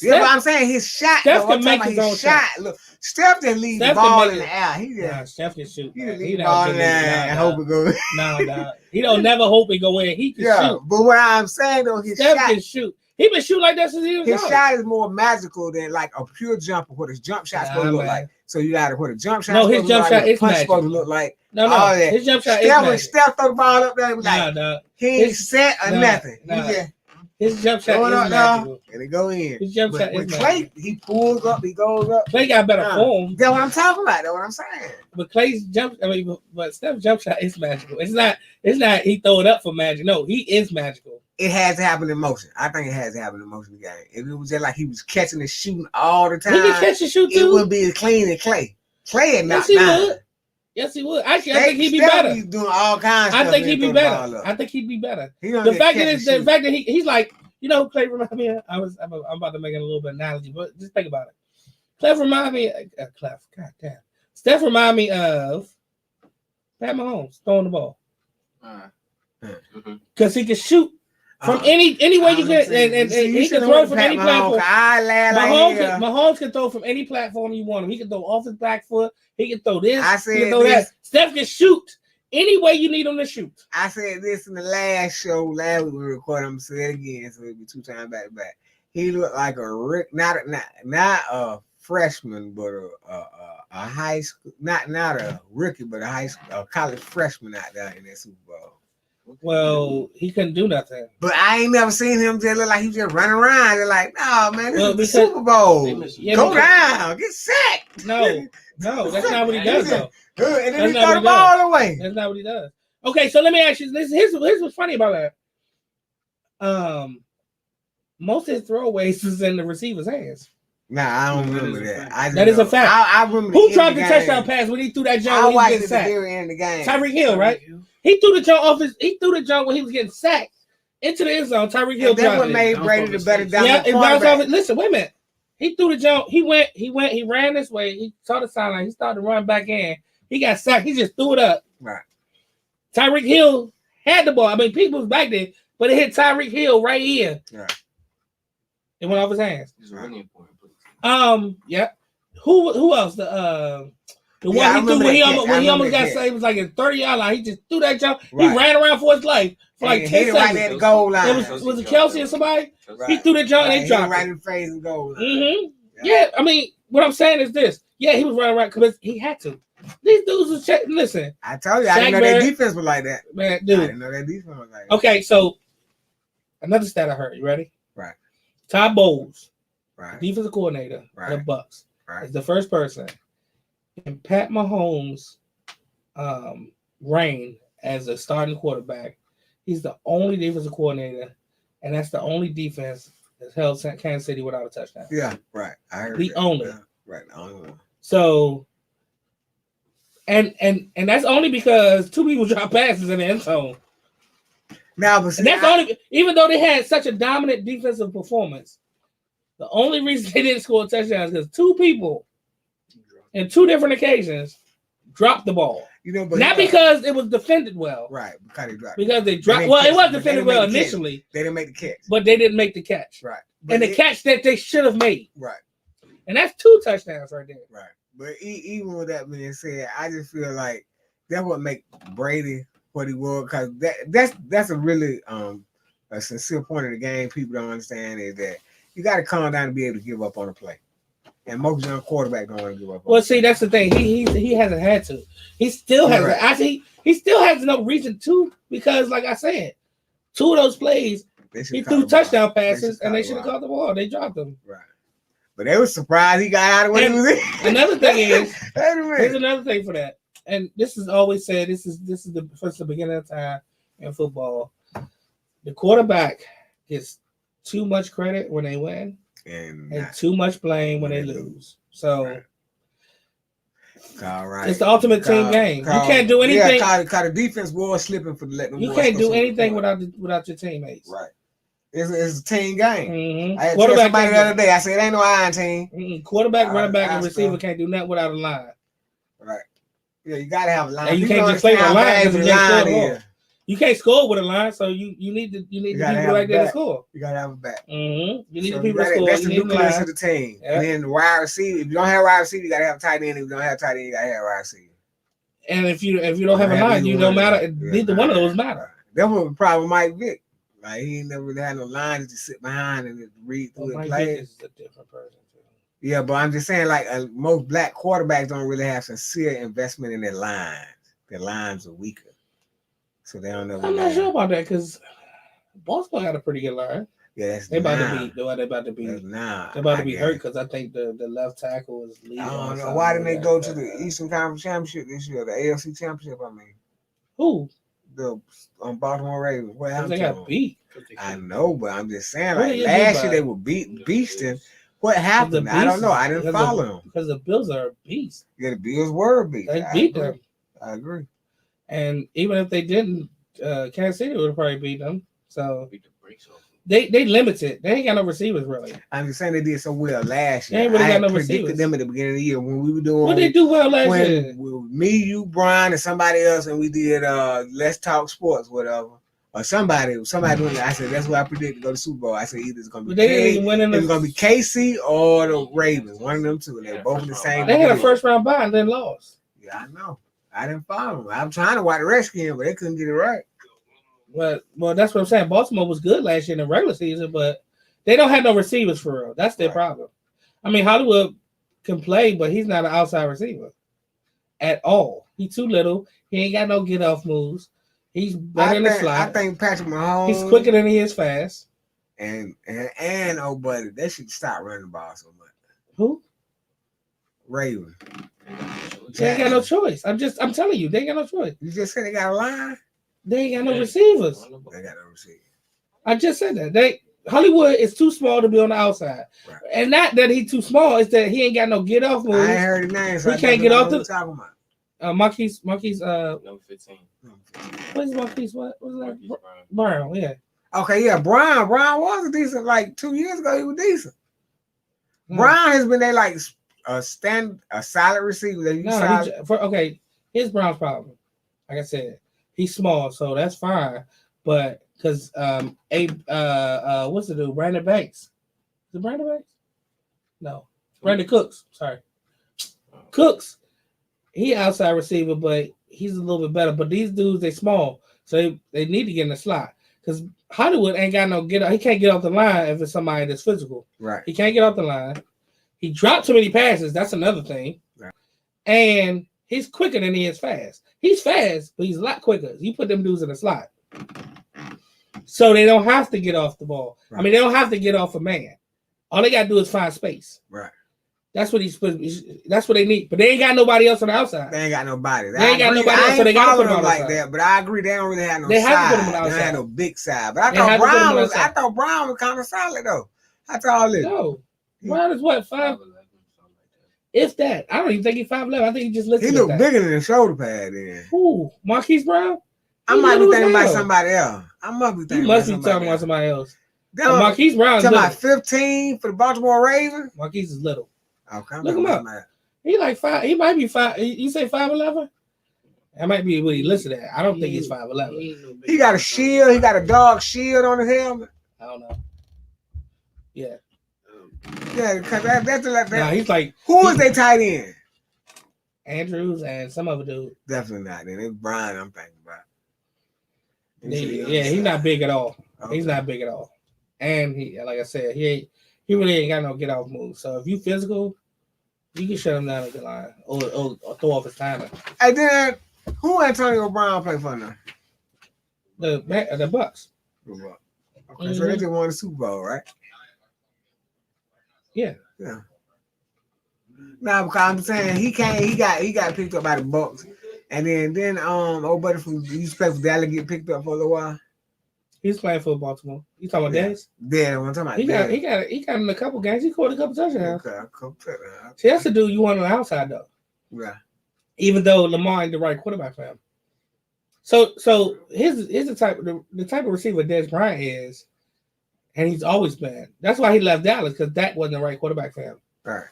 Yeah, but Steph, I'm saying his shot. Steph though, can I'm make talking his about own shot. Look, Steph just leave Steph the can ball make in it. the air. He just nah, Steph can shoot. he Man. just leave He the ball don't in the air and hope it goes. Nah. He don't never hope it go in. He can Yeah, shoot. but what I'm saying though, his Steph shot, can shoot. He been shooting like that since he was his young. shot is more magical than like a pure jumper. What his jump shot's Nah, supposed to look man. like. So you got to what a jump shot. No, his jump shot is punch supposed to magic. look like. No, all that. his jump shot is Steph, when magic. Steph throw the ball up there, it was like Nah. he ain't His- set or nah, nothing. nah. He just His jump shot throwing is up magical. there and it go in. His jump But shot with is Clay, magical. he pulls up, he goes up. Clay got better form, That's what I'm talking about. That's what I'm saying. but Clay's jump. I mean, but Steph's jump shot is magical. It's not. He throw it up for magic. No, he is magical. It has to happen in motion. I think it has to happen in motion game. If it was just like he was catching and shooting all the time, He can catch and shoot it too. wouldn't be as clean as Clay. Clay is Yes, not he down. would. Yes, he would. Actually, I think he'd be better. He's doing all kinds of I stuff. think and he'd be throw the ball better. up. I think he'd be better. He don't The get fact catch that and is, the shoot. fact that he's like, you know, who Clay remind me of. I'm about to make it a little bit analogy, but just think about it. Clef remind me, Clef. God damn. Steph remind me of Pat Mahomes throwing the ball because he can shoot from any way you can, and he can throw from any platform. Mahomes can throw from any platform you want him. He can throw off his back foot. He can throw this. I He can said throw this. that. Steph can shoot any way you need him to shoot. I said this in the last show. Last week we recorded. I'm gonna say it again, so it'll be 2 times back to back. He looked like a not a freshman, but a high school, not a rookie, but a college freshman out there in that Super Bowl. Well, he couldn't do nothing. But I ain't never seen him just look like he was just running around. They're like, no, man, this Well, is the because- Super Bowl. Yeah, Go because- down, get sacked. No, that's not what he does though. Good, and then That's he not throw what the he ball away. That's not what he does. Okay, so let me ask you this. Here's what's funny about that. Most of his throwaways is in the receiver's hands. Nah, I don't remember that. That is a fact. I remember Who the dropped the end of touchdown pass when he threw that I jump when he was watched getting it at the sacked? very end of the game. Tyreek Hill, right? He threw the jump off his. He threw the jump when he was getting sacked into the end zone. Tyreek Hill And that's what dropped it. made Brady the better Yeah, dominant it bounced off quarterback. it. Listen, wait a minute. He threw the jump. He ran this way. He saw the sideline. He started to run back in. He got sacked. He just threw it up. Right. Tyreek Hill had the ball. I mean, people was back there, but it hit Tyreek Hill right here. Right. It went off his hands. It's really important, please. Yeah. Who else? The I one he threw remember when he that almost catch. I remember got that catch. saved. It was like a 30-yard line. He just threw that jump. Right. He ran around for his life for like And 10 hit it right seconds. at the goal line. Was it Kelsey or somebody? Right. He threw the jump and Right, they hit it dropped right it. in the face and goal line. Mm-hmm. Yeah, I mean, what I'm saying is this. Yeah, he was running around because he had to. These dudes was checking. Listen, I told you, I didn't know Shaq their Barrett- defense was like that. man, I dude. didn't know their defense was like that. Okay, so another stat I heard. You ready? Right. Todd Bowles, Right. defensive coordinator of the Right. Bucks, Right. is the first person in Pat Mahomes' reign as a starting quarterback. He's the only defensive coordinator, and that's the only defense that's held Kansas City without a touchdown. Yeah, right. I heard The that. only. Yeah, right. The only one. So, and that's only because 2 people dropped passes in the end zone. Now, but see, And that's only, even though they had such a dominant defensive performance, the only reason they didn't score touchdowns is because 2 people in 2 different occasions dropped the ball. you know, but Not because it was defended well, right, because they dropped. because they They dropped. didn't Well, it catch was it, but they defended didn't well make the catch. initially, They didn't make the catch. but they didn't make the catch. Right. And the catch that they should have made. Right. And that's 2 touchdowns right there. Right. But even with that being said, I just feel like that's what make Brady what he was, because that's a really a sincere point of the game people don't understand is that you got to calm down to be able to give up on a play. And most young quarterback don't want to give up. Well, see, that's the thing. He hasn't had to. He still has. Right. I see. He still has no reason to, because, like I said, 2 of those plays he threw touchdown passes and they should have caught the ball. They dropped them. Right. But they were surprised he got out of what he And was in. Another thing is, Wait a here's minute. another thing for that. And this is always said. This is the beginning of time in football. The quarterback gets too much credit when they win And and too much blame when they lose. So, Right. All right. It's the ultimate team game. You can't do anything. Yeah, cause the defense was slipping for letting them. You boys can't score do so anything quick. without your teammates. Right. It's a team game. Mm-hmm. I told somebody the other day. I said, it ain't no iron team. Mm-hmm. Quarterback, running back, and receiver can't do nothing without a line. Right. Yeah, you gotta have a line. And you can't just play with a line. You can't score with a line, so you need the people right there to score. You gotta have a back. Mm-hmm. You need the people to score. That's the nucleus of the team. Yeah. And then the wide receiver. If you don't have wide receiver, you gotta have a tight end. If you don't have a tight end, you gotta have a wide receiver. And if you don't have a line, you don't matter. Neither one of those matter. That's what the problem with Mike Vick. Like he ain't never really had no lines to sit behind and read through and play. Mike Vick is a different person too. Yeah, but I'm just saying, like most black quarterbacks don't really have sincere investment in their lines. Their lines are weaker, so they don't know. I'm not sure about that because Baltimore had a pretty good line. Yeah, they about to be hurt because I think the left tackle is leaving. I don't know why didn't they go to the Eastern Conference Championship this year, the AFC Championship. I mean, who? The Baltimore Ravens. What happened? They got beat. I know, but I'm just saying, like last year they were beasting. What happened? I don't know. I didn't follow them because the Bills are a beast. Yeah, the Bills were a beast. They beat them. I agree. And even if they didn't, Kansas City would have probably beat them. So they limited. They ain't got no receivers really. I'm just saying they did so well last year. They ain't really got no predicted receivers. them at the beginning of the year when we were doing. What they do well last year? Me, you, Brian, and somebody else, and we did Let's Talk Sports, whatever. Or somebody doing it. I said that's what I predicted to go to Super Bowl. I said either it's gonna be KC or the Ravens, one of them two. And they're both in the same. They had a first round bye and then lost. Yeah, I know. I didn't follow them. I'm trying to watch the Redskins, but they couldn't get it right. Well, that's what I'm saying. Baltimore was good last year in the regular season, but they don't have no receivers for real. That's their problem. I mean, Hollywood can play, but he's not an outside receiver at all. He's too little. He ain't got no get off moves. He's better in the slot. I think Patrick Mahomes. He's quicker than he is fast. And oh, buddy, they should stop running the ball so much. Who? Raven. They ain't got no choice. I'm telling you, they ain't got no choice. You just said they got a line. They ain't got no receivers. They got no receivers. I just said that. Hollywood is too small to be on the outside. Right. And not that he's too small, it's that he ain't got no get off moves. I ain't heard his name. So he can't get off the talking about. Marquise number 15. What is Marquise? What was that? Brown, yeah. Okay, yeah, Brown was decent. Like 2 years ago, he was decent. Brown has been there like a solid receiver. Here's Brown's problem. Like I said, he's small, so that's fine. But because what's the dude? Brandon Banks. Is it Brandon Banks? No. Brandon Cooks. Sorry. Cooks. He outside receiver, but he's a little bit better. But these dudes, they small, so they need to get in the slot. Because Hollywood ain't got no get. He can't get off the line if it's somebody that's physical. Right. He can't get off the line. He dropped too many passes. That's another thing. Right. And he's quicker than he is fast. He's fast, but he's a lot quicker. You put them dudes in the slot, so they don't have to get off the ball. Right. I mean, they don't have to get off a man. All they got to do is find space. Right. That's what that's what they need. But they ain't got nobody else on the outside. They ain't got nobody. They ain't got nobody else, so they got to put them like that. But I agree, they don't really have no they side. Have to put them on the outside. They have no big side. But I thought Brown was kind of solid though. That's all this. No, Brown is what 5'11". If that, I don't even think he's 5'11". I think he just looks. He look bigger than the shoulder pad. Then who? Marquise Brown? I might be thinking about somebody else. I must be thinking. You must be talking about somebody else. Marquise Brown. Talking about 15 for the Baltimore Ravens. Marquise is little. Okay, look him up. He like 5. He might be 5. You say 5'11"? That might be what he listed at. I don't think he's 5'11". He got a shield. He got a dog shield on his helmet. I don't know. Yeah. Yeah, because that's like that. No, he's like. Who is they tight end? Andrews and some other dude. Definitely not. Then it's Brian. I'm thinking about. He's not big at all. Okay. He's not big at all. And he, like I said, he really ain't got no get off move. So if you physical, you can shut him down at the line or throw off his timing. Hey, then who Antonio Brown play for now? The Bucks. Okay, so they just won the Super Bowl, right? Yeah. Now, because I'm saying he got picked up by the Bucks, and then old buddy from used to play for Dallas get picked up for a little while. He's playing for Baltimore. You talking about Dennis? Yeah, I'm talking about. He got in a couple games. He scored a couple touchdowns. Okay, a couple touchdowns. See, that's the dude you want on the outside though. Yeah. even though Lamar ain't the right quarterback for him. So here's the type of receiver Dez Bryant is, and he's always been. That's why he left Dallas, because Dak wasn't the right quarterback for him. Right.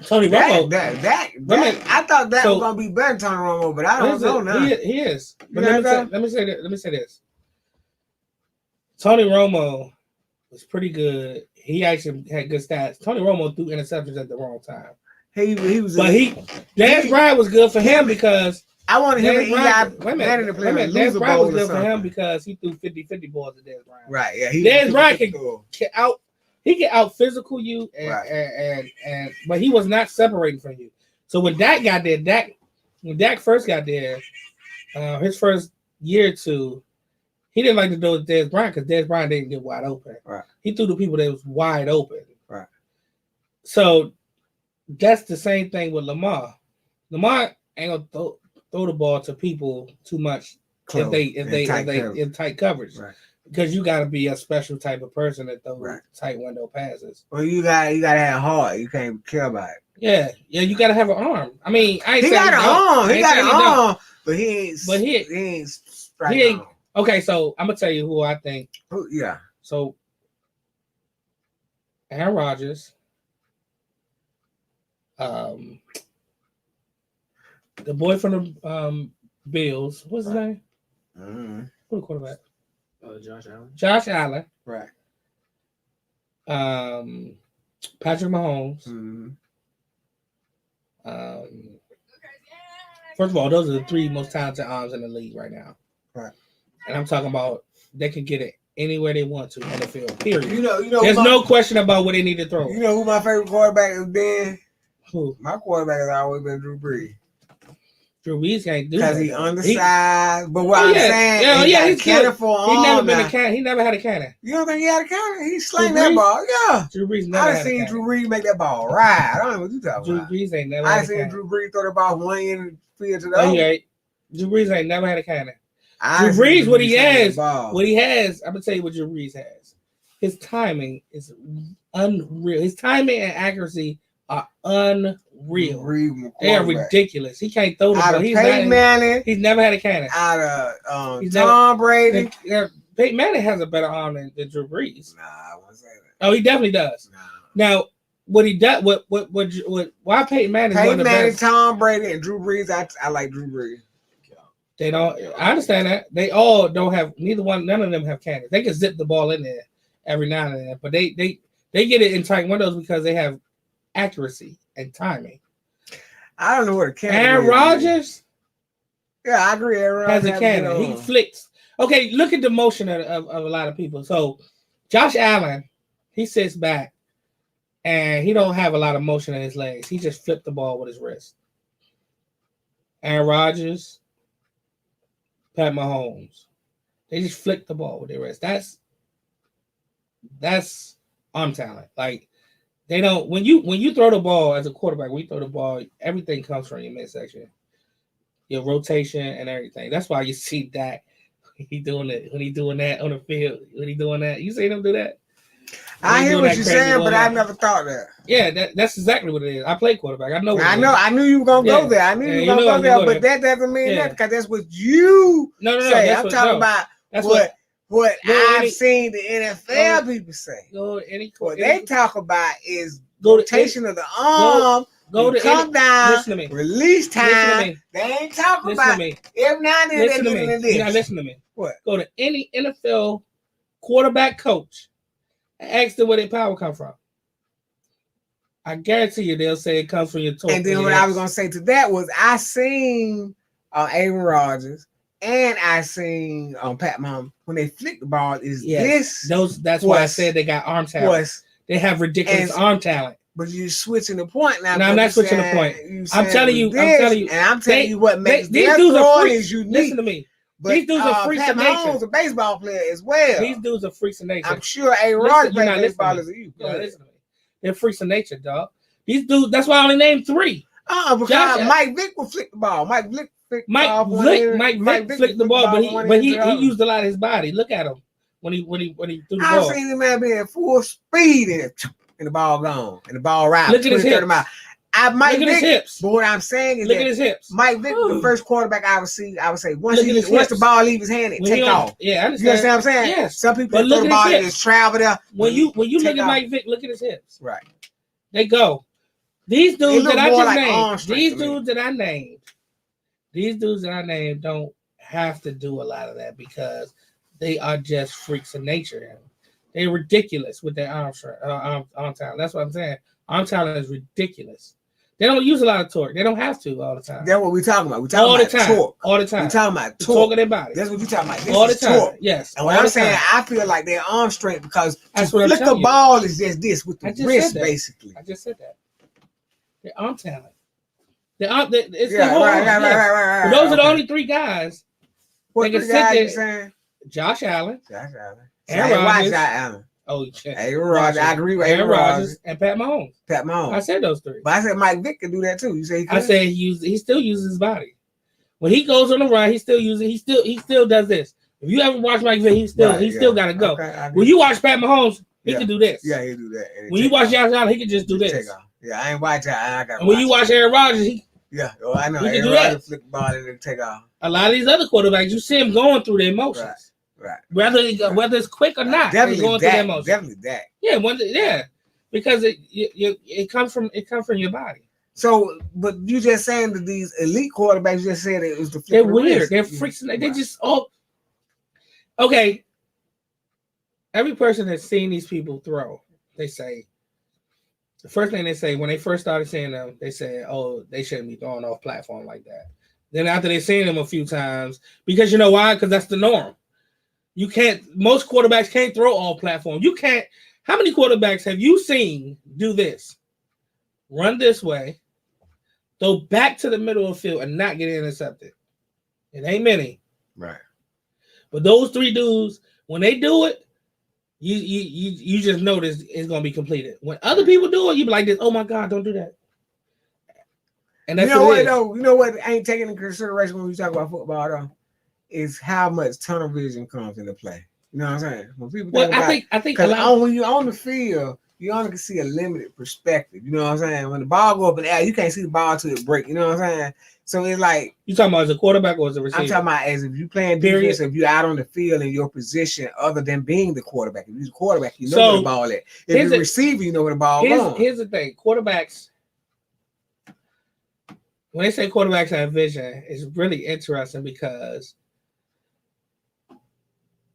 Tony Romo. I thought that was gonna be better than Tony Romo, but I don't know now. He is. But let me say this. Tony Romo was pretty good. He actually had good stats. Tony Romo threw interceptions at the wrong time. Dez Bryant was good for him because I wanted him to Dez Bryant was good for him because he threw 50-50 balls to Dez Bryant. Right, yeah. Dez Bryant can out physical you and but he was not separating from you. So when Dak got there, when Dak first got there, his first year or two, he didn't like to do with Dez Bryant because Dez Bryant didn't get wide open. Right. He threw to people that was wide open. Right. So that's the same thing with Lamar. Lamar ain't gonna throw the ball to people too much if they in tight coverage. Right. Because you got to be a special type of person that throws tight window passes. Well, you gotta have heart. You can't care about it. Yeah, you gotta have an arm. I mean, he got an arm, but he ain't. Okay, so I'm gonna tell you who I think. Yeah. So Aaron Rodgers, the boy from the Bills, what's his name? Mm-hmm. Who's the quarterback? Josh Allen. Josh Allen. Right. Patrick Mahomes. Mm-hmm. First of all, those are the three most talented arms in the league right now. Right. And I'm talking about they can get it anywhere they want to on the field. Period. You know. There's no question about what they need to throw. You know who my favorite quarterback has been? Who? My quarterback has always been Drew Brees. Drew Brees can't do because he undersized. But what I'm saying, he's cannon for arm. He never been a cannon. He never had a cannon. You don't think he had a cannon? He slang that ball. Yeah. Drew Brees never had a cannon. I seen Drew Brees make that ball ride. I don't know what you talking about. Drew Brees ain't never. I seen Drew Brees throw the ball from one end of the field to the other. Drew Brees ain't never had a cannon. Drew Brees, what he has, I'm gonna tell you what Drew Brees has. His timing is unreal. His timing and accuracy are unreal. They are ridiculous. He can't throw the ball. He's never had a cannon. Out of Tom Brady. Peyton Manning has a better arm than Drew Brees. Nah, I wouldn't say that. Oh, he definitely does. Nah. Now, what he does, why Peyton Manning? Peyton Manning, Tom Brady, and Drew Brees. I like Drew Brees. They don't. I understand that they all don't have. None of them have cannons. They can zip the ball in there every now and then, but they get it in tight windows because they have accuracy and timing. I don't know what a cannon is. Aaron Rodgers. Yeah, I agree. Aaron Rodgers has a cannon. He flicks. Okay, look at the motion of a lot of people. So, Josh Allen, he sits back, and he don't have a lot of motion in his legs. He just flipped the ball with his wrist. Aaron Rodgers, Pat Mahomes, they just flick the ball with their wrist. That's arm talent. Like they don't when you throw the ball as a quarterback, when you throw the ball, everything comes from your midsection, your rotation and everything. That's why you see that he doing it when he doing that on the field. When he doing that, you see him do that. I hear what you're saying, but I never thought that. Yeah, that's exactly what it is. I play quarterback. I know. I knew you were gonna go there. I knew you were gonna go there, but that doesn't mean that because that's what you say. I'm talking about what I've seen the NFL people say. What they talk about is rotation of the arm. Come down. Listen to me. Release time. They ain't talking about every now and then. Listen to me. You gotta listen to me. What? Go to any NFL quarterback coach and ask them where their power come from. I guarantee you they'll say it comes from your toe. And then what I was gonna say to that was I seen Aaron Rodgers and I seen Pat Mahomes when they flick the ball that's why I said they got arm talent. They have ridiculous arm talent. But you're switching the point now. No, I'm not switching the point. I'm telling you, and I'm telling you what makes their throwing is unique. Listen to me. But these dudes are freaks of nature. Mahomes a baseball player as well. These dudes are freaks of nature. I'm sure Aaron Rodgers plays baseball as you. Listen to me. They're freaks of nature, dog. These dudes. That's why I only named 3. Because Mike Vick will flick the ball. Mike Vick flicked the ball, but he used a lot of his body. Look at him when he threw the ball. I've seen the man be at full speed and the ball gone and the ball right. Look at his hips. Mike Look at his Vick, hips. but what I'm saying is Look at that his hips. Mike Vick, the Ooh. first quarterback I would say once Look at his once the hips. ball leave his hand, it When take he off. Yeah, I You understand. understand what I'm saying? Yes. Some people But throw look the at ball his and hips. just travel there. When you take look at off. Mike Vick, look at his hips. Right. They go. These They dudes look that I more just like arm named, strength these to me. dudes that I named don't have to do a lot of that because they are just freaks of nature. They're ridiculous with their arm talent. That's what I'm saying. Arm talent is ridiculous. They don't use a lot of torque. They don't have to all the time. That's what we're talking about. We're All talking the about time. torque. All the time. We're talking about The torque. torque of their body. That's what you're talking about. This All the is time. torque. Yes. And what all I'm the saying, time. I feel like their arm strength because That's to what I'm flick a telling you. ball is just this with I the just wrist, said that. basically. I just said that. Their arm talent. It's the Yeah, whole right, arm. right, yes. right, right, But right. those are the Okay. only three guys. What they can three sit guys there- you saying? Josh Allen. Josh Allen. Aaron I ain't watched Rodgers. Josh Allen. Oh, shit. Aaron Rodgers. I agree with Aaron Aaron Rodgers Rodgers. and Pat Mahomes. Pat Mahomes. I said those three. But I said Mike Vick could do that too. You say he could? I said he still uses his body. When he goes on the run, he still does this. If you ever watch Mike Vick, he still got to go. Okay, When you watch Pat Mahomes, he Yeah. can do this. Yeah, he do that. And When you take watch off. Josh Allen, he can just do Take this. off. Yeah, I ain't watch that. I got. And when you watch Aaron Rodgers, yeah, oh, I know. he can Aaron do that. Rodgers flick the ball and then take off. a lot of these other quarterbacks, you see him going through their emotions. Right. Whether it's quick or not, they're Definitely going through their that. emotions. Definitely that. Yeah, because it comes from your body. So, but you just saying that these elite quarterbacks, you just said it was the flip They're of the weird. wrist. They're freaks. They Right. just all okay. Every person that's seen these people throw, they say the first thing they say when they first started seeing them, they say, "Oh, they shouldn't be throwing off platform like that." Then after they've seen them a few times, because you know why? Because that's the norm. You can't. Most quarterbacks can't throw all platform. You can't. How many quarterbacks have you seen do this? Run this way, go back to the middle of the field, and not get intercepted. It ain't many. Right. But those three dudes, when they do it, you just know this is gonna be completed. When other people do it, you be like this, oh my God, don't do that. And that's You know what what it is. though? You know what ain't taken into consideration when we talk about football though? Is how much tunnel vision comes into play. You know what I'm saying? When people Well, think about I think a because lot. when you're on the field, you only can see a limited perspective. You know what I'm saying? When the ball go up in the air, you can't see the ball till it break. You know what I'm saying? So it's like You talking about as a quarterback or as a receiver? I'm talking about as if you playing Period. defense, if you're out on the field in your position other than being the quarterback. If you're the quarterback, you know So, where the ball at. If here's you're the- the receiver, you know where the ball going. Here's the thing: quarterbacks. When they say quarterbacks have vision, it's really interesting because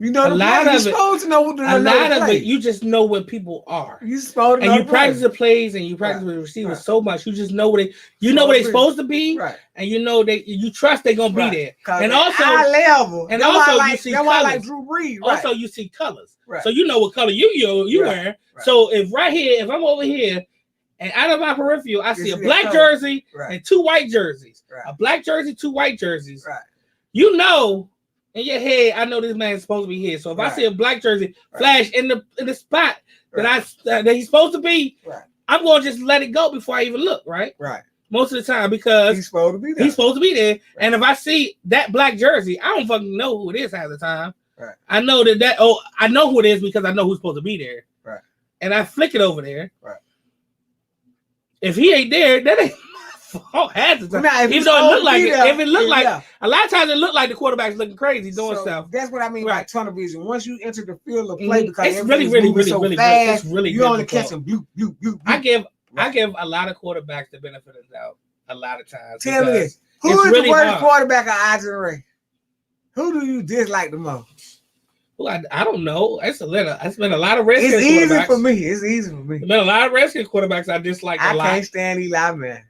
You know, a lot you're of it- supposed to know what a lot of it, you just know where people are. You're supposed to And know you the practice play. the plays and you practice with the receivers Right. so much, you just know where they're supposed to be, Right. and you know you trust they're gonna Right. be there. 'Cause And at also, eye level, and that's why also I you like, see that's why I like colors. Drew Brees. Right. Also, you see colors, Right. so you know what color you Right. wearing. Right. So if I'm over here, and out of my peripheral, I see see a that black color. jersey Right. and two white jerseys, Right. a black jersey, two white jerseys. Right. You know, in your head, I know this man's supposed to be here. So if I Right. see a black jersey Right. flash in the spot Right. that he's supposed to be, Right. I'm going to just let it go before I even look, right? Right. Most of the time, because He's supposed to be there. he's supposed to be there. And if I see that black jersey, I don't fucking know who it is half the time. Right. I know I know who it is because I know who's supposed to be there. Right. And I flick it over there. Right. If he ain't there, that ain't my fault half the time. Now, if Even he's though it supposed look to like be it, there, if it look like yeah. a lot of times it look like the quarterback's looking crazy doing So stuff. that's what I mean by Right. tunnel vision. Once you enter the field of play, Mhm. because It's everything's really, moving so really, fast, it's really you only difficult. catch them. Bloop, bloop, bloop, bloop. I give a lot of quarterbacks the benefit of the doubt a lot of times. Tell me because this: who it's is really the worst hard. quarterback of our generation? Who do you dislike the most? Well, I don't know. It's been a lot of Redskins It's easy quarterbacks. for me. It's easy for me. There's been a lot of Redskins quarterbacks I dislike a I lot. can't stand Eli, man.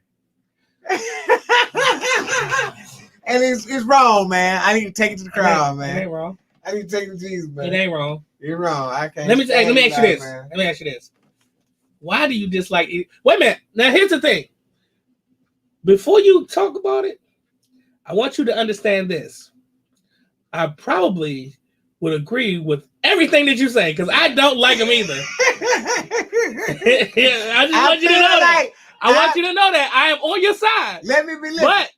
And it's wrong, man. I need to take it to the crowd, It man. ain't wrong. I need to take it to Jesus, man. It ain't wrong. You're wrong. I can't. Let me ask you stand this. Eli, man. Let me ask you this. Why do you dislike it? Wait a minute. Now here's the thing. Before you talk about it, I want you to understand this. I probably would agree with everything that you say because I don't like him either. I just want you to know that. I want you to know that I am on your side. Let me be. But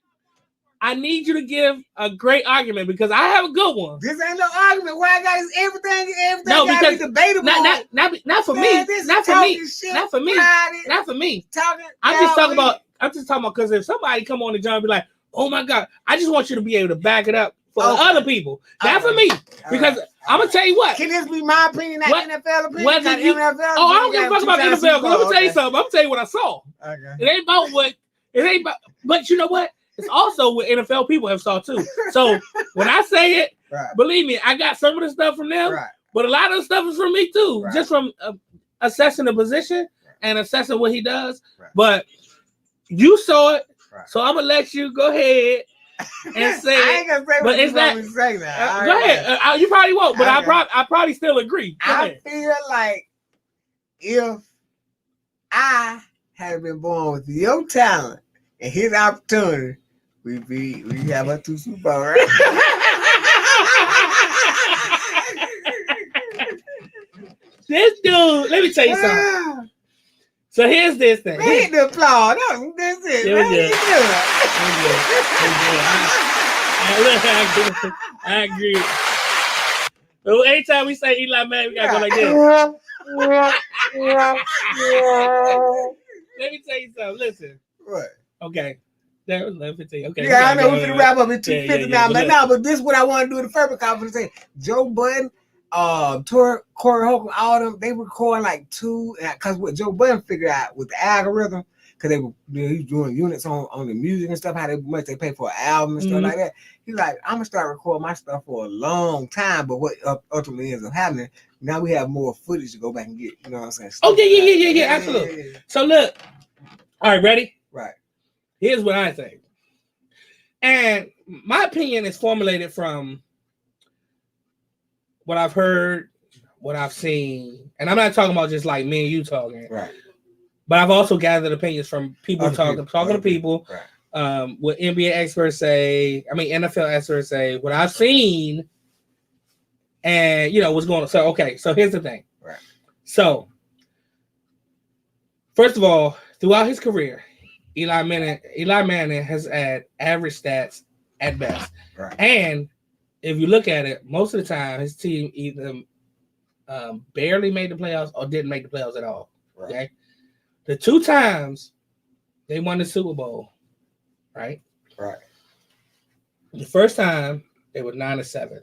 I need you to give a great argument because I have a good one. This ain't no argument. Why I got is everything No, gotta because be debatable. Not for me. Man, this Not is for me. talking shit, Not for me. Friday, Not for me. talking. I'm just talking Calvin. about. I'm just talking about because if somebody come on the job and be like, "Oh my God," I just want you to be able to back it up for Okay. other people. Not for me, because I'm gonna tell you what. Can this be my opinion, not What- NFL opinion? whether Not you- NFL Oh, I don't give a opinion, fuck about the two-time NFL. Super Cause I'm gonna tell you Bowl. something. I'm gonna tell you what I saw. Okay. It ain't about what. It ain't about. But you know what? It's also what NFL people have saw too. So when I say it, Right. believe me, I got some of the stuff from them, Right. but a lot of the stuff is from me too, Right. just from assessing the position and assessing what he does. Right. But you saw it, Right. so I'm gonna let you go ahead and say I it. ain't gonna say but what it's you want not- me to say now. Go ahead. You probably won't, but Okay. I probably still agree. Go I ahead. feel like if I had been born with your talent and his opportunity, we have a 2 Super Bowl, right? This dude, let me tell you something. So here's this thing. Man, hit the applause. That's it. Yeah, Man, we you good. do it. I agree. So anytime we say Eli Manning, we gotta go like this. Let me tell you something. Listen. What? Okay. There was 11:15. Okay. Yeah, I know we're gonna wrap up at Yeah, 2:50 yeah, now, but no, but this is what I want to do in the first conference. Say Joe Budden, Corey Holcomb, all them, they record like 2, because what Joe Budden figured out with the algorithm, because he's doing units on the music and stuff, how much they pay for an album and stuff like that. He's like, I'm gonna start recording my stuff for a long time, but what ultimately ends up happening, now we have more footage to go back and get. You know what I'm saying? Oh yeah, absolutely. Yeah. So look. All right, ready? Right. Here's what I think. And my opinion is formulated from what I've heard, what I've seen. And I'm not talking about just like me and you talking. Right. But I've also gathered opinions from people Other talking people. to people. Right. What NBA experts say, NFL experts say, what I've seen, and what's going on. So so here's the thing. Right. So first of all, throughout his career, Eli Manning has had average stats at best. Right. And if you look at it, most of the time his team either barely made the playoffs or didn't make the playoffs at all. Right. Okay. The 2 times they won the Super Bowl, right? Right. The first time they were 9-7. They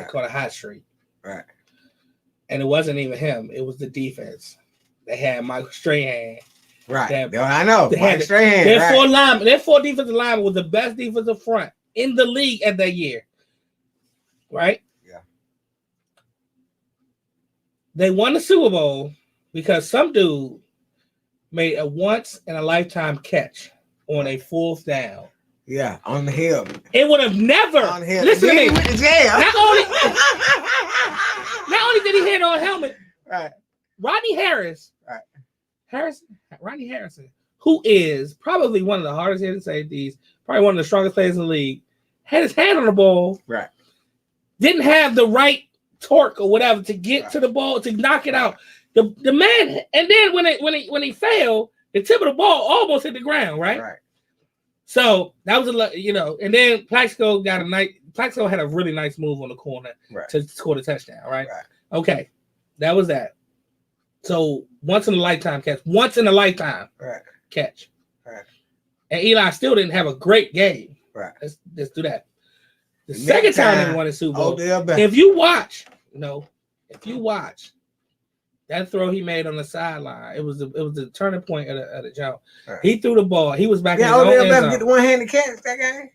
Right. caught a hot streak. Right. And it wasn't even him, it was the defense. They had Michael Strahan. Right. They- I know. they had Mike Strahan, Their right. 4 linemen, their 4 defensive linemen was the best defensive front in the league at that year. Right? Yeah. They won the Super Bowl because some dude made a once in a lifetime catch on a 4th down. Yeah, on the hill. It would have never. On the hill. Listen to Then me. he went to jail. Not only did he hit on helmet, Right. Rodney Harris. Right. Rodney Harrison, who is probably one of the hardest hitting safeties, probably one of the strongest players in the league, had his hand on the ball. Right. Didn't have the right torque or whatever to get to the ball to knock it out. The man, and then when he failed, the tip of the ball almost hit the ground. Right. Right. So that was and then Plaxico Plaxico had a really nice move on the corner Right. to score the touchdown. Right. Right. Okay, that was that. So once in a lifetime catch. Once in a lifetime Right. catch. Right. And Eli still didn't have a great game. Right. Let's do that. The The second next time time, they won the Super Bowl. Odell Beckham. If you watch that throw he made on the sideline, it was the turning point of the jump. Right. He threw the ball. He was back in Yeah, his Odell own end Beckham zone. get the one-handed catch that game.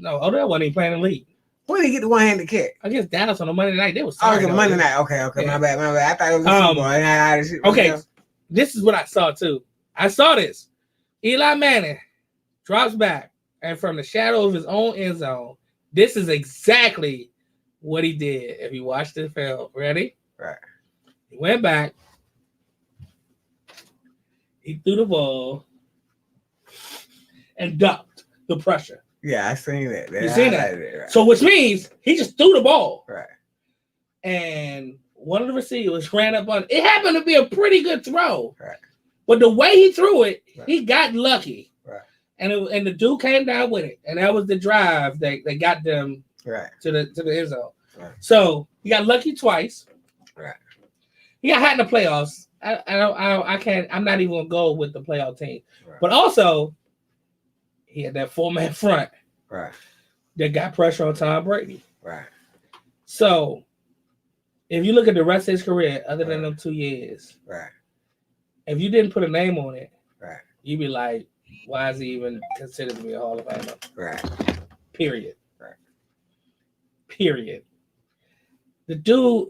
Odell wasn't even playing in the league. When did he get the one-handed catch? Against Dallas on a Monday night. They was Oh, it was sorry, a Monday though. night. Okay. Yeah. My bad. I thought it was a Super Bowl. I had shit right Okay, there. this is what I saw too. I saw this. Eli Manning drops back, and from the shadow of his own end zone, this is exactly what he did. If you watch the film, ready? Right. He went back. He threw the ball and ducked the pressure. Yeah, I seen that. You seen that? Right. So, which means he just threw the ball, Right. and one of the receivers ran up on it. It happened to be a pretty good throw. Right. But the way he threw it, Right. he got lucky. Right. and the dude came down with it, and that was the drive that got them Right. to the end zone. Right. So he got lucky twice. Right. He got hot in the playoffs. I can't. I'm not even gonna go with the playoff team. Right. But also, he had that 4-man front. Right. That got pressure on Tom Brady. Right. So, if you look at the rest of his career, other than them 2 years, Right. if you didn't put a name on it, Right. you'd be like, why is he even considered to be a Hall of Famer? Right. Period. Right. Period. The dude,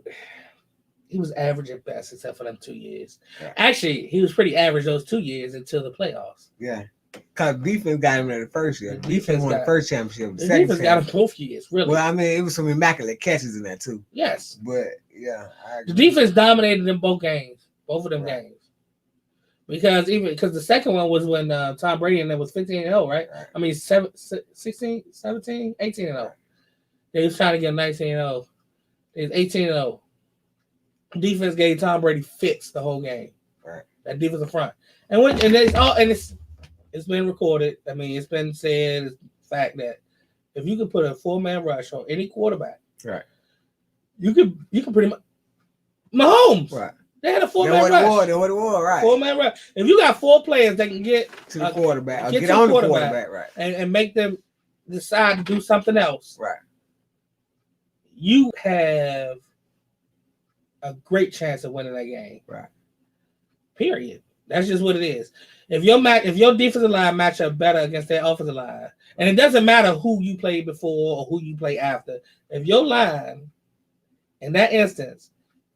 he was average at best, except for them 2 years. Right. Actually, he was pretty average those 2 years until the playoffs. Yeah. Because defense got him in the first year. The Defense won the got- first championship. The second defense got him both years, really. Well, I mean, it was some immaculate catches in that too. Yes. But yeah, I The agree. defense dominated in both games, both of them Right. games. Because the second one was when Tom Brady and them was 15-0, right? Right. I mean, 16, 17, 18-0. They was trying to get 19-0. It was 18-0. Defense gave Tom Brady fits the whole game. Right. That defensive front. And it's been recorded. I mean, it's been said, it's a fact that if you could put a 4-man rush on any quarterback, Right. you could pretty much Mahomes. Right. They had a Then 4-man what rush. it was, right. 4-man rush. If you got 4 players that can get To the quarterback. Or get get to on the the quarterback. quarterback, right. and make them decide to do something else, Right. you have a great chance of winning that game. Right. Period. That's just what it is. If your defensive line match up better against their offensive line, and it doesn't matter who you played before or who you play after, if your line in that instance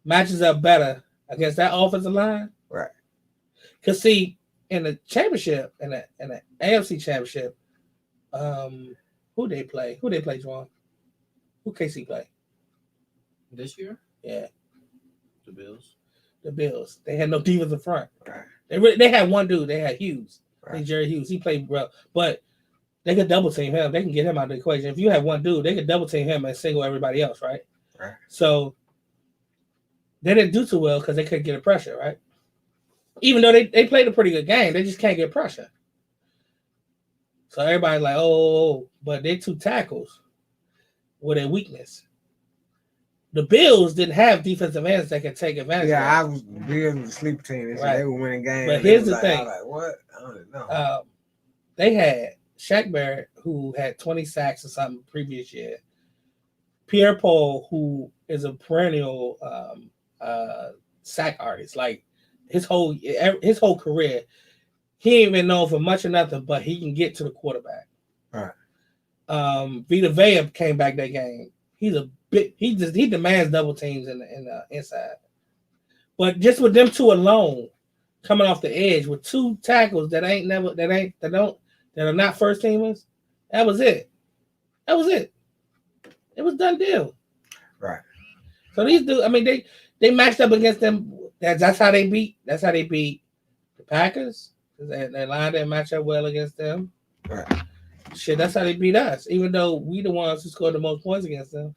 matches up better against that offensive line, Right. Because see, in the championship, in the AFC championship, who they play, Juan? Who KC play? This year, Yeah, the Bills. the Bills. They had no defensive front. Right. They had one dude. They had Hughes. Right. Jerry Hughes. He played well, but they could double team him. They can get him out of the equation. If you have one dude, they could double team him and single everybody else, right? Right. So they didn't do too well because they couldn't get a pressure, right? Even though they played a pretty good game, they just can't get pressure. So everybody's like, oh, but they 2 tackles were their weakness. The Bills didn't have defensive ends that could take advantage Yeah, of I was Bills was a sleeper team. They said Right. they were winning games. But and they here's was the like, thing. I was like, what? I don't know. that. They had Shaq Barrett, who had 20 sacks or something previous year. Pierre Paul, who is a perennial sack artist. Like his whole career, he ain't been known for much or nothing, but he can get to the quarterback. Right. Vita Vea came back that game. He's a big. He demands double teams in the inside. But just with them 2 alone, coming off the edge with 2 tackles that are not first teamers, that was it. That was it. It was done deal. Right. So these dudes, I mean, they matched up against them. That's how they beat. That's how they beat the Packers. Their line didn't match up well against them. Right. Shit, that's how they beat us. Even though we the ones who scored the most points against them.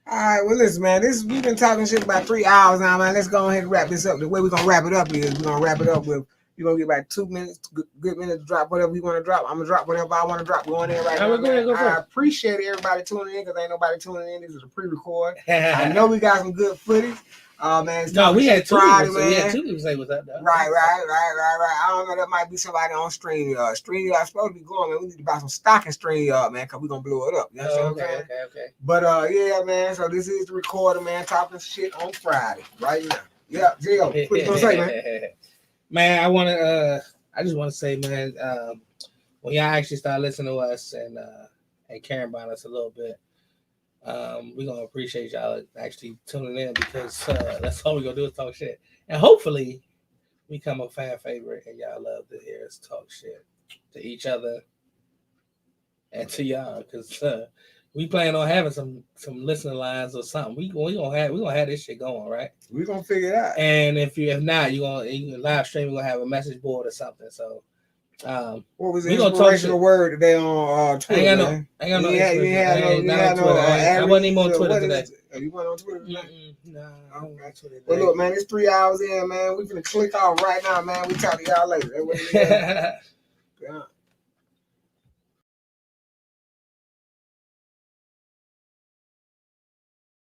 All right, well, listen, man. We've been talking shit about 3 hours now, man. Let's go ahead and wrap this up. The way we're gonna wrap it up is we're gonna wrap it up with you're gonna get about 2 minutes, good minutes to drop whatever you want to drop. I'm gonna drop whatever I want to drop. Going in right now. Go ahead, go for I it. appreciate everybody tuning in because ain't nobody tuning in. This is a pre-record. I know we got some good footage. Man, it's No, we had 2 Friday, people. man. We had 2 people say what's up, though. Right. I don't know. That might be somebody on StreamYard. StreamYard's supposed to be going, man. We need to buy some stock in StreamYard, man, because we're going to blow it up. You know what I'm saying? Okay. But, yeah, man. So this is the recorder, man, talking shit on Friday, right now. Yeah, Gio, what you going to say, man? Man, I just want to say, man, when y'all actually start listening to us and caring about us a little bit, we're gonna appreciate y'all actually tuning in because that's all we're gonna do is talk shit. And hopefully become a fan favorite and y'all love to hear us talk shit to each other and to y'all because we plan on having some listening lines or something. We gonna have this shit going, right? We're going to figure it out. And if not, you can live stream, we're gonna have a message board or something. So What was the we gonna talk inspirational shit. word today on Twitter, I ain't got man? no You ain't had no I wasn't even on Twitter what today. is it? You went on Twitter today? Nah, I don't got Twitter Well, today. look, man, it's 3 hours in, man. We finna click off right now, man. We talk to y'all later. That's what it is. Yeah.